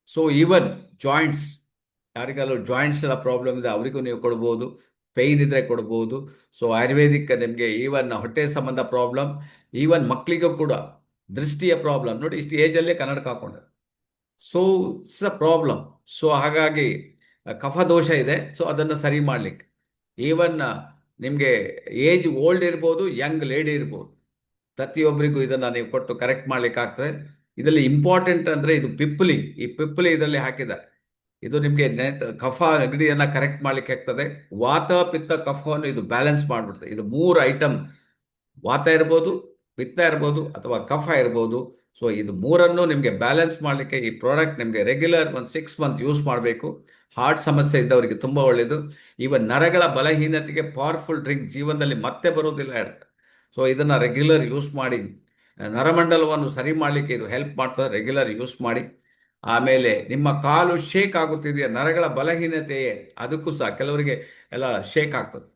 ಸೊ ಈವನ್ ಜಾಯಿಂಟ್ಸ್, ಯಾರಿಗಾದ್ರು ಜಾಯಿಂಟ್ಸ್ ಎಲ್ಲ ಪ್ರಾಬ್ಲಮ್ ಇದೆ ಅವರಿಗೂ ನೀವು ಕೊಡ್ಬೋದು. ಪೈನ್ ಇದ್ರೆ ಕೊಡ್ಬೋದು. ಸೊ ಆಯುರ್ವೇದಿಕ್ ನಿಮಗೆ ಈವನ್ ಹೊಟ್ಟೆ ಸಂಬಂಧ ಪ್ರಾಬ್ಲಮ್, ಈವನ್ ಮಕ್ಕಳಿಗೂ ಕೂಡ ದೃಷ್ಟಿಯ ಪ್ರಾಬ್ಲಮ್ ನೋಡಿ, ಇಷ್ಟು ಏಜಲ್ಲೇ ಕನ್ನಡಕ ಹಾಕೊಂಡೆ. So it's a problem. So ಹಾಗಾಗಿ ಕಫ ದೋಷ ಇದೆ. ಸೊ ಅದನ್ನು ಸರಿ ಮಾಡಲಿಕ್ಕೆ ಈವನ್ ನಿಮಗೆ ಏಜ್ ಓಲ್ಡ್ ಇರ್ಬೋದು, ಯಂಗ್ ಲೇಡಿ ಇರ್ಬೋದು, ಪ್ರತಿಯೊಬ್ಬರಿಗೂ ಇದನ್ನು ನೀವು ಕೊಟ್ಟು ಕರೆಕ್ಟ್ ಮಾಡ್ಲಿಕ್ಕೆ ಆಗ್ತದೆ. ಇದರಲ್ಲಿ ಇಂಪಾರ್ಟೆಂಟ್ ಅಂದರೆ ಇದು ಪಿಪ್ಪಲಿ, ಈ ಪಿಪ್ಪಲಿ ಇದರಲ್ಲಿ ಹಾಕಿದ್ದಾರೆ. ಇದು ನಿಮಗೆ ಕಫ ನೆಗಡಿಯನ್ನು ಕರೆಕ್ಟ್ ಮಾಡ್ಲಿಕ್ಕೆ ಆಗ್ತದೆ. ವಾತ ಪಿತ್ತ ಕಫವನ್ನು ಇದು ಬ್ಯಾಲೆನ್ಸ್ ಮಾಡಿಬಿಡ್ತದೆ. ಇದು 3 ಐಟಮ್, ವಾತ ಇರ್ಬೋದು, ಪಿತ್ತ ಇರ್ಬೋದು, ಅಥವಾ ಕಫ ಇರ್ಬೋದು. ಸೊ ಇದು ಮೂರನ್ನು ನಿಮಗೆ ಬ್ಯಾಲೆನ್ಸ್ ಮಾಡಲಿಕ್ಕೆ ಈ ಪ್ರಾಡಕ್ಟ್ ನಿಮಗೆ ರೆಗ್ಯುಲರ್ ಒಂದು 6 ಮಂತ್ ಯೂಸ್ ಮಾಡಬೇಕು. ಹಾರ್ಟ್ ಸಮಸ್ಯೆ ಇದ್ದವರಿಗೆ ತುಂಬ ಒಳ್ಳೆಯದು. ಇವನ್ ನರಗಳ ಬಲಹೀನತೆಗೆ ಪವರ್ಫುಲ್ ಡ್ರಿಂಕ್, ಜೀವನದಲ್ಲಿ ಮತ್ತೆ ಬರುವುದಿಲ್ಲ. ಸೊ ಇದನ್ನು ರೆಗ್ಯುಲರ್ ಯೂಸ್ ಮಾಡಿ ನರಮಂಡಲವನ್ನು ಸರಿ ಮಾಡಲಿಕ್ಕೆ ಇದು ಹೆಲ್ಪ್ ಮಾಡ್ತದೆ. ರೆಗ್ಯುಲರ್ ಯೂಸ್ ಮಾಡಿ. ಆಮೇಲೆ ನಿಮ್ಮ ಕಾಲು ಶೇಕ್ ಆಗುತ್ತಿದೆಯಾ, ನರಗಳ ಬಲಹೀನತೆಯೇ, ಅದಕ್ಕೂ ಸಹ ಕೆಲವರಿಗೆ ಎಲ್ಲ ಶೇಕ್ ಆಗ್ತದೆ,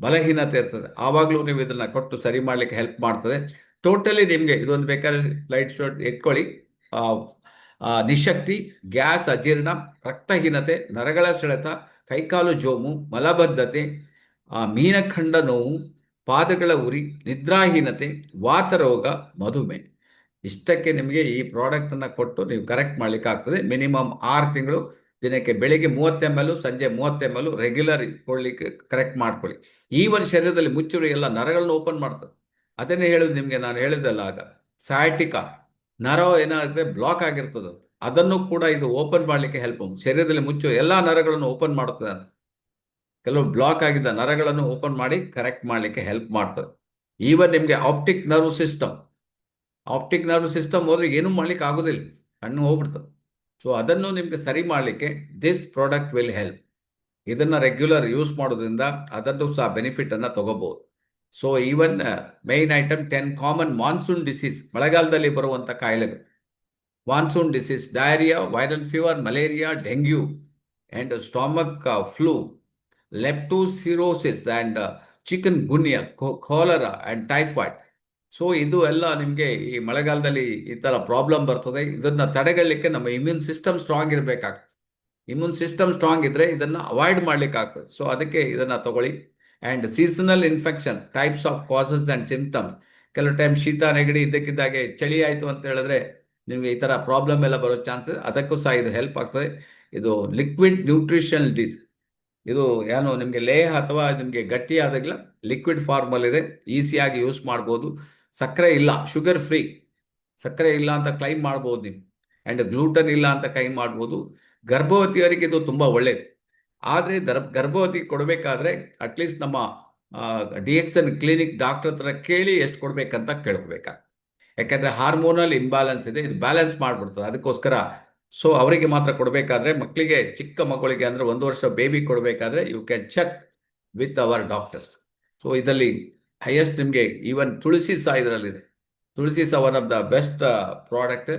ಬಲಹೀನತೆ ಇರ್ತದೆ. ಆವಾಗಲೂ ನೀವು ಇದನ್ನು ಕೊಟ್ಟು ಸರಿ ಮಾಡಲಿಕ್ಕೆ ಹೆಲ್ಪ್ ಮಾಡ್ತದೆ. ಟೋಟಲಿ ನಿಮಗೆ ಇದೊಂದು ಬೇಕಾದ್ರೆ ಲೈಟ್ ಶೋಟ್ ಇಟ್ಕೊಳ್ಳಿ. ನಿಶಕ್ತಿ, ಗ್ಯಾಸ್, ಅಜೀರ್ಣ, ರಕ್ತಹೀನತೆ, ನರಗಳ ಸೆಳೆತ, ಕೈಕಾಲು ಜೋಮು, ಮಲಬದ್ಧತೆ, ಮೀನಖಂಡ ನೋವು, ಪಾದಗಳ ಉರಿ, ನಿದ್ರಾಹೀನತೆ, ವಾತರೋಗ, ಮಧುಮೇಹ, ಇಷ್ಟಕ್ಕೆ ನಿಮಗೆ ಈ ಪ್ರಾಡಕ್ಟನ್ನು ಕೊಟ್ಟು ನೀವು ಕರೆಕ್ಟ್ ಮಾಡಲಿಕ್ಕೆ ಆಗ್ತದೆ. ಮಿನಿಮಮ್ 6 ತಿಂಗಳು, ದಿನಕ್ಕೆ ಬೆಳಿಗ್ಗೆ 30 ml, ಸಂಜೆ 30 ml ರೆಗ್ಯುಲರ್ ಕೊಡಲಿಕ್ಕೆ ಕರೆಕ್ಟ್ ಮಾಡ್ಕೊಳ್ಳಿ. ಈ ಒಂದು ಶರೀರದಲ್ಲಿ ಮುಚ್ಚಿರೋ ಎಲ್ಲ ನರಗಳನ್ನು ಓಪನ್ ಮಾಡ್ತದೆ. ಅದನ್ನೇ ಹೇಳೋದು ನಿಮಗೆ, ನಾನು ಹೇಳಿದಲ್ಲ ಆಗ, ಸಯಾಟಿಕಾ ನರ ಏನಾಗುತ್ತೆ ಬ್ಲಾಕ್ ಆಗಿರ್ತದೆ, ಅದನ್ನು ಕೂಡ ಇದು ಓಪನ್ ಮಾಡಲಿಕ್ಕೆ ಹೆಲ್ಪ್. ಶರೀರದಲ್ಲಿ ಮುಚ್ಚೋ ಎಲ್ಲ ನರಗಳನ್ನು ಓಪನ್ ಮಾಡುತ್ತದೆ ಅಂತ. ಕೆಲವು ಬ್ಲಾಕ್ ಆಗಿದ್ದ ನರಗಳನ್ನು ಓಪನ್ ಮಾಡಿ ಕರೆಕ್ಟ್ ಮಾಡಲಿಕ್ಕೆ ಹೆಲ್ಪ್ ಮಾಡ್ತದೆ. ಈವನ್ ನಿಮಗೆ ಆಪ್ಟಿಕ್ ನರ್ವ್ ಸಿಸ್ಟಮ್ ಹೋದ್ರೆ ಏನೂ ಮಾಡ್ಲಿಕ್ಕೆ ಆಗೋದಿಲ್ಲ, ಕಣ್ಣು ಹೋಗ್ಬಿಡ್ತದೆ. ಸೊ ಅದನ್ನು ನಿಮಗೆ ಸರಿ ಮಾಡಲಿಕ್ಕೆ ದಿಸ್ ಪ್ರಾಡಕ್ಟ್ ವಿಲ್ ಹೆಲ್ಪ್. ಇದನ್ನು ರೆಗ್ಯುಲರ್ ಯೂಸ್ ಮಾಡೋದ್ರಿಂದ ಅದನ್ನು ಸಹ ಬೆನಿಫಿಟನ್ನು ತಗೋಬಹುದು. So even main item 10 common monsoon disease, ಮಳೆಗಾಲದಲ್ಲಿ ಬರುವಂಥ ಕಾಯಿಲೆಗಳು, monsoon disease, diarrhoea, viral fever, malaria, dengue and stomach flu, leptospirosis and chikungunya, cholera and typhoid. So ಇದು ಎಲ್ಲ ನಿಮಗೆ ಈ ಮಳೆಗಾಲದಲ್ಲಿ ಈ ಥರ ಪ್ರಾಬ್ಲಮ್ ಬರ್ತದೆ. ಇದನ್ನು ತಡೆಗಟ್ಟಲಿಕ್ಕೆ ನಮ್ಮ ಇಮ್ಯೂನ್ ಸಿಸ್ಟಮ್ ಸ್ಟ್ರಾಂಗ್ ಇರಬೇಕಾಗ್ತದೆ. ಇಮ್ಯೂನ್ ಸಿಸ್ಟಮ್ ಸ್ಟ್ರಾಂಗ್ ಇದ್ದರೆ ಇದನ್ನು ಅವಾಯ್ಡ್ ಮಾಡಲಿಕ್ಕಾಗ್ತದೆ. ಸೊ ಅದಕ್ಕೆ ಇದನ್ನು ತಗೊಳ್ಳಿ. And seasonal infection, types of causes and symptoms, ಕೆಲವು ಟೈಮ್ ಶೀತ ನೆಗಡಿ ಇದ್ದಕ್ಕಿದ್ದಾಗೆ ಚಳಿ ಆಯಿತು ಅಂತ ಹೇಳಿದ್ರೆ ನಿಮಗೆ ಈ ಥರ ಪ್ರಾಬ್ಲಮ್ ಎಲ್ಲ ಬರೋ ಚಾನ್ಸಸ್, ಅದಕ್ಕೂ ಸಹ ಇದು ಹೆಲ್ಪ್ ಆಗ್ತದೆ. ಇದು ಲಿಕ್ವಿಡ್ ನ್ಯೂಟ್ರಿಷನ್ ಇದು ಏನು ನಿಮಗೆ ಲೇಹ ಅಥವಾ ನಿಮಗೆ ಗಟ್ಟಿಯಾದಾಗಲ ಲಿಕ್ವಿಡ್ ಫಾರ್ಮಲ್ಲಿದೆ, ಈಸಿಯಾಗಿ ಯೂಸ್ ಮಾಡ್ಬೋದು. ಸಕ್ಕರೆ ಇಲ್ಲ, ಶುಗರ್ ಫ್ರೀ, ಸಕ್ಕರೆ ಇಲ್ಲ ಅಂತ ಕ್ಲೈಮ್ ಮಾಡ್ಬೋದು ನೀವು. ಆ್ಯಂಡ್ ಗ್ಲೂಟನ್ ಇಲ್ಲ ಅಂತ ಕ್ಲೈಮ್ ಮಾಡ್ಬೋದು. ಗರ್ಭವತಿಯವರಿಗೆ ಇದು ತುಂಬ ಒಳ್ಳೆಯದು. ಆದರೆ ಗರ್ಭವತಿ ಕೊಡಬೇಕಾದ್ರೆ ಅಟ್ಲೀಸ್ಟ್ ನಮ್ಮ DXN ಕ್ಲಿನಿಕ್ ಡಾಕ್ಟರ್ ಹತ್ರ ಕೇಳಿ ಎಷ್ಟು ಕೊಡಬೇಕಂತ ಕೇಳ್ಕೋಬೇಕಾಗ್ತದೆ. ಯಾಕಂದರೆ ಹಾರ್ಮೋನಲ್ ಇಂಬ್ಯಾಲೆನ್ಸ್ ಇದೆ, ಇದು ಬ್ಯಾಲೆನ್ಸ್ ಮಾಡಿಬಿಡ್ತದೆ. ಅದಕ್ಕೋಸ್ಕರ ಸೊ ಅವರಿಗೆ ಮಾತ್ರ ಕೊಡಬೇಕಾದ್ರೆ, ಮಕ್ಕಳಿಗೆ, ಚಿಕ್ಕ ಮಕ್ಕಳಿಗೆ ಅಂದರೆ 1 ವರ್ಷ ಬೇಬಿ ಕೊಡಬೇಕಾದ್ರೆ you can check with our doctors. So ಇದರಲ್ಲಿ ಹೈಯೆಸ್ಟ್ ನಿಮಗೆ ಈವನ್ ತುಳಸಿ ಸಹ ಇದರಲ್ಲಿದೆ. ತುಳಸಿ ಸಹ one of the best product.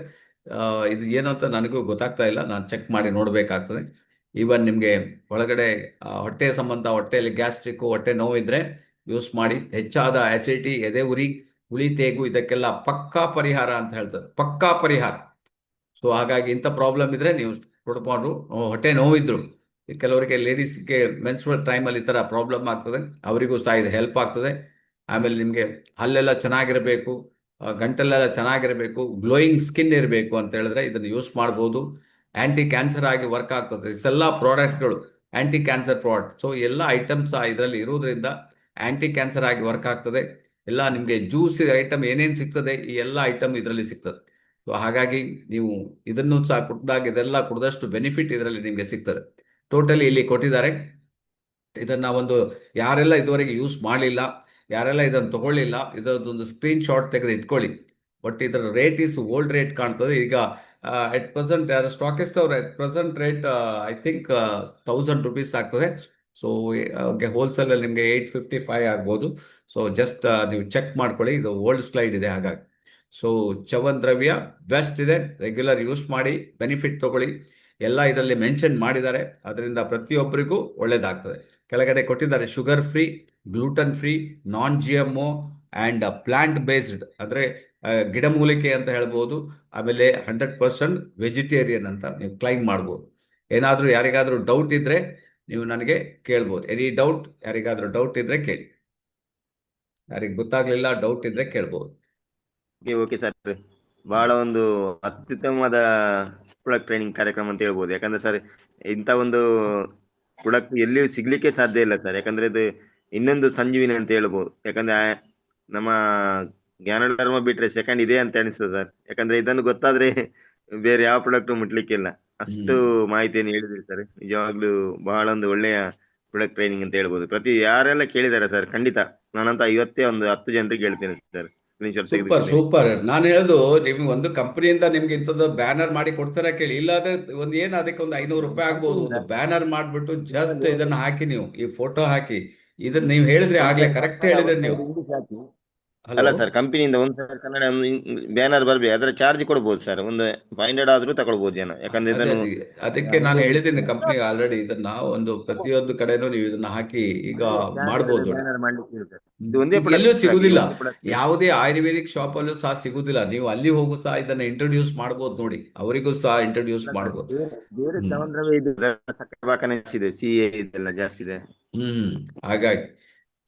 ಇದು ಏನು ಅಂತ ನನಗೂ ಗೊತ್ತಾಗ್ತಾ ಇಲ್ಲ, ನಾನು ಚೆಕ್ ಮಾಡಿ ನೋಡಬೇಕಾಗ್ತದೆ. ಈವನ್ ನಿಮಗೆ ಒಳಗಡೆ ಹೊಟ್ಟೆ ಸಂಬಂಧ, ಹೊಟ್ಟೆಯಲ್ಲಿ ಗ್ಯಾಸ್ಟ್ರಿಕ್ಕು, ಹೊಟ್ಟೆ ನೋವಿದ್ರೆ ಯೂಸ್ ಮಾಡಿ. ಹೆಚ್ಚಾದ ಆಸಿಡಿಟಿ, ಎದೆ ಉರಿ, ಹುಳಿ ತೇಗು, ಇದಕ್ಕೆಲ್ಲ ಪಕ್ಕಾ ಪರಿಹಾರ ಅಂತ ಹೇಳ್ತಾರೆ, ಪಕ್ಕಾ ಪರಿಹಾರ. ಸೊ ಹಾಗಾಗಿ ಇಂಥ ಪ್ರಾಬ್ಲಮ್ ಇದ್ದರೆ ನೀವು ಕೊಡ್ಕೊಂಡು, ಹೊಟ್ಟೆ ನೋವಿದ್ರು, ಕೆಲವರಿಗೆ ಲೇಡೀಸ್ಗೆ ಮೆನ್ಸ್ಟ್ರುವಲ್ ಟೈಮಲ್ಲಿ ಈ ಥರ ಪ್ರಾಬ್ಲಮ್ ಆಗ್ತದೆ, ಅವರಿಗೂ ಸಹ ಇದು ಹೆಲ್ಪ್ ಆಗ್ತದೆ. ಆಮೇಲೆ ನಿಮಗೆ ಹಲ್ಲೆಲ್ಲ ಚೆನ್ನಾಗಿರಬೇಕು, ಗಂಟಲೆಲ್ಲ ಚೆನ್ನಾಗಿರಬೇಕು, ಗ್ಲೋಯಿಂಗ್ ಸ್ಕಿನ್ ಇರಬೇಕು ಅಂತ ಹೇಳಿದ್ರೆ ಇದನ್ನು ಯೂಸ್ ಮಾಡ್ಬೋದು. ಆ್ಯಂಟಿ ಕ್ಯಾನ್ಸರ್ ಆಗಿ ವರ್ಕ್ ಆಗ್ತದೆ. ಇಷ್ಟೆಲ್ಲ ಪ್ರಾಡಕ್ಟ್ಗಳು ಆ್ಯಂಟಿ ಕ್ಯಾನ್ಸರ್ ಪ್ರಾಡಕ್ಟ್. ಸೊ ಎಲ್ಲ ಐಟಮ್ಸ್ ಇದರಲ್ಲಿ ಇರೋದ್ರಿಂದ ಆ್ಯಂಟಿ ಕ್ಯಾನ್ಸರ್ ಆಗಿ ವರ್ಕ್ ಆಗ್ತದೆ. ಎಲ್ಲ ನಿಮಗೆ ಜ್ಯೂಸ್ ಐಟಮ್ ಏನೇನು ಸಿಗ್ತದೆ, ಈ ಎಲ್ಲ ಐಟಮ್ ಇದರಲ್ಲಿ ಸಿಗ್ತದೆ. ಸೊ ಹಾಗಾಗಿ ನೀವು ಇದನ್ನು ಸಹ ಕುಡಿದಾಗ, ಇದೆಲ್ಲ ಕುಡಿದಷ್ಟು ಬೆನಿಫಿಟ್ ಇದರಲ್ಲಿ ನಿಮಗೆ ಸಿಗ್ತದೆ. ಟೋಟಲಿ ಇಲ್ಲಿ ಕೊಟ್ಟಿದ್ದಾರೆ. ಇದನ್ನು ಒಂದು ಯಾರೆಲ್ಲ ಇದುವರೆಗೆ ಯೂಸ್ ಮಾಡಲಿಲ್ಲ, ಯಾರೆಲ್ಲ ಇದನ್ನು ತಗೊಳ್ಳಿಲ್ಲ, ಇದೊಂದು ಸ್ಕ್ರೀನ್ ಶಾಟ್ ತೆಗೆದು ಇಟ್ಕೊಳ್ಳಿ. ಬಟ್ ಇದರ ರೇಟ್ ಈಸ್ ಓಲ್ಡ್ ರೇಟ್ ಕಾಣ್ತದೆ. ಈಗ ಎಟ್ ಪ್ರೆಸೆಂಟ್ ಯಾರು ಸ್ಟಾಕಿಸ್ಟ್ ಅವರು at present rate I think 1000 rupees ಆಗ್ತದೆ. ಸೊ ಹೋಲ್ಸೇಲಲ್ಲಿ ನಿಮಗೆ 855 ಆಗ್ಬೋದು. ಸೊ ಜಸ್ಟ್ ನೀವು ಚೆಕ್ ಮಾಡ್ಕೊಳ್ಳಿ, ಇದು ಓಲ್ಡ್ ಸ್ಲೈಡ್ ಇದೆ ಹಾಗಾಗಿ. ಸೊ ಚವನ್ ದ್ರವ್ಯ ಬೆಸ್ಟ್ ಇದೆ, ರೆಗ್ಯುಲರ್ ಯೂಸ್ ಮಾಡಿ, ಬೆನಿಫಿಟ್ ತಗೊಳ್ಳಿ. ಎಲ್ಲ ಇದರಲ್ಲಿ ಮೆನ್ಷನ್ ಮಾಡಿದ್ದಾರೆ, ಅದರಿಂದ ಪ್ರತಿಯೊಬ್ಬರಿಗೂ ಒಳ್ಳೆಯದಾಗ್ತದೆ. ಕೆಳಗಡೆ ಕೊಟ್ಟಿದ್ದಾರೆ sugar free, gluten free, non GMO and plant based, ಅಂದರೆ ಗಿಡಮೂಲಿಕೆ ಅಂತ ಹೇಳ್ಬೋದು. ಆಮೇಲೆ 100% ವೆಜಿಟೇರಿಯನ್ ಅಂತ ನೀವು ಕ್ಲೈಮ್ ಮಾಡ್ಬೋದು. ಏನಾದರೂ ಯಾರಿಗಾದರೂ ಡೌಟ್ ಇದ್ದರೆ ನೀವು ನನಗೆ ಕೇಳ್ಬೋದು. ಎನಿ ಡೌಟ್, ಯಾರಿಗಾದರೂ ಡೌಟ್ ಇದ್ದರೆ ಕೇಳಿ, ಯಾರಿಗೆ ಗೊತ್ತಾಗಲಿಲ್ಲ ಡೌಟ್ ಇದ್ದರೆ ಕೇಳ್ಬೋದು. ಓಕೆ ಓಕೆ ಸರ್, ಬಹಳ ಒಂದು ಅತ್ಯುತ್ತಮವಾದ ಪ್ರಾಡಕ್ಟ್ ಟ್ರೈನಿಂಗ್ ಕಾರ್ಯಕ್ರಮ ಅಂತ ಹೇಳ್ಬೋದು. ಯಾಕಂದ್ರೆ ಸರ್, ಇಂಥ ಒಂದು ಪ್ರಾಡಕ್ಟ್ ಎಲ್ಲಿಯೂ ಸಿಗ್ಲಿಕ್ಕೆ ಸಾಧ್ಯ ಇಲ್ಲ ಸರ್. ಯಾಕಂದ್ರೆ ಇದು ಇನ್ನೊಂದು ಸಂಜೀವಿನಿ ಅಂತ ಹೇಳ್ಬೋದು. ಯಾಕಂದ್ರೆ ನಮ್ಮ ಜ್ಞಾನ ಧರ್ಮ ಬಿಟ್ರೆ ಸೆಕೆಂಡ್ ಇದೆ ಅಂತ ಅನಿಸ್ತದೆ ಸರ್. ಯಾಕಂದ್ರೆ ಇದನ್ನು ಗೊತ್ತಾದ್ರೆ ಬೇರೆ ಯಾವ ಪ್ರಾಡಕ್ಟ್ ಮುಟ್ಲಿಕ್ಕಿಲ್ಲ, ಅಷ್ಟು ಹ್ಮ್ ಮಾಹಿತಿಯನ್ನು ಹೇಳಿದ್ರಿ ಸರ್. ನಿಜವಾಗ್ಲೂ ಬಹಳ ಒಂದು ಒಳ್ಳೆಯ ಪ್ರಾಡಕ್ಟ್ ಟ್ರೈನಿಂಗ್ ಅಂತ ಹೇಳ್ಬೋದು. ಪ್ರತಿ ಯಾರೆಲ್ಲ ಕೇಳಿದ್ದಾರೆ ಸರ್, ಖಂಡಿತ ನಾನಂತ ಇವತ್ತೇ ಒಂದು 10 ಜನರಿಗೆ ಹೇಳ್ತೇನೆ ಸರ್. ಸ್ಕ್ರೀನ್ಶಾಟ್ ಸೂಪರ್ ತೆಗೆದುಕೊಂಡಿದ್ದೇನೆ. ಸೂಪರ್. ನಾನು ಹೇಳುದು, ನಿಮ್ಗೆ ಒಂದು ಕಂಪನಿಯಿಂದ ನಿಮ್ಗೆ ಇಂಥದ್ದು ಬ್ಯಾನರ್ ಮಾಡಿ ಕೊಡ್ತಾರ ಕೇಳಿ. ಇಲ್ಲಾಂದ್ರೆ ಒಂದು ಏನು ಅದಕ್ಕೆ ಒಂದು 500 ರೂಪಾಯಿ ಆಗ್ಬೋದು. ಒಂದು ಬ್ಯಾನರ್ ಮಾಡ್ಬಿಟ್ಟು ಜಸ್ಟ್ ಇದನ್ನ ಹಾಕಿ, ನೀವು ಈ ಫೋಟೋ ಹಾಕಿ, ಇದನ್ನ ನೀವು ಹೇಳಿದ್ರೆ ಆಗ್ಲೇ, ಕರೆಕ್ಟ್ ಹೇಳಿದ್ರೆ ನೀವು. ಹಲೋ. ಅಲ್ಲ ಸರ್, ಕಂಪನಿಯಿಂದ ಒಂದು ಸರ್ ಕನ್ನಡ ಬ್ಯಾನರ್ ಬರ್ಬೇಕು, ಅದರ ಚಾರ್ಜ್ ಕೊಡ್ಬೋದು ಸರ್. ಒಂದು 500 ಆದ್ರೂ ತಗೊಳ್ಬೋದು ಜನ. ಯಾಕಂದ್ರೆ ಅದೇ ಇದನ್ನು ಅದಕ್ಕೆ ನಾನು ಹೇಳಿದ್ದೀನಿ ಕಂಪ್ನಿಗೆ ಆಲ್ರೆಡಿ, ಇದನ್ನ ಒಂದು ಪ್ರತಿಯೊಂದು ಕಡೆನೂ ನೀವು ಇದನ್ನ ಹಾಕಿ ಈಗ ಮಾಡ್ಬೋದು ನೋಡಿ. ಬ್ಯಾನರ್ ಮಾಡ್ಲಿಕ್ಕೆ ಇದೆ ಸರ್. ಇದು ಒಂದೇ ಇದು ಎಲ್ಲೂ ಪ್ರಾಡಕ್ಟ್ ಸರ್, ಈ ಸಿಗುದಿಲ್ಲ, ಒಂದು ಪ್ರಾಡಕ್ಟ್. ಯಾವುದೇ ಆಯುರ್ವೇದಿಕ್ ಶಾಪ್ ಅಲ್ಲೂ ಸಹ ಸಿಗುದಿಲ್ಲ. ನೀವು ಅಲ್ಲಿ ಹೋಗು ಸಹ ಇದನ್ನ ಇಂಟ್ರೊಡ್ಯೂಸ್ ಮಾಡ್ಬೋದು ನೋಡಿ, ಅವರಿಗೂ ಸಹ ಇಂಟ್ರೊಡ್ಯೂಸ್ ಮಾಡ್ಬೋದು. ಬೇರೆ ಹ್ಮ್ ಚವಂದ್ರವೇ ಇದು ಸಕ್ಕರೆ ಬಾಕನೆ ಇದೆ, CA ಇದೆಲ್ಲ ಜಾಸ್ತಿ ಇದೆ. ಹ್ಮ್ ಹಾಗಾಗಿ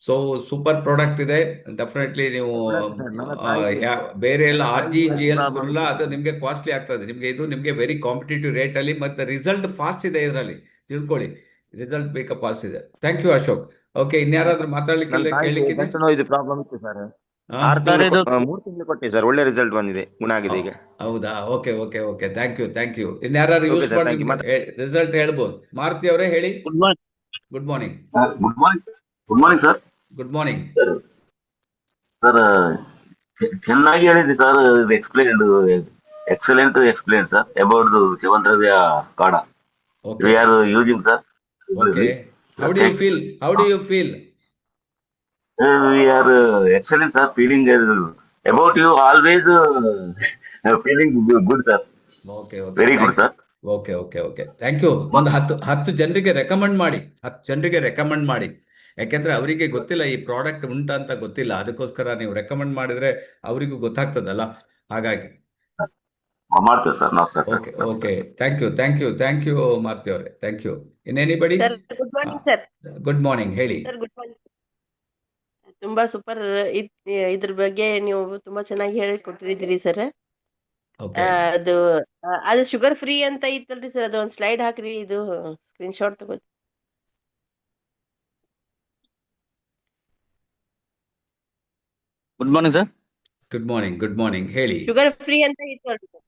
ಸೊ ಸೂಪರ್ ಪ್ರಾಡಕ್ಟ್ ಇದೆ. ಡೆಫಿನೆಟ್ಲಿ ನೀವು ನಮ್ಮ ಆ, ತಾಯಿ ಬೇರೆ ಎಲ್ಲ ನಮ್ಮ RGGLs ತಾಯಿ ಬರಲ್ಲ, ಅದು ನಿಮಗೆ ಕಾಸ್ಟ್ಲಿ ಆಗ್ತದೆ. ನಿಮಗೆ ಇದು ನಿಮಗೆ ವೆರಿ ಕಾಂಪಿಟೇಟಿವ್ ರೇಟ್ ಅಲ್ಲಿ, ಮತ್ತೆ ರಿಸಲ್ಟ್ ಫಾಸ್ಟ್ ಇದೆ ಇದರಲ್ಲಿ, ತಿಳ್ಕೊಳ್ಳಿ. ರಿಸಲ್ಟ್ ಬೇಗ ಫಾಸ್ಟ್ ಇದೆ. Thank you Ashok. ಓಕೆ, ಇನ್ಯಾರಾದ್ರೂ ನನ್ನ ಮಾತಾಡ್ಲಿಕ್ಕಿಲ್ಲ, ತಾಯಿಗೆ ಕೇಳಲಿಕ್ಕಿದೆ? ಗಂಟು ನೋವಿದು ಪ್ರಾಬ್ಲಮ್ ಇತ್ತು ಸರ್. ಹಾ 3 ತಿಂಗಳು ಕೊಟ್ಟೆ ಸರ್, ಒಳ್ಳೆ ರಿಸಲ್ಟ್ ಬಂದಿದೆ, ಗುಣ ಆಗಿದೆ ಈಗ. ಹೌದಾ? Okay okay okay, thank you thank you. ಇನ್ಯಾರು ಓಕೆ ಯೂಸ್ ಸರ್, ಮಾಡಿ ಥ್ಯಾಂಕ್ ಯು. ನಿಮ್ಗೆ ಮತ್ತೆ ರಿಸಲ್ಟ್ ಹೇಳ್ಬೋದು. ಮಾರುತಿ ಅವರೇ ಹೇಳಿ. Good morning. Good morning. Good morning. Good morning sir. Good morning. Sir, ಚೆನ್ನಾಗಿ ಹೇಳಿದ್ರಿ sir. Explain, excellent explain sir about ಶಿವನ್ ಕಾಡ. Okay we are using sir. Okay. How do you feel? How do you feel? We are excellent sir. Feeling about you always feeling good sir. Okay okay, very good thank you. Sir. Okay okay okay, thank you. ಒಂದು ಹತ್ತು ಜನರಿಗೆ ರೆಕಮೆಂಡ್ ಮಾಡಿ, 10 ಜನರಿಗೆ ರೆಕಮೆಂಡ್ ಮಾಡಿ. ಯಾಕೆಂದ್ರೆ ಅವರಿಗೆ ಗೊತ್ತಿಲ್ಲ ಈ ಪ್ರಾಡಕ್ಟ್ ಉಂಟಂತ ಗೊತ್ತಿಲ್ಲ, ಅದಕ್ಕೋಸ್ಕರ ನೀವು ರೆಕಮೆಂಡ್ ಮಾಡಿದ್ರೆ ಅವರಿಗೂ ಗೊತ್ತಾಗ್ತದಲ್ಲ, ಹಾಗಾಗಿ. ಮಾಡ್ತೇವೆ ಸರ್. ನಮಸ್ಕಾರ sir. Okay okay, thank you thank you thank you Maruti ಅವರೇ, thank you. In anybody? Sir good morning sir. Good morning, ಹೇಳಿ. Sir good morning. ತುಂಬಾ ಸೂಪರ್. ಇದ್ರ ಬಗ್ಗೆ ನೀವು ತುಂಬಾ ಚೆನ್ನಾಗಿ ಹೇಳಿಕೊಟ್ಟಿದ್ದೀರಿ ಸರ್. ಓಕೆ ಅದು ಅದು ಶುಗರ್ ಫ್ರೀ ಅಂತ ಇತ್ತಲ್ರಿ ಸರ್, ಅದು ಒಂದು ಸ್ಲೈಡ್ ಹಾಕ್ರಿ, ಇದು ಸ್ಕ್ರೀನ್ ಶಾಟ್ ತಗೋ. Good morning sir. Good morning, good morning, ಹೇಳಿ. ಶುಗರ್ ಫ್ರೀ ಅಂತ ಇತ್ತಲ್ರಿ ಸರ್.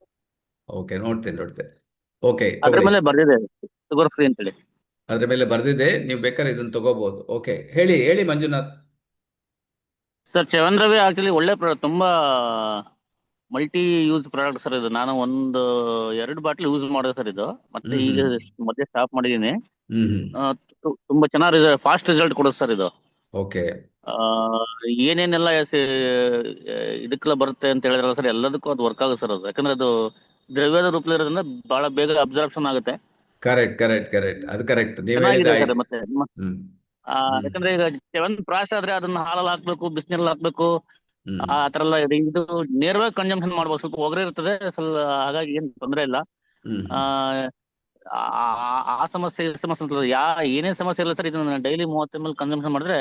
ಓಕೆ, ನೋಡ್ತೇನೆ ನೋಡ್ತೇನೆ. ಓಕೆ, ಅದ್ರ ತಗೊಳ್ಳಿ. ಮೇಲೆ ಬರ್ದಿದೆ ಶುಗರ್ ಫ್ರೀ ಅಂತೇಳಿ. ಅದ್ರ ಮೇಲೆ ಬರ್ದಿದೆ, ನೀವು ಬೇಕಾದ್ರೆ ಇದನ್ನ ತಗೋಬಹುದು. ಓಕೆ, ಹೇಳಿ ಹೇಳಿ ಮಂಜುನಾಥ್. ಸರ್, ಚವಂದ್ರವೇ ಆಕ್ಚುಲಿ ಒಳ್ಳೆ ಪ್ರಾಡಕ್ಟ್, ತುಂಬಾ ಮಲ್ಟಿ ಯೂಸ್ ಪ್ರಾಡಕ್ಟ್ ಸರ್ ಇದು. ನಾನು 2 ಬಾಟ್ಲ್ ಯೂಸ್ ಮಾಡಿದೆ ಸರ್ ಇದು. ಮತ್ತೆ ಹ್ಮ್ ಈಗ ಹ್ಮ್ ಮಧ್ಯೆ ಸ್ಟಾಪ್ ಮಾಡಿದ್ದೀನಿ. ಹ್ಮ್. ತುಂಬಾ ಚೆನ್ನಾಗಿ ಫಾಸ್ಟ್ ರಿಸಲ್ಟ್ ಕೊಡುತ್ತೆ ಸರ್ ಇದು. ಓಕೆ ಆ, ಏನೇನೆಲ್ಲ ಇದಕ್ಕೆಲ್ಲ ಬರುತ್ತೆ ಅಂತ ಹೇಳಿದ್ರಲ್ಲ ಸರ್, ಎಲ್ಲದಕ್ಕೂ ಅದು ವರ್ಕ್ ಆಗುತ್ತೆ ಸರ್ ಅದು. ಯಾಕಂದ್ರೆ ಅದು ದ್ರವ್ಯದ ರೂಪದಲ್ಲಿ ಇರೋದ್ರಿಂದ ಬಹಳ ಬೇಗ ಅಬ್ಸರ್ಪ್ಷನ್ ಆಗುತ್ತೆ. ಕರೆಕ್ಟ್ ಕರೆಕ್ಟ್ ಕರೆಕ್ಟ್, ಅದು ಕರೆಕ್ಟ್. ನೀವು ಹೇಳಿದ ಚೆನ್ನಾಗಿದೆ ಸರ್. ಮತ್ತೆ ಹ್ಮ್ ಹ್ಮ್ ಯಾಕಂದ್ರೆ ಈಗ ಒಂದು ಪ್ರಾಶ ಆದ್ರೆ ಅದನ್ನ ಹಾಲಲ್ಲಿ ಹಾಕ್ಬೇಕು, ಬಿಸಿನೀರಲ್ಲಿ ಹಾಕ್ಬೇಕು, ಹ್ಮ್ ಆ ತರ ಎಲ್ಲ ಇದೆ. ಇದು ನೇರವಾಗಿ ಕನ್ಸಂಪ್ಷನ್ ಮಾಡ್ಬೇಕು. ಸ್ವಲ್ಪ ಒಗರೆ ಇರ್ತದೆ ಸ್ವಲ್ಪ, ಹಾಗಾಗಿ ಏನ್ ತೊಂದರೆ ಇಲ್ಲ. ಹ್ಮ್ ಆ ಆ ಸಮಸ್ಯೆ ಈ ಸಮಸ್ಯೆ ಅಂತ ಏನೇ ಸಮಸ್ಯೆ ಇಲ್ಲ ಸರ್. ಇದನ್ನ ಡೈಲಿ 30 ml ಕನ್ಸಂಪ್ಷನ್ ಮಾಡಿದ್ರೆ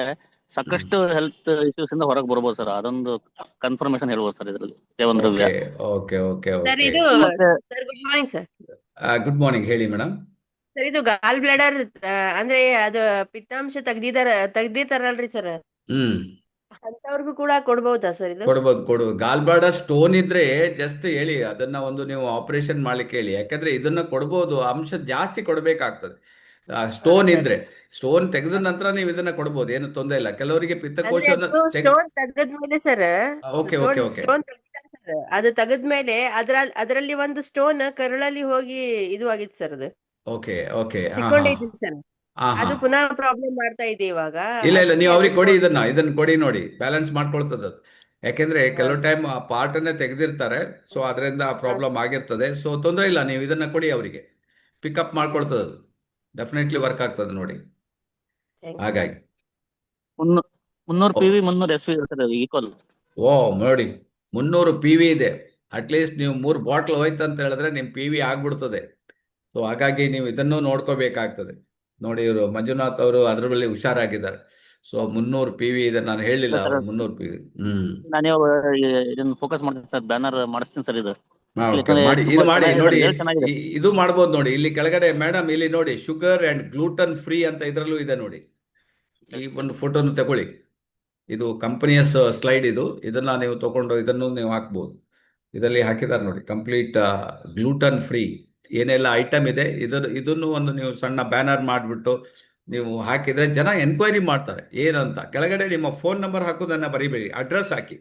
ಸಾಕಷ್ಟು ಹೆಲ್ತ್ ಇಶ್ಯೂಸ್ ಇಂದ ಹೊರಗೆ ಬರ್ಬೋದು ಸರ್. ಅದೊಂದು ಕನ್ಫರ್ಮೇಶನ್ ಹೇಳ್ಬೋದು ಸರ್ ಇದ್ರಲ್ಲಿ ಸೇವನ್ ದ್ರವ್ಯ. Okay okay okay sir okay. ಇದು ಮತ್ತೆ sir good morning sir. Good morning, ಹೇಳಿ ಮೇಡಮ್. ಸರ್ ಇದು ಗಾಲ್ ಬ್ಲಾಡರ್ ಅಂದ್ರೆ ಅದು ಪಿತ್ತಾಂಶ ತೆಗ್ದಿರ್ತಾರಲ್ರಿ ಸರ್, ಹ್ಮ್ ಅಂತವ್ರಿಗೂ ಕೂಡ ಕೊಡ್ಬಹುದಾ ಸರ್ ಇದು? ಕೊಡ್ಬೋದು. ಗಾಲ್ಬಾಡ ಸ್ಟೋನ್ ಇದ್ರೆ ಜಸ್ಟ್ ಹೇಳಿ, ಅದನ್ನ ಒಂದು ನೀವು ಆಪರೇಷನ್ ಮಾಡ್ಲಿಕ್ಕೆ ಹೇಳಿ. ಯಾಕಂದ್ರೆ ಇದನ್ನ ಕೊಡ್ಬೋದು, ಅಂಶ ಜಾಸ್ತಿ ಕೊಡ್ಬೇಕಾಗ್ತದೆ. ಸ್ಟೋನ್ ಸರ್ ಇದ್ರೆ, ಸ್ಟೋನ್ ತೆಗೆದ ನಂತರ ನೀವು ಇದನ್ನ ಕೊಡ್ಬೋದು, ಏನು ತೊಂದರೆ ಇಲ್ಲ. ಕೆಲವರಿಗೆ ಅಂದ್ರೆ ಪಿತ್ತಕೋಶವನ್ನು ಅದು ಸ್ಟೋನ್ ತೆಗದ್ಮೇಲೆ sir, okay okay okay stone ತೆಗ್ದಿದ್ದಾರೆ ಸರ್, ಅದು ತೆಗದ್ಮೇಲೆ ಅದರಲ್ಲಿ ಒಂದು ಸ್ಟೋನ್ ಕರುಳಲ್ಲಿ ಹೋಗಿ ಇದು ಆಗಿತ್ತು ಸರ್, ಅದು ಓಕೆ ಓಕೆ. ಹಾ ಹಾ ಸಿಕ್ಕೊಂಡಿದೆ ಸರ್. ಹಾ ಹಾ. ಅದು ಪುನಃ ಪ್ರಾಬ್ಲಮ್ ಮಾಡ್ತಾ ಇದೆ ಇವಾಗ. ಇಲ್ಲ ಇಲ್ಲ, ನೀವು ಅದಕ್ಕೆ ಅವ್ರಿಗೆ ಅದನ್ನ ಕೊಡಿ, ಇದನ್ನ ಕೊಡಿ ನೋಡಿ, ಬ್ಯಾಲೆನ್ಸ್ ಮಾಡ್ಕೊಳ್ತದೆ ಅದು. ಯಾಕೆಂದ್ರೆ ಕೆಲವು ಟೈಮ್ ಆ ಪಾರ್ಟನ್ನೇ ತೆಗೆದಿರ್ತಾರೆ, ಸೊ ಅದರಿಂದ ಪ್ರಾಬ್ಲಮ್ ಆಗಿರ್ತದೆ. ಸೊ ತೊಂದರೆ ಇಲ್ಲ, ನೀವು ಇದನ್ನ ಕೊಡಿ ಅವರಿಗೆ, ಪಿಕಪ್ ಮಾಡ್ಕೊಳ್ತದೆ ಅದು. ಡೆಫಿನೆಟ್ಲಿ ವರ್ಕ್ ಆಗ್ತದೆ ನೋಡಿ, ಥ್ಯಾಂಕ್ ಯು. ಹಾಗಾಗಿ. 300 ಓ PV 300 SV ಸರ್ ಈಕ್ವಲ್. ಓ ನೋಡಿ, 300 PV ಇದೆ. ಅಟ್ಲೀಸ್ಟ್ ನೀವು 3 ಬಾಟ್ಲ್ ಹೋಯ್ತು ಅಂತ ಹೇಳಿದ್ರೆ ನಿಮ್ಮ PV ಆಗ್ಬಿಡ್ತದೆ. ಸೊ ಹಾಗಾಗಿ ನೀವು ಇದನ್ನು ನೋಡ್ಕೋಬೇಕಾಗ್ತದೆ ನೋಡಿ. ಇವರು ಮಂಜುನಾಥ್ ಅವರು ಅದ್ರ ಮೇಲೆ ಹುಷಾರಾಗಿದ್ದಾರೆ. ಸೊ 300 PV ಇದೆ, ನಾನು ಹೇಳಿಲ್ಲ ಸರ್ ಅವ್ರು 300 PV. ಹ್ಮ್. ನಾನು ಇದನ್ನ ಫೋಕಸ್ ಮಾಡ್ತೀನಿ ಸರ್, ಬ್ಯಾನರ್ ಮಾಡಿಸ್ತೀನಿ ಸರ್ ಇದು. ಓಕೆ, ಯಾಕಂದ್ರೆ ಮಾಡಿ, ತುಂಬಾ ಇದು ಮಾಡಿ ಚೆನ್ನಾಗಿದೆ ನೋಡಿ. ಸರ್, ರಿಸಲ್ಟ್ ಚೆನ್ನಾಗಿದೆ. ಇದು ಮಾಡ್ಬೋದು ನೋಡಿ, ಇಲ್ಲಿ ಕೆಳಗಡೆ ಮೇಡಮ್, ಇಲ್ಲಿ ನೋಡಿ, ಶುಗರ್ ಅಂಡ್ ಗ್ಲೂಟನ್ ಫ್ರೀ ಅಂತ ಇದರಲ್ಲೂ ಇದೆ ನೋಡಿ. ಈ ಒಂದು ಫೋಟೋನು ತಗೊಳ್ಳಿ. ಇದು ಕಂಪನಿಯ ಸ್ಲೈಡ್, ಇದನ್ನ ನೀವು ತಗೊಂಡು ಇದನ್ನು ನೀವು ಹಾಕ್ಬೋದು. ಇದರಲ್ಲಿ ಹಾಕಿದ್ದಾರೆ ನೋಡಿ, ಕಂಪ್ಲೀಟ್ ಗ್ಲೂಟನ್ ಫ್ರೀ ಏನೆಲ್ಲ ಐಟಮ್ ಇದೆ, ಇದನ್ನು ಒಂದು ನೀವು ಸಣ್ಣ ಬ್ಯಾನರ್ ಮಾಡಿಬಿಟ್ಟು ನೀವು ಹಾಕಿದರೆ ಜನ ಎನ್ಕ್ವೈರಿ ಮಾಡ್ತಾರೆ ಏನಂತ. ಕೆಳಗಡೆ ನಿಮ್ಮ ಫೋನ್ ನಂಬರ್ ಹಾಕೋದನ್ನು ಬರಿಬೇಡಿ, ಅಡ್ರೆಸ್ ಹಾಕಿ.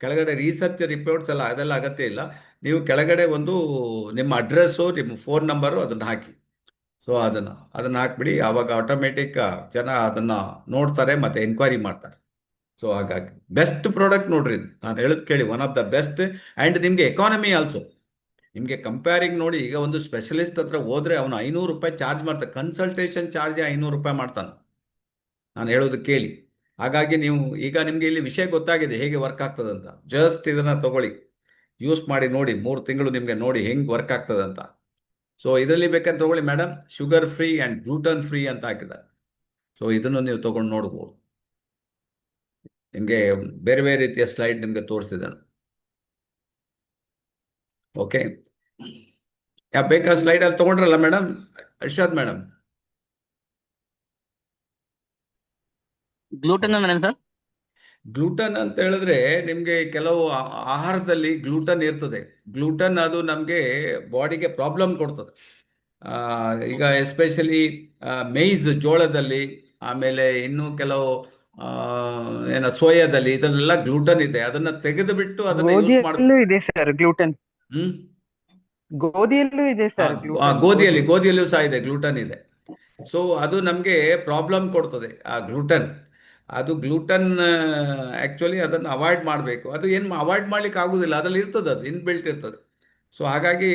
ಕೆಳಗಡೆ ರಿಸರ್ಚ್ ರಿಪೋರ್ಟ್ಸ್ ಎಲ್ಲ ಅದೆಲ್ಲ ಅಗತ್ಯ ಇಲ್ಲ. ನೀವು ಕೆಳಗಡೆ ಒಂದು ನಿಮ್ಮ ಅಡ್ರೆಸ್ಸು, ನಿಮ್ಮ ಫೋನ್ ನಂಬರು ಅದನ್ನು ಹಾಕಿ. ಸೊ ಅದನ್ನು ಹಾಕ್ಬಿಡಿ. ಆವಾಗ ಆಟೋಮೆಟಿಕ್ ಜನ ಅದನ್ನು ನೋಡ್ತಾರೆ ಮತ್ತು ಎನ್ಕ್ವೈರಿ ಮಾಡ್ತಾರೆ. ಸೊ ಹಾಗಾಗಿ ಬೆಸ್ಟ್ ಪ್ರಾಡಕ್ಟ್ ನೋಡ್ರಿ ಇದು. ನಾನು ಹೇಳೋದು ಕೇಳಿ, one of the best. And ನಿಮಗೆ ಎಕಾನಮಿ ಆಲ್ಸೋ. ನಿಮಗೆ ಕಂಪೇರಿಂಗ್ ನೋಡಿ, ಈಗ ಒಂದು ಸ್ಪೆಷಲಿಸ್ಟ್ ಹತ್ರ ಹೋದರೆ ಅವನು 500 ರೂಪಾಯಿ ಚಾರ್ಜ್ ಮಾಡ್ತಾನೆ, ಕನ್ಸಲ್ಟೇಷನ್ ಚಾರ್ಜ್ 500 ರೂಪಾಯಿ ಮಾಡ್ತಾನೆ. ನಾನು ಹೇಳೋದು ಕೇಳಿ. ಹಾಗಾಗಿ ನೀವು ಈಗ ನಿಮಗೆ ಇಲ್ಲಿ ವಿಷಯ ಗೊತ್ತಾಗಿದೆ ಹೇಗೆ ವರ್ಕ್ ಆಗ್ತದಂತ. ಜಸ್ಟ್ ಇದನ್ನು ತಗೊಳ್ಳಿ, ಯೂಸ್ ಮಾಡಿ ನೋಡಿ, 3 ತಿಂಗಳು ನಿಮಗೆ ನೋಡಿ ಹೆಂಗೆ ವರ್ಕ್ ಆಗ್ತದಂತ. ಸೊ ಇದರಲ್ಲಿ ಬೇಕಾದ್ರೆ ತಗೊಳ್ಳಿ madam, sugar free and gluten free ಅಂತ ಹಾಕಿದ್ದಾರೆ. ಸೊ ಇದನ್ನು ನೀವು ತೊಗೊಂಡು ನೋಡ್ಬೋದು. ನಿಮಗೆ ಬೇರೆ ಬೇರೆ ರೀತಿಯ ಸ್ಲೈಡ್ ನಿಮಗೆ ತೋರಿಸಿದ್ದಾನೆ. ಓಕೆ, ಬೇಕಾದ ಸ್ಲೈಡ್ ಅಲ್ಲಿ ತಗೊಂಡ್ರಲ್ಲ ಮೇಡಮ್, ಅರ್ಷಾದ್ ಮೇಡಮ್? ಗ್ಲೂಟನ್ ಅಂದ್ರೆ ಏನು ಸರ್? ಗ್ಲೂಟನ್ ಅಂತ ಹೇಳಿದ್ರೆ ನಿಮಗೆ ಕೆಲವು ಆಹಾರದಲ್ಲಿ ಗ್ಲೂಟನ್ ಇರ್ತದೆ. ಗ್ಲೂಟನ್ ಅದು ನಮಗೆ ಬಾಡಿಗೆ ಪ್ರಾಬ್ಲಮ್ ಕೊಡ್ತದೆ. ಆ, ಈಗ ಎಸ್ಪೆಷಲಿ ಮೇಯ್ಸ್, ಜೋಳದಲ್ಲಿ, ಆಮೇಲೆ ಇನ್ನೂ ಕೆಲವು ಸೋಯಾದಲ್ಲಿ, ಇದರಲ್ಲೆಲ್ಲ ಗ್ಲೂಟನ್ ಇದೆ. ಅದನ್ನ ತೆಗೆದು ಬಿಟ್ಟು ಅದನ್ನ ಯೂಸ್ ಗೋಧಿಯಲ್ಲೂ ಇದೆ ಸರ್ ಗ್ಲೂಟನ್. ಹ್ಮ್. ಗೋಧಿಯಲ್ಲೂ ಇದೆ ಸರ್ ಗ್ಲೂಟನ್. ಗೋಧಿಯಲ್ಲೂ ಸಹ ಇದೆ, ಗ್ಲೂಟನ್ ಇದೆ. ಸೊ ಅದು ನಮಗೆ ಪ್ರಾಬ್ಲಮ್ ಕೊಡ್ತದೆ ಆ ಗ್ಲೂಟನ್. ಅದು ಗ್ಲೂಟನ್ ಆ್ಯಕ್ಚುಲಿ ಅದನ್ನು ಅವಾಯ್ಡ್ ಮಾಡಬೇಕು. ಅದು ಏನು ಅವಾಯ್ಡ್ ಮಾಡ್ಲಿಕ್ಕೆ ಆಗೋದಿಲ್ಲ, ಅದ್ರಲ್ಲಿ ಇರ್ತದೆ, ಅದು ಇನ್ಬಿಲ್ಟ್ ಇರ್ತದೆ. ಸೊ ಹಾಗಾಗಿ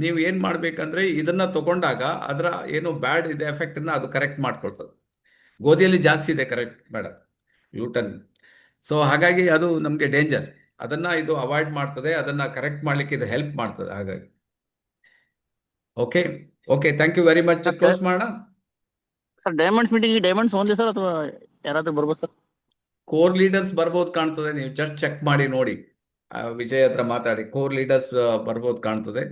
ನೀವು ಏನು ಮಾಡಬೇಕಂದ್ರೆ ಇದನ್ನು ತಗೊಂಡಾಗ ಅದರ ಏನು ಬ್ಯಾಡ್ ಇದೆ ಎಫೆಕ್ಟನ್ನು ಅದು ಕರೆಕ್ಟ್ ಮಾಡ್ಕೊಳ್ತದೆ. ಗೋಧಿಯಲ್ಲಿ ಜಾಸ್ತಿ ಇದೆ, ಕರೆಕ್ಟ್ ಮೇಡಮ್, ಗ್ಲೂಟನ್. ಸೊ ಹಾಗಾಗಿ ಅದು ನಮಗೆ ಡೇಂಜರ್. ಅದನ್ನು ಇದು ಅವಾಯ್ಡ್ ಮಾಡ್ತದೆ, ಅದನ್ನು ಕರೆಕ್ಟ್ ಮಾಡಲಿಕ್ಕೆ ಇದು ಹೆಲ್ಪ್ ಮಾಡ್ತದೆ. ಹಾಗಾಗಿ okay, okay, thank you very much. Close ಮಾಡೋಣ. Sir diamonds meeting diamonds only sir, ಅಥವಾ ಯಾರಾದ್ರೂ ಬರ್ಬೋದು ಸರ್? ಕೋರ್ ಲೀಡರ್ಸ್ ಬರ್ಬೋದು ಕಾಣ್ತದೆ, ನೀವು ಜಸ್ಟ್ ಚೆಕ್ ಮಾಡಿ ನೋಡಿ. ವಿಜಯ್ ಹತ್ರ ಮಾತಾಡಿ, ಕೋರ್ ಲೀಡರ್ಸ್ ಬರ್ಬೋದು ಕಾಣ್ತದೆ.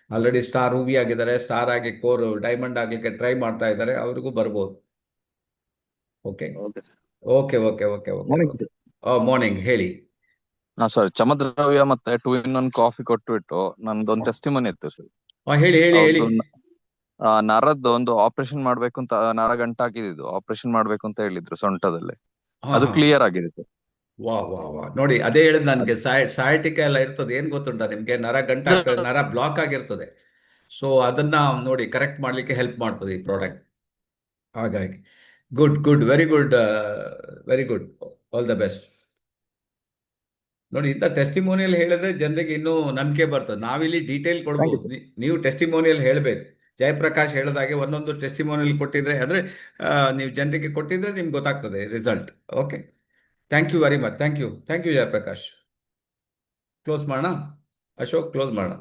ಆಲ್ರೆಡಿ ಸ್ಟಾರ್ ರೂಬಿ ಆಗಿದ್ದಾರೆ, ಸ್ಟಾರ್ ಆಗಿ ಕೋರ್ ಡೈಮಂಡ್ ಆಗಲಿಕ್ಕೆ ಟ್ರೈ ಮಾಡ್ತಾ ಇದ್ದಾರೆ, ಅವ್ರಿಗೂ ಬರ್ಬೋದು. Okay, okay sir. Okay, okay, okay, okay. Morning ಹೇಳಿ. ಸರ್, ಚಮದ್ರವ್ಯ ಮತ್ತೆ 2-in-1 ಕಾಫಿ ಕೊಟ್ಬಿಟ್ಟು ನಂದೊಂದು ಟೆಸ್ಟಿಮನಿ ಇತ್ತು ಸರ್. ಹೇಳಿ, ಹೇಳಿ, ಹೇಳಿ. ನರದ್ದು ಒಂದು ಆಪರೇಷನ್ ಮಾಡ್ಬೇಕು ಅಂತ, ನರ ಗಂಟಾಕಿದ್ದು ಆಪರೇಷನ್ ಮಾಡ್ಬೇಕು ಅಂತ ಹೇಳಿದ್ರು ಸೊಂಟದಲ್ಲಿ. ಅದು ಕ್ಲಿಯರ್ ಆಗಿದೆ ಸರ್. ವಾ ವಾ ವಾ, ನೋಡಿ ಅದೇ ಹೇಳಿದ್ ನನಗೆ, ಸಯಾಟಿಕ ಎಲ್ಲ ಇರ್ತದೆ. ಏನ್ ಗೊತ್ತುಂಟ ನಿಮ್ಗೆ, ನರ ಗಂಟಾಗ್ತದೆ, ನರ ಬ್ಲಾಕ್ ಆಗಿರ್ತದೆ. ಸೊ ಅದನ್ನ ನೋಡಿ ಕರೆಕ್ಟ್ ಮಾಡ್ಲಿಕ್ಕೆ ಹೆಲ್ಪ್ ಮಾಡ್ತದೆ ಈ ಪ್ರಾಡಕ್ಟ್. ಹಾಗಾಗಿ good, good, very good, very good, all the best. ನೋಡಿ, ಇಂಥ ಟೆಸ್ಟಿಮೋನಿಯಲ್ ಹೇಳಿದ್ರೆ ಜನರಿಗೆ ಇನ್ನೂ ನಂಬಿಕೆ ಬರ್ತದೆ. ನಾವಿಲ್ಲಿ ಡೀಟೇಲ್ ಕೊಡ್ಬೋದು, ನೀವು ಟೆಸ್ಟಿಮೋನಿಯಲ್ ಹೇಳಬೇಕು. ಜಯಪ್ರಕಾಶ್ ಹೇಳಿದಾಗೆ ಒಂದೊಂದು ಟೆಸ್ಟಿಮೋನಿಯಲ್ ಕೊಟ್ಟಿದ್ರೆ, ಅಂದರೆ ನೀವು ಜನರಿಗೆ ಕೊಟ್ಟಿದ್ರೆ ನಿಮ್ಗೆ ಗೊತ್ತಾಗ್ತದೆ result. Okay, thank you very much. Thank you, thank you Jayaprakash. Close ಮಾಡೋಣ ಅಶೋಕ್, ಕ್ಲೋಸ್ ಮಾಡೋಣ.